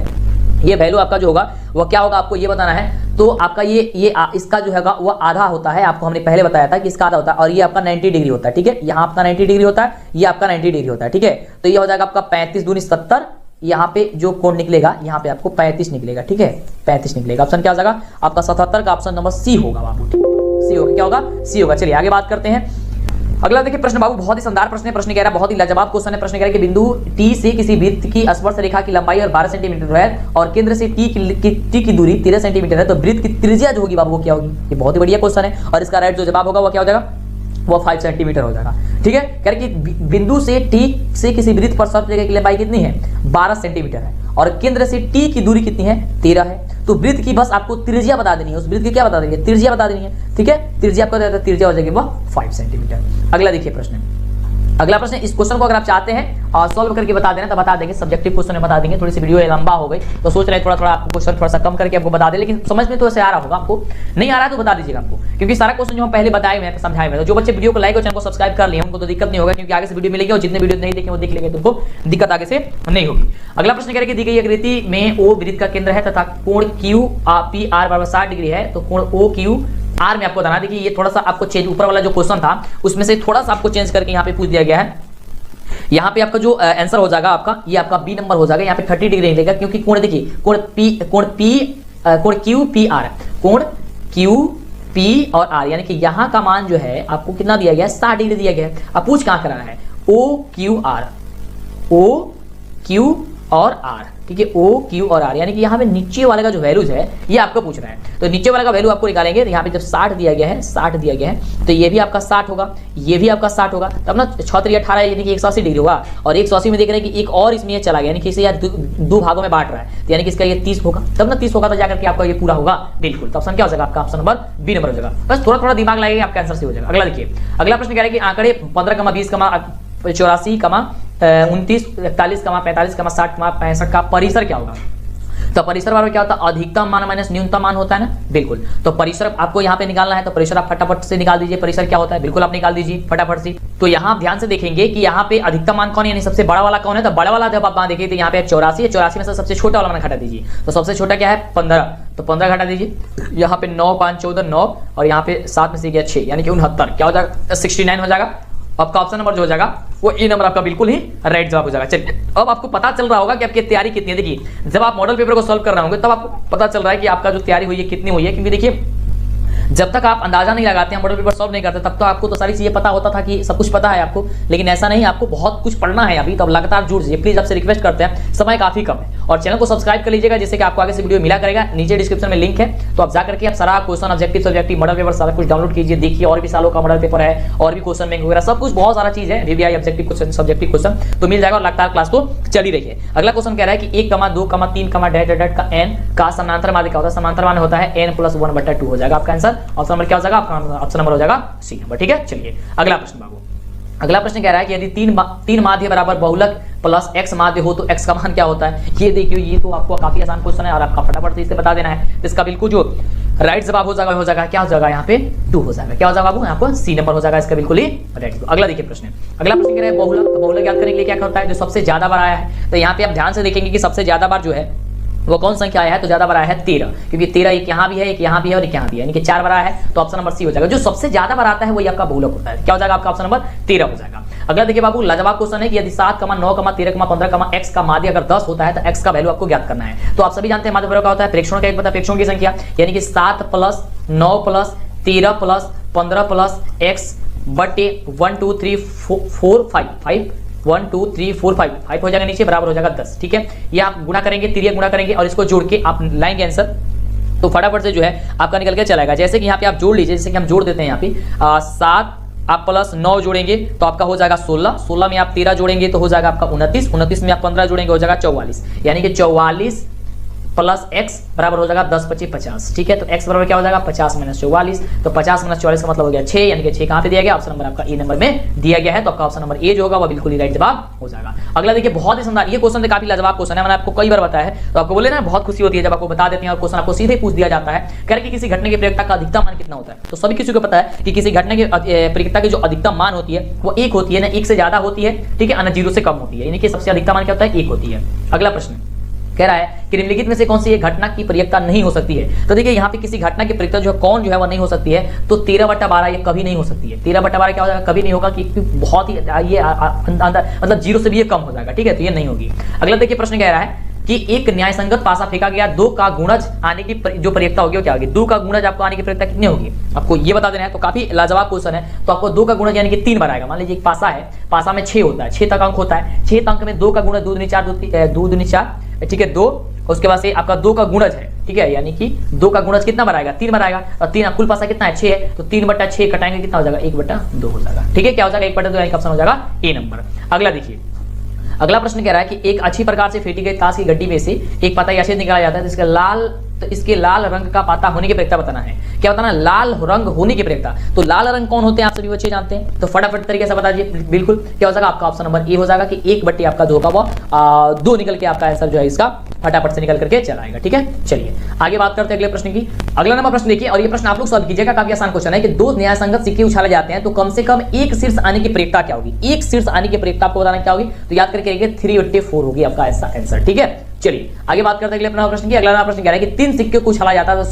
ये वैल्यू आपका जो होगा वो क्या होगा आपको ये बताना है। तो आपका ये इसका जो है वो आधा होता है, आपको हमने पहले बताया था कि इसका आधा होता है, और ये आपका 90 डिग्री होता है, ठीक है। यहाँ आपका 90 डिग्री होता है, ये आपका 90 डिग्री होता है, ठीक है। तो ये हो जाएगा आपका 35 दूनी 70। यहाँ पे जो कोण निकलेगा यहाँ पे आपको 35 निकलेगा, ठीक है, 35 निकलेगा। ऑप्शन क्या हो जाएगा आपका 77 का ऑप्शन नंबर सी होगा बाबू, सी होगा। क्या होगा? सी होगा। चलिए आगे बात करते हैं। अगला देखिए प्रश्न बाबू बहुत ही शानदार प्रश्न है। प्रश्न कह रहा है बहुत ही लाजवाब क्वेश्चन है। प्रश्न कह रहा है कि बिंदु टी से किसी वृत्त की स्पर्श रेखा की लंबाई और 12 सेंटीमीटर है और केंद्र से टी की दूरी 13 सेंटीमीटर है, तो वृत्त की त्रिज्या जो होगी बाबू वो क्या होगी? ये बहुत ही बढ़िया क्वेश्चन है और इसका राइट जो जवाब होगा वो क्या हो जाएगा? वो 5 सेंटीमीटर हो जाएगा, ठीक है। कह रहे कि बिंदु से टी से किसी वृत्त पर स्पर्श रेखा की लंबाई कितनी है? 12 सेंटीमीटर है और केंद्र से टी की दूरी कितनी है? 13 है। तो वृत्त की बस आपको त्रिज्या बता देनी है, उस वृत्त की क्या बता देनी है? त्रिज्या बता देनी है, ठीक है। त्रिज्या आपको त्रिज्या हो जाएगी वो 5 सेंटीमीटर। अगला देखिए प्रश्न, अगला प्रश्न, इस क्वेश्चन को अगर आप चाहते हैं और सॉल्व करके बता देना तो बता देंगे, सब्जेक्टिव क्वेश्चन में बता देंगे। थोड़ी सी वीडियो लंबा हो गई तो सोच रहे थोड़ा थोड़ा आपको क्वेश्चन थोड़ा सा कम करके आपको बता दे, लेकिन समझ में तो ऐसे आ रहा होगा, आपको नहीं आ रहा है तो बता दीजिएगा आपको, क्योंकि सारा क्वेश्चन जो हम पहले बताए हुए हैं समझाए हुए हैं। तो जो बच्चे वीडियो को लाइक और चैनल को सब्सक्राइब कर लिए उनको तो दिक्कत नहीं होगा, क्योंकि आगे से वीडियो मिलेगी और जितने वीडियो नहीं देखें वो देख लेंगे, तुमको दिक्कत आगे से नहीं होगी। अगला प्रश्न कह रहे कि दी गई आकृति में ओ वृत्त का केंद्र है तथा कोण क्यू पी आर बराबर 60 डिग्री है, तो कोण ओ क्यू आर में आपको बताना। देखिए ये थोड़ा सा आपको चेंज, ऊपर वाला जो क्वेश्चन था उसमें से थोड़ा सा आपको चेंज करके यहाँ पे पूछ दिया गया है। यहाँ पे आपका जो आंसर हो जाएगा आपका, ये आपका बी नंबर हो जाएगा। यहाँ पे 30 डिग्री निकलेगा, क्योंकि कोण देखिए कोण क्यू पी आर, कोण क्यू पी और आर, यानी कि यहाँ का मान जो है आपको कितना दिया गया है? 60 डिग्री दिया गया है। अब पूछ कहाँ करा है? O Q R, O Q और आर, ठीक है, ओ क्यू और आर, यानी कि यहाँ पे नीचे वाले का जो वैल्यूज है ये आपको पूछ रहा है। तो नीचे वाले का वैल्यू आपको निकालेंगे, तो यहाँ पे जब 60 दिया गया है, 60 दिया गया है, तो ये भी आपका 60 होगा, ये भी आपका 60 होगा, तब ना 6 3 18 यानी कि 180 डिग्री होगा। और 180 में देख रहे हैं कि एक और इसमें ये चला गया, यानी कि इसे यार दो भागों में बांट रहा है, तो यानी कि इसका ये 30 होगा, तब ना 30 होगा तो जाकर के आपका ये पूरा होगा बिल्कुल। तो ऑप्शन क्या हो जाएगा आपका? ऑप्शन नंबर बी नंबर हो जाएगा। बस थोड़ा थोड़ा दिमाग लगाइए, आपका आंसर सही हो जाएगा। अगला देखिए, अगला प्रश्न कह रहा है कि आंकड़े 15, 20, 84, 29, 41, 45, 60, 65 का परिसर क्या होगा? तो परिसर बार में क्या होता है? अधिकतम मान माइनस न्यूनतम मान होता है ना, बिल्कुल। तो परिसर आपको यहाँ पे निकालना है, तो परिसर आप फटाफट से निकाल दीजिए। परिसर क्या होता है बिल्कुल आप निकाल दीजिए फटाफट से। तो यहाँ आप ध्यान से देखेंगे कि यहाँ पे अधिकतम मान कौन है, यानी सबसे बड़ा वाला कौन है? तो बड़ा वाला जब आप देखिए तो यहाँ पे 84 है, 84 में से सबसे छोटा वाला मान घटा दीजिए। तो सबसे छोटा क्या है? 15, तो 15 घटा दीजिए। यहाँ पे 9, 5, 14, 9 और यहाँ पे 7 में से गया 6, यानी कि 69, क्या हो जाएगा? 69 हो जाएगा। आपका ऑप्शन नंबर जो हो जाएगा वो ए नंबर आपका बिल्कुल ही राइट जवाब हो जाएगा। चलिए अब आपको पता चल रहा होगा कि आपकी तैयारी कितनी है। देखिए जब आप मॉडल पेपर को सॉल्व कर रहे होंगे तब आपको पता चल रहा है कि आपका जो तैयारी हुई है कितनी हुई है, क्योंकि देखिए जब तक आप अंदाजा नहीं लगाते हैं, मॉडल पेपर सॉल्व नहीं करते, तब तो आपको तो सारी चीजें पता होता था कि सब कुछ पता है आपको, लेकिन ऐसा नहीं, आपको बहुत कुछ पढ़ना है अभी। तो अब लगातार जुड़ जाइए प्लीज, आपसे रिक्वेस्ट करते हैं, समय काफी कम है। और चैनल को सब्सक्राइब कर लीजिएगा जिससे कि आपको आगे से वीडियो मिला करेगा। नीचे डिस्क्रिप्शन में लिंक है, तो आप जाकर के आप सारा question, objective, subjective, model paper सारा कुछ डाउनलोड कीजिए, देखिए और भी सालों का मॉडल पेपर है और भी क्वेश्चन बैंक वगैरह सब कुछ, बहुत सारा चीज है, VVI, objective question, subjective question, तो मिल जाएगा। और लगातार क्लास को चली रही है। अगला क्वेश्चन कह रहा है कि 1, 2, 3, डैट डैट का n का समांतर मान क्या होता है? समांतर मान होता है n + 1/2 हो जाएगा आपका आंसर। ऑप्शन नंबर क्या हो जाएगा आपका? ऑप्शन नंबर हो जाएगा सी नंबर, ठीक है। चलिए अगला प्रश्न बाबू, अगला प्रश्न कह रहा है कि यदि तीन माध्य बराबर बहुलक प्लस x माध्य हो तो x का मान क्या होता है? ये देखिए, ये तो आपको काफी आसान क्वेश्चन है और आपका फटाफट से इसे बता देना है। तो इसका बिल्कुल जो राइट जवाब हो जाएगा क्या हो जाएगा? यहाँ पे 2 हो जाएगा। क्या हो जाएगा बाबू? यहाँ पर सी नंबर हो जाएगा इसका बिल्कुल ही राइट। अगला देखिए प्रश्न, अगला प्रश्न कह रहा है बहुलक। तो बहुलक याद करने के लिए क्या होता है? जो सबसे ज्यादा बार आया है, तो यहाँ पे आप ध्यान से देखेंगे कि सबसे ज्यादा बार जो है वो कौन संख्या आया है? तो ज्यादा बार आया है 13, क्योंकि 13 एक यहाँ भी है, एक यहाँ भी है और एक यहाँ भी है, यानी कि 4 बार आया है। तो ऑप्शन नंबर सी हो जाएगा। जो सबसे ज्यादा बार आता है वही आपका बहुलक होता है। क्या हो जाएगा आपका? ऑप्शन नंबर 13 हो जाएगा। अगला देखिए बाबू, लाजवाब क्वेश्चन है कि यदि 7, 9, 13, 15, x का माध्य अगर 10 होता है तो x का वैल्यू आपको ज्ञात करना है। तो आप सभी जानते हैं माध्य क्या होता है, प्रेक्षणों का एक पता प्रेक्षणों की संख्या, यानी कि 7 plus 9 plus 13 plus 15 plus x बटे 1 2 3 4 5 1 2 3 4 5 हो जाएगा नीचे, बराबर हो जाएगा 10। ठीक है, ये आप गुणा करेंगे, तिर्यक गुणा करेंगे और इसको जोड़ के आप लाएंगे आंसर, तो फटाफट से जो है आपका निकल के चलाएगा। जैसे कि यहाँ पे आप जोड़ लीजिए, जैसे कि हम जोड़ देते हैं यहाँ पे 7 आप प्लस 9 जोड़ेंगे तो आपका हो जाएगा 16, 16 में आप 13 जोड़ेंगे तो हो जाएगा आपका 29, 29 में आप 15 जोड़ेंगे हो जाएगा 44, यानी कि 44 प्लस x बराबर हो जाएगा 10 25 50। ठीक है, तो x बराबर क्या हो जाएगा 50 माइनस 44, तो 50 माइनस 44 का मतलब हो गया 6, यानी कि 6 कहां पे दिया गया, ऑप्शन नंबर आपका ए नंबर में दिया गया है। तो आपका ऑप्शन नंबर ए जो होगा वो बिल्कुल ही राइट जवाब हो जाएगा। अगला देखिए, बहुत ही शानदार, ये क्वेश्चन काफी लाजवाब क्वेश्चन है, मैंने आपको कई बार बताया है, तो आपको बोले ना बहुत खुशी होती है जब आपको बता देते हैं और क्वेश्चन आपको सीधे पूछ दिया जाता है, कह रहे कि किसी घटना की प्रयोक्ता का अधिकतम मान कितना होता है। तो सभी किसी को पता है कि किसी घटना की प्रयोक्ता की जो अधिकतम मान होती है वो 1 होती है ना, 1 से ज्यादा होती है, ठीक है, ना 0 से कम होती है, यानी कि सबसे अधिकतम मान क्या होता है 1 होती है। अगला प्रश्न कह रहा है कि निम्नलिखित में से कौन सी एक घटना की प्रयोक्ता नहीं हो सकती है। तो देखिए यहाँ पे किसी घटना की प्रयोक्ता जो है कौन जो है वो नहीं हो सकती है, तो 13/12 ये कभी नहीं हो सकती है। 13/12 क्या हो जाएगा, कभी नहीं होगा, कि बहुत ही ये मतलब 0 से भी ये कम हो जाएगा। ठीक है, तो ये नहीं होगी। अगला देखिए प्रश्न कह रहा है कि एक न्याय संगत पासा फेंका गया, 2 का गुणज आने की जो प्रयोक्ता होगी वो क्या होगी, 2 का गुणज आपको आने की प्रयोक्ता कितनी होगी, आपको ये बता देना है। तो काफी लाजवाब क्वेश्चन है, तो आपको 2 का गुणज यानी कि 3 बार आएगा। मान लीजिए एक पासा है, पासा में 6 होता है, 6 तक अंक होता है, 6 अंक में 2 का गुणज 2 दूनी 4, ठीक है 2, उसके बाद से आपका 2 का गुणज है, ठीक है, यानी कि 2 का गुणज कितना बार आएगा, 3 बार आएगा, और 3 कुल पासा कितना है 6 है, तो 3/6 कटाएंगे कितना हो जाएगा 1/2 हो जाएगा। ठीक है, क्या हो जाएगा 1/2, यानी कि ऑप्शन हो जाएगा ए नंबर। अगला देखिए, अगला प्रश्न कह रहा है कि एक अच्छी प्रकार से फेंटी गई ताश की गड्डी में से एक पाता ऐसे निकाला जाता है तो इसके लाल रंग का पाता होने की प्रयोक्ता बताना है। क्या बताना, लाल रंग होने की प्रयोक्ता। तो लाल रंग कौन होते हैं आप सभी बच्चे जानते हैं, तो फटाफट तरीके से बता दीजिए। बिल्कुल, क्या हो जाएगा आपका ऑप्शन नंबर ए हो जाएगा कि 1/2 आपका जो होगा वो 2 निकल के आपका आंसर जो है इसका फटाफट से निकल करके चला आएगा। ठीक है, चलिए आगे बात करते हैं अगले प्रश्न की। अगला नंबर प्रश्न देखिए, और ये प्रश्न आप लोग सॉल्व कीजिएगा, काफी आसान क्वेश्चन है कि 2 न्यायसंगत सिक्के उछाले जाते हैं तो कम से कम एक शीर्ष आने की प्रयोक्ता क्या होगी, एक शीर्ष आने की प्रयोक्ता आपको बताना क्या होगी, तो याद करके 3/4 होगी आपका ऐसा आंसर। ठीक है, चलिए आगे बात करते हैं अगले प्रश्न की। अगला प्रश्न कह रहा है कि 3 सिक्के को उछाला जाता है तो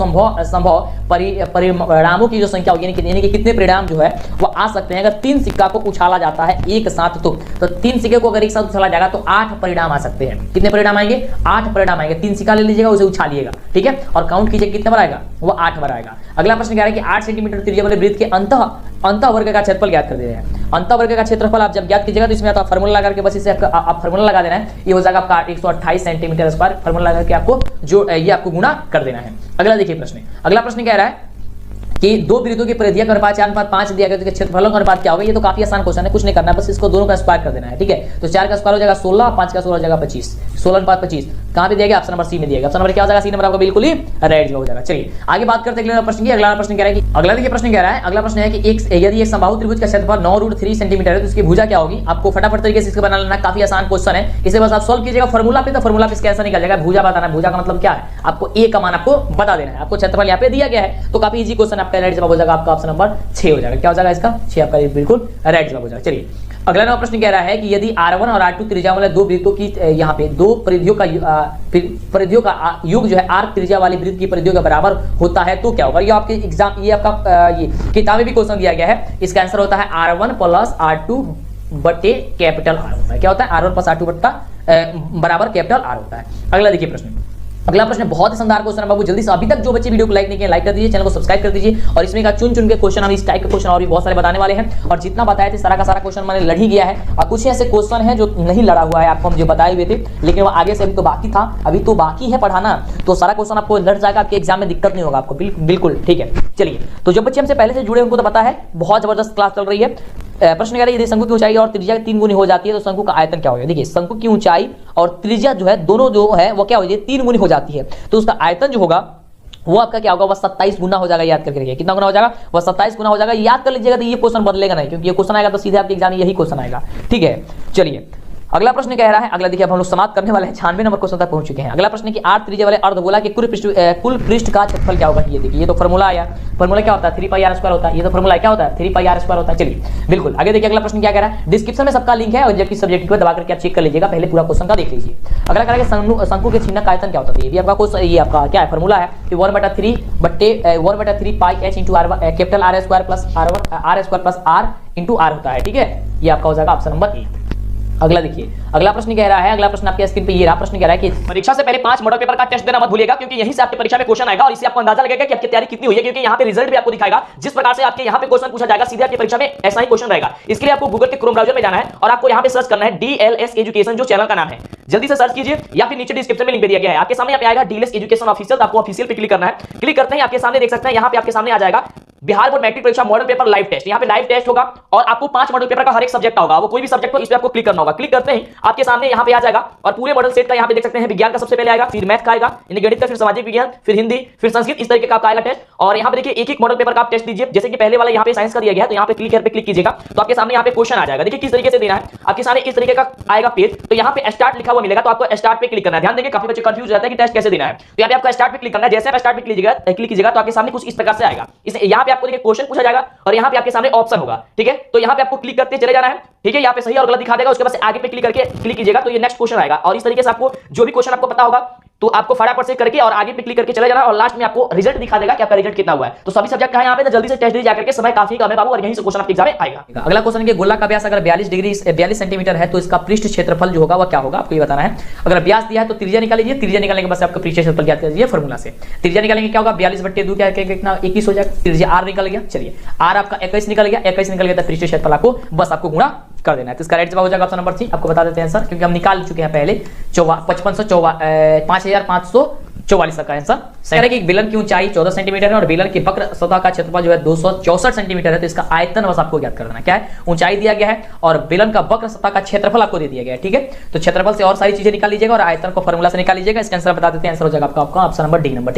संभव परिणामों की जो संख्या होगी, यानी कि कितने परिणाम जो है वो आ सकते हैं अगर 3 सिक्का को उछाला जाता है एक साथ। तो 3 सिक्के को अगर एक साथ उछाला जाएगा तो 8 परिणाम आ सकते हैं। कितने परिणाम आएंगे, 8 परिणाम आएंगे। 3 सिक्का ले लीजिएगा, उसे उछालिएगा, ठीक है, और काउंट कीजिए कितने बार आएगा, वो 8 बार आएगा। अगला प्रश्न कह रहा है कि 8 सेंटीमीटर त्रिज्या वाले वृत्त के अंतःवर्ग का क्षेत्रफल ज्ञात कर दे रहे हैं। अंतःवर्ग का क्षेत्रफल आप जब ज्ञात कीजिएगा तो इसमें आप फार्मूला लगा करके बस इसे आप फार्मूला लगा देना है, ये हो जाएगा आपका 128 सेंटीमीटर स्क्वायर। फार्मूला लगा के आपको जो ये आपको गुणा कर देना है। अगला देखिए प्रश्न, अगला प्रश्न कह रहा है कि 2 वृत्तों की परिधियां का अनुपात 4/5 दिया गया, तो क्षेत्रफलों का अनुपात क्या होगा। ये तो काफी आसान क्वेश्चन है, कुछ नहीं करना है, बस इसको दोनों का स्क्वायर कर देना है। ठीक है, तो 4 का स्क्वायर हो जाएगा 16, 5 का 16 हो जाएगा 25, 16/25 कहां पे दिया गया, ऑप्शन नंबर सी में दिया गया। ऑप्शन नंबर क्या हो जाएगा, सी नंबर आपका बिल्कुल ही राइट हो जाएगा। चलिए आगे बात करते हैं अगले प्रश्न की। अगला प्रश्न कह रहा है कि अगला देखिए प्रश्न कह रहा है, अगला प्रश्न है कि यदि एक समबाहु त्रिभुज का क्षेत्रफल 9√3 सेंटीमीटर है तो इसकी भुजा क्या होगी। आपको फटाफट तरीके से इसको बना लेना, काफी आसान क्वेश्चन है, इसे बस आप सॉल्व कीजिएगा फॉर्मूला पे, तो फॉर्मूला पे इसका आंसर निकल जाएगा। भुजा बताना, भुजा का मतलब क्या है, आपको ए का मान आपको बता देना है। आपको क्षेत्रफल यहाँ पे दिया गया है, तो काफी इजी क्वेश्चन आपका राइट जवाब हो जाएगा, आपका ऑप्शन नंबर 6 हो जाएगा। क्या हो जाएगा इसका 6 आपका बिल्कुल राइट जवाब हो जाएगा। चलिए अगला नंबर प्रश्न कह रहा है कि यदि R1 और R2 त्रिज्या वाले 2 वृत्तों की यहाँ पे 2 परिधियों का योग जो है R त्रिज्या वाली वृत्त की परिधियों के बराबर होता है तो क्या होगा। ये आपके एग्जाम, ये आपका ये किताबें भी क्वेश्चन दिया गया है। इसका आंसर होता है R1 प्लस R2 बटे कैपिटल R होता है। क्या होता है, R1 प्लस R2 बट्टा बराबर कैपिटल R होता है। अगला देखिए प्रश्न, अगला प्रश्न बहुत ही शानदार क्वेश्चन है बाबू, जल्दी से अभी तक जो बच्चे वीडियो को लाइक नहीं किए लाइक कर दीजिए, चैनल को सब्सक्राइब कर दीजिए। और इसमें का चुन के क्वेश्चन, हम इस टाइप के क्वेश्चन और भी बहुत सारे बताने वाले हैं, और जितना बताए थे सारा का सारा क्वेश्चन मैंने लड़ ही गया है, और कुछ ऐसे क्वेश्चन है जो नहीं लड़ा हुआ है, आपको हम जो बताए हुए थे, लेकिन वो आगे से अभी तो बाकी था, अभी तो बाकी है पढ़ाना, तो सारा क्वेश्चन आपको लड़ जाएगा, आपके एग्जाम में दिक्कत नहीं होगा आपको, बिल्कुल ठीक है। चलिए, तो जो बच्चे हमसे पहले से जुड़े उनको तो पता है, बहुत जबरदस्त क्लास चल रही है। प्रश्न कह रहा है यदि शंकु की ऊंचाई और त्रिज्या 3 गुनी हो जाती है तो शंकु का आयतन क्या होगा। देखिए शंकु की ऊंचाई और त्रिज्या जो है दोनों जो है वो क्या हो जाती है, 3 गुनी हो जाती है, तो उसका आयतन जो होगा वो आपका क्या होगा, वह 27 गुना हो जाएगा। याद करके रखिए कितना गुना हो जाएगा, वह 27 गुना हो जाएगा। याद कर लीजिएगा, तो ये क्वेश्चन बदलेगा नहीं, क्योंकि ये क्वेश्चन आएगा तो सीधे आपके एग्जाम में यही क्वेश्चन आएगा। ठीक है, चलिए अगला प्रश्न कह रहा है, अगला देखिए अब हम लोग समाप्त करने वाले हैं, 96 नंबर क्वेश्चन तक पहुंच चुके हैं। अगला प्रश्न है कि 8 त्रिज्या वाले अर्धगोला के कुल पृष्ठ का क्षेत्रफल क्या होगा। ये देखिए, ये तो फार्मूला आया, फार्मूला क्या होता है 3πr² होता है, ये तो फार्मूला क्या होता है 3πr² होता है। चलिए बिल्कुल आगे देखिए, अगला प्रश्न क्या कह रहा है, डिस्क्रिप्शन में सबका लिंक है, और जबकि सब्जेक्ट को दबा करके आप चेक कर लीजिएगा, पहले पूरा क्वेश्चन का देख लीजिए। अगला कह रहा है शंकु के छिन्नक का आयतन क्या होता है, ये भी आपका क्वेश्चन, ये आपका क्या है फार्मूला है 1/3 पाई h into R capital R² plus R² plus R into R होता है। ठीक है, ये आपका हो जाएगा ऑप्शन नंबर ए। अगला देखिए, अगला प्रश्न कह रहा है, अगला प्रश्न आपके स्क्रीन पे ये रहा। प्रश्न कह रहा है कि परीक्षा से पहले 5 मॉडल पेपर का टेस्ट देना मत भूलिएगा, क्योंकि यहीं से आपकी परीक्षा में क्वेश्चन आएगा और इससे आपको अंदाजा लगेगा कि आपकी तैयारी कितनी हुई है, क्योंकि यहाँ पे रिजल्ट भी आपको दिखाएगा। जिस प्रकार से आपके यहाँ पे क्वेश्चन पूछा जाएगा सीधे आपकी परीक्षा में ऐसा ही क्वेश्चन रहेगा। इसके लिए आपको गूगल के क्रोम ब्राउजर में जाना है और आपको यहाँ पे सर्च करना है DLS एजुकेशन, जो चैनल का नाम है। जल्दी से सर्च कीजिए या फिर नीचे डिस्क्रिप्शन में लिंक दे दिया गया है। आपके सामने यहाँ पे आएगा DLS एजुकेशन ऑफिशियल, आपको ऑफिशियल पे क्लिक करना है। क्लिक करते ही आपके सामने देख सकते हैं, यहाँ पे आपके सामने आ जाएगा बिहार बोर्ड मैट्रिक परीक्षा मॉडल पेपर लाइव टेस्ट। यहाँ पे लाइव टेस्ट होगा और आपको 5 मॉडल पेपर का हर एक सब्जेक्ट होगा, वो कोई भी सब्जेक्ट हो, इस पे आपको क्लिक करना होगा। क्लिक करते ही आपके सामने यहाँ पे आ जाएगा और पूरे मॉडल सेट का यहाँ पे देख सकते हैं विज्ञान का सबसे पहले आएगा, फिर मैथ का आएगा, गणित का, फिर सामाजिक विज्ञान, फिर हिंदी, फिर संस्कृत, इस तरीके का आपका आएगा टेस्ट। और यहाँ पे देखिए एक एक मॉडल पेपर का आप टेस्ट दीजिए। जैसे कि पहले वाला यहाँ पे साइंस का दिया गया है, तो यहाँ पे क्लिक कीजिएगा तो आपके सामने यहाँ पे क्वेश्चन आ जाएगा। देखिए किस तरीके से देना है, आपके सामने इस तरीके का आएगा पेज, तो यहाँ पे स्टार्ट लिखा हुआ मिलेगा, तो आपको स्टार्ट पे क्लिक करना है। ध्यान देंगे काफी बच्चे कंफ्यूज रहते हैं कि टेस्ट कैसे देना है, तो यहाँ पे आपको स्टार्ट पे क्लिक करना है। जैसे आप स्टार्ट पे क्लिक कीजिएगा तो आपके सामने कुछ इस प्रकार से आएगा। यहाँ पे आपको देखिए क्वेश्चन पूछा जाएगा और यहाँ पे आपके सामने ऑप्शन होगा, ठीक है। तो यहाँ पे आपको क्लिक करते चले जाना है, ठीक है। यहाँ पे सही और गलत दिखा देगा, उसके बाद आगे पे क्लिक कीजिएगा तो ये नेक्स्ट क्वेश्चन आएगा। और इस तरीके से आपको जो भी क्वेश्चन आपको पता होगा तो आपको फटाफट से करके और आगे पे क्लिक करके चले जाना और लास्ट में आपको रिजल्ट दिखा देगा कि आपका रिजल्ट कितना हुआ है। तो सभी सब्जेक्ट का यहाँ पे तो जल्दी से टेस्ट दे जाकर के, समय काफी कम है बाबू और यहीं से क्वेश्चन आपके एग्जाम में आएगा। अगला क्वेश्चन है गोला का व्यास अगर 42 सेंटीमीटर है तो इसका पृष्ठ क्षेत्रफल जो होगा वह क्या होगा, आपको ये बताना है। अगर व्यास दिया है तो त्रिज्या निकाल लीजिए, त्रिज्या निकालने के बाद आपका पृष्ठ क्षेत्रफल ज्ञात कर दीजिए फॉर्मूला से। त्रिज्या निकालेंगे क्या होगा, 42/2 क्या कितना 21 हो जाएगा। त्रिज्या r निकल गया, चलिए r आपका 21 निकल गया, 21 निकल गया तो पृष्ठ क्षेत्रफल आपको बस आपको गुणा कर देना है। तो इसका राइट जवाब हो जाएगा ऑप्शन नंबर 3। आपको बता देते हैं आंसर, क्योंकि हम निकाल चुके हैं पहले 5544 का आंसर। कह रहे कि बेलन की ऊंचाई 14 सेंटीमीटर है और बेलन की वक्र सतह का क्षेत्रफल जो है 264 सेंटीमीटर है। तो इसका आयतन बस आपको ज्ञात कर देना। क्या है, ऊंचाई दिया गया है और बेलन का वक्र सतह का क्षेत्रफल आपको दे दिया गया है, ठीक है। तो क्षेत्रफल से और सारी चीजें निकाल लीजिएगा और आयतन को फॉर्मूला से निकाल लीजिएगा। इसका आंसर बता देते हैं, आंसर हो जाएगा आपका ऑप्शन नंबर डी नंबर, ठीक है।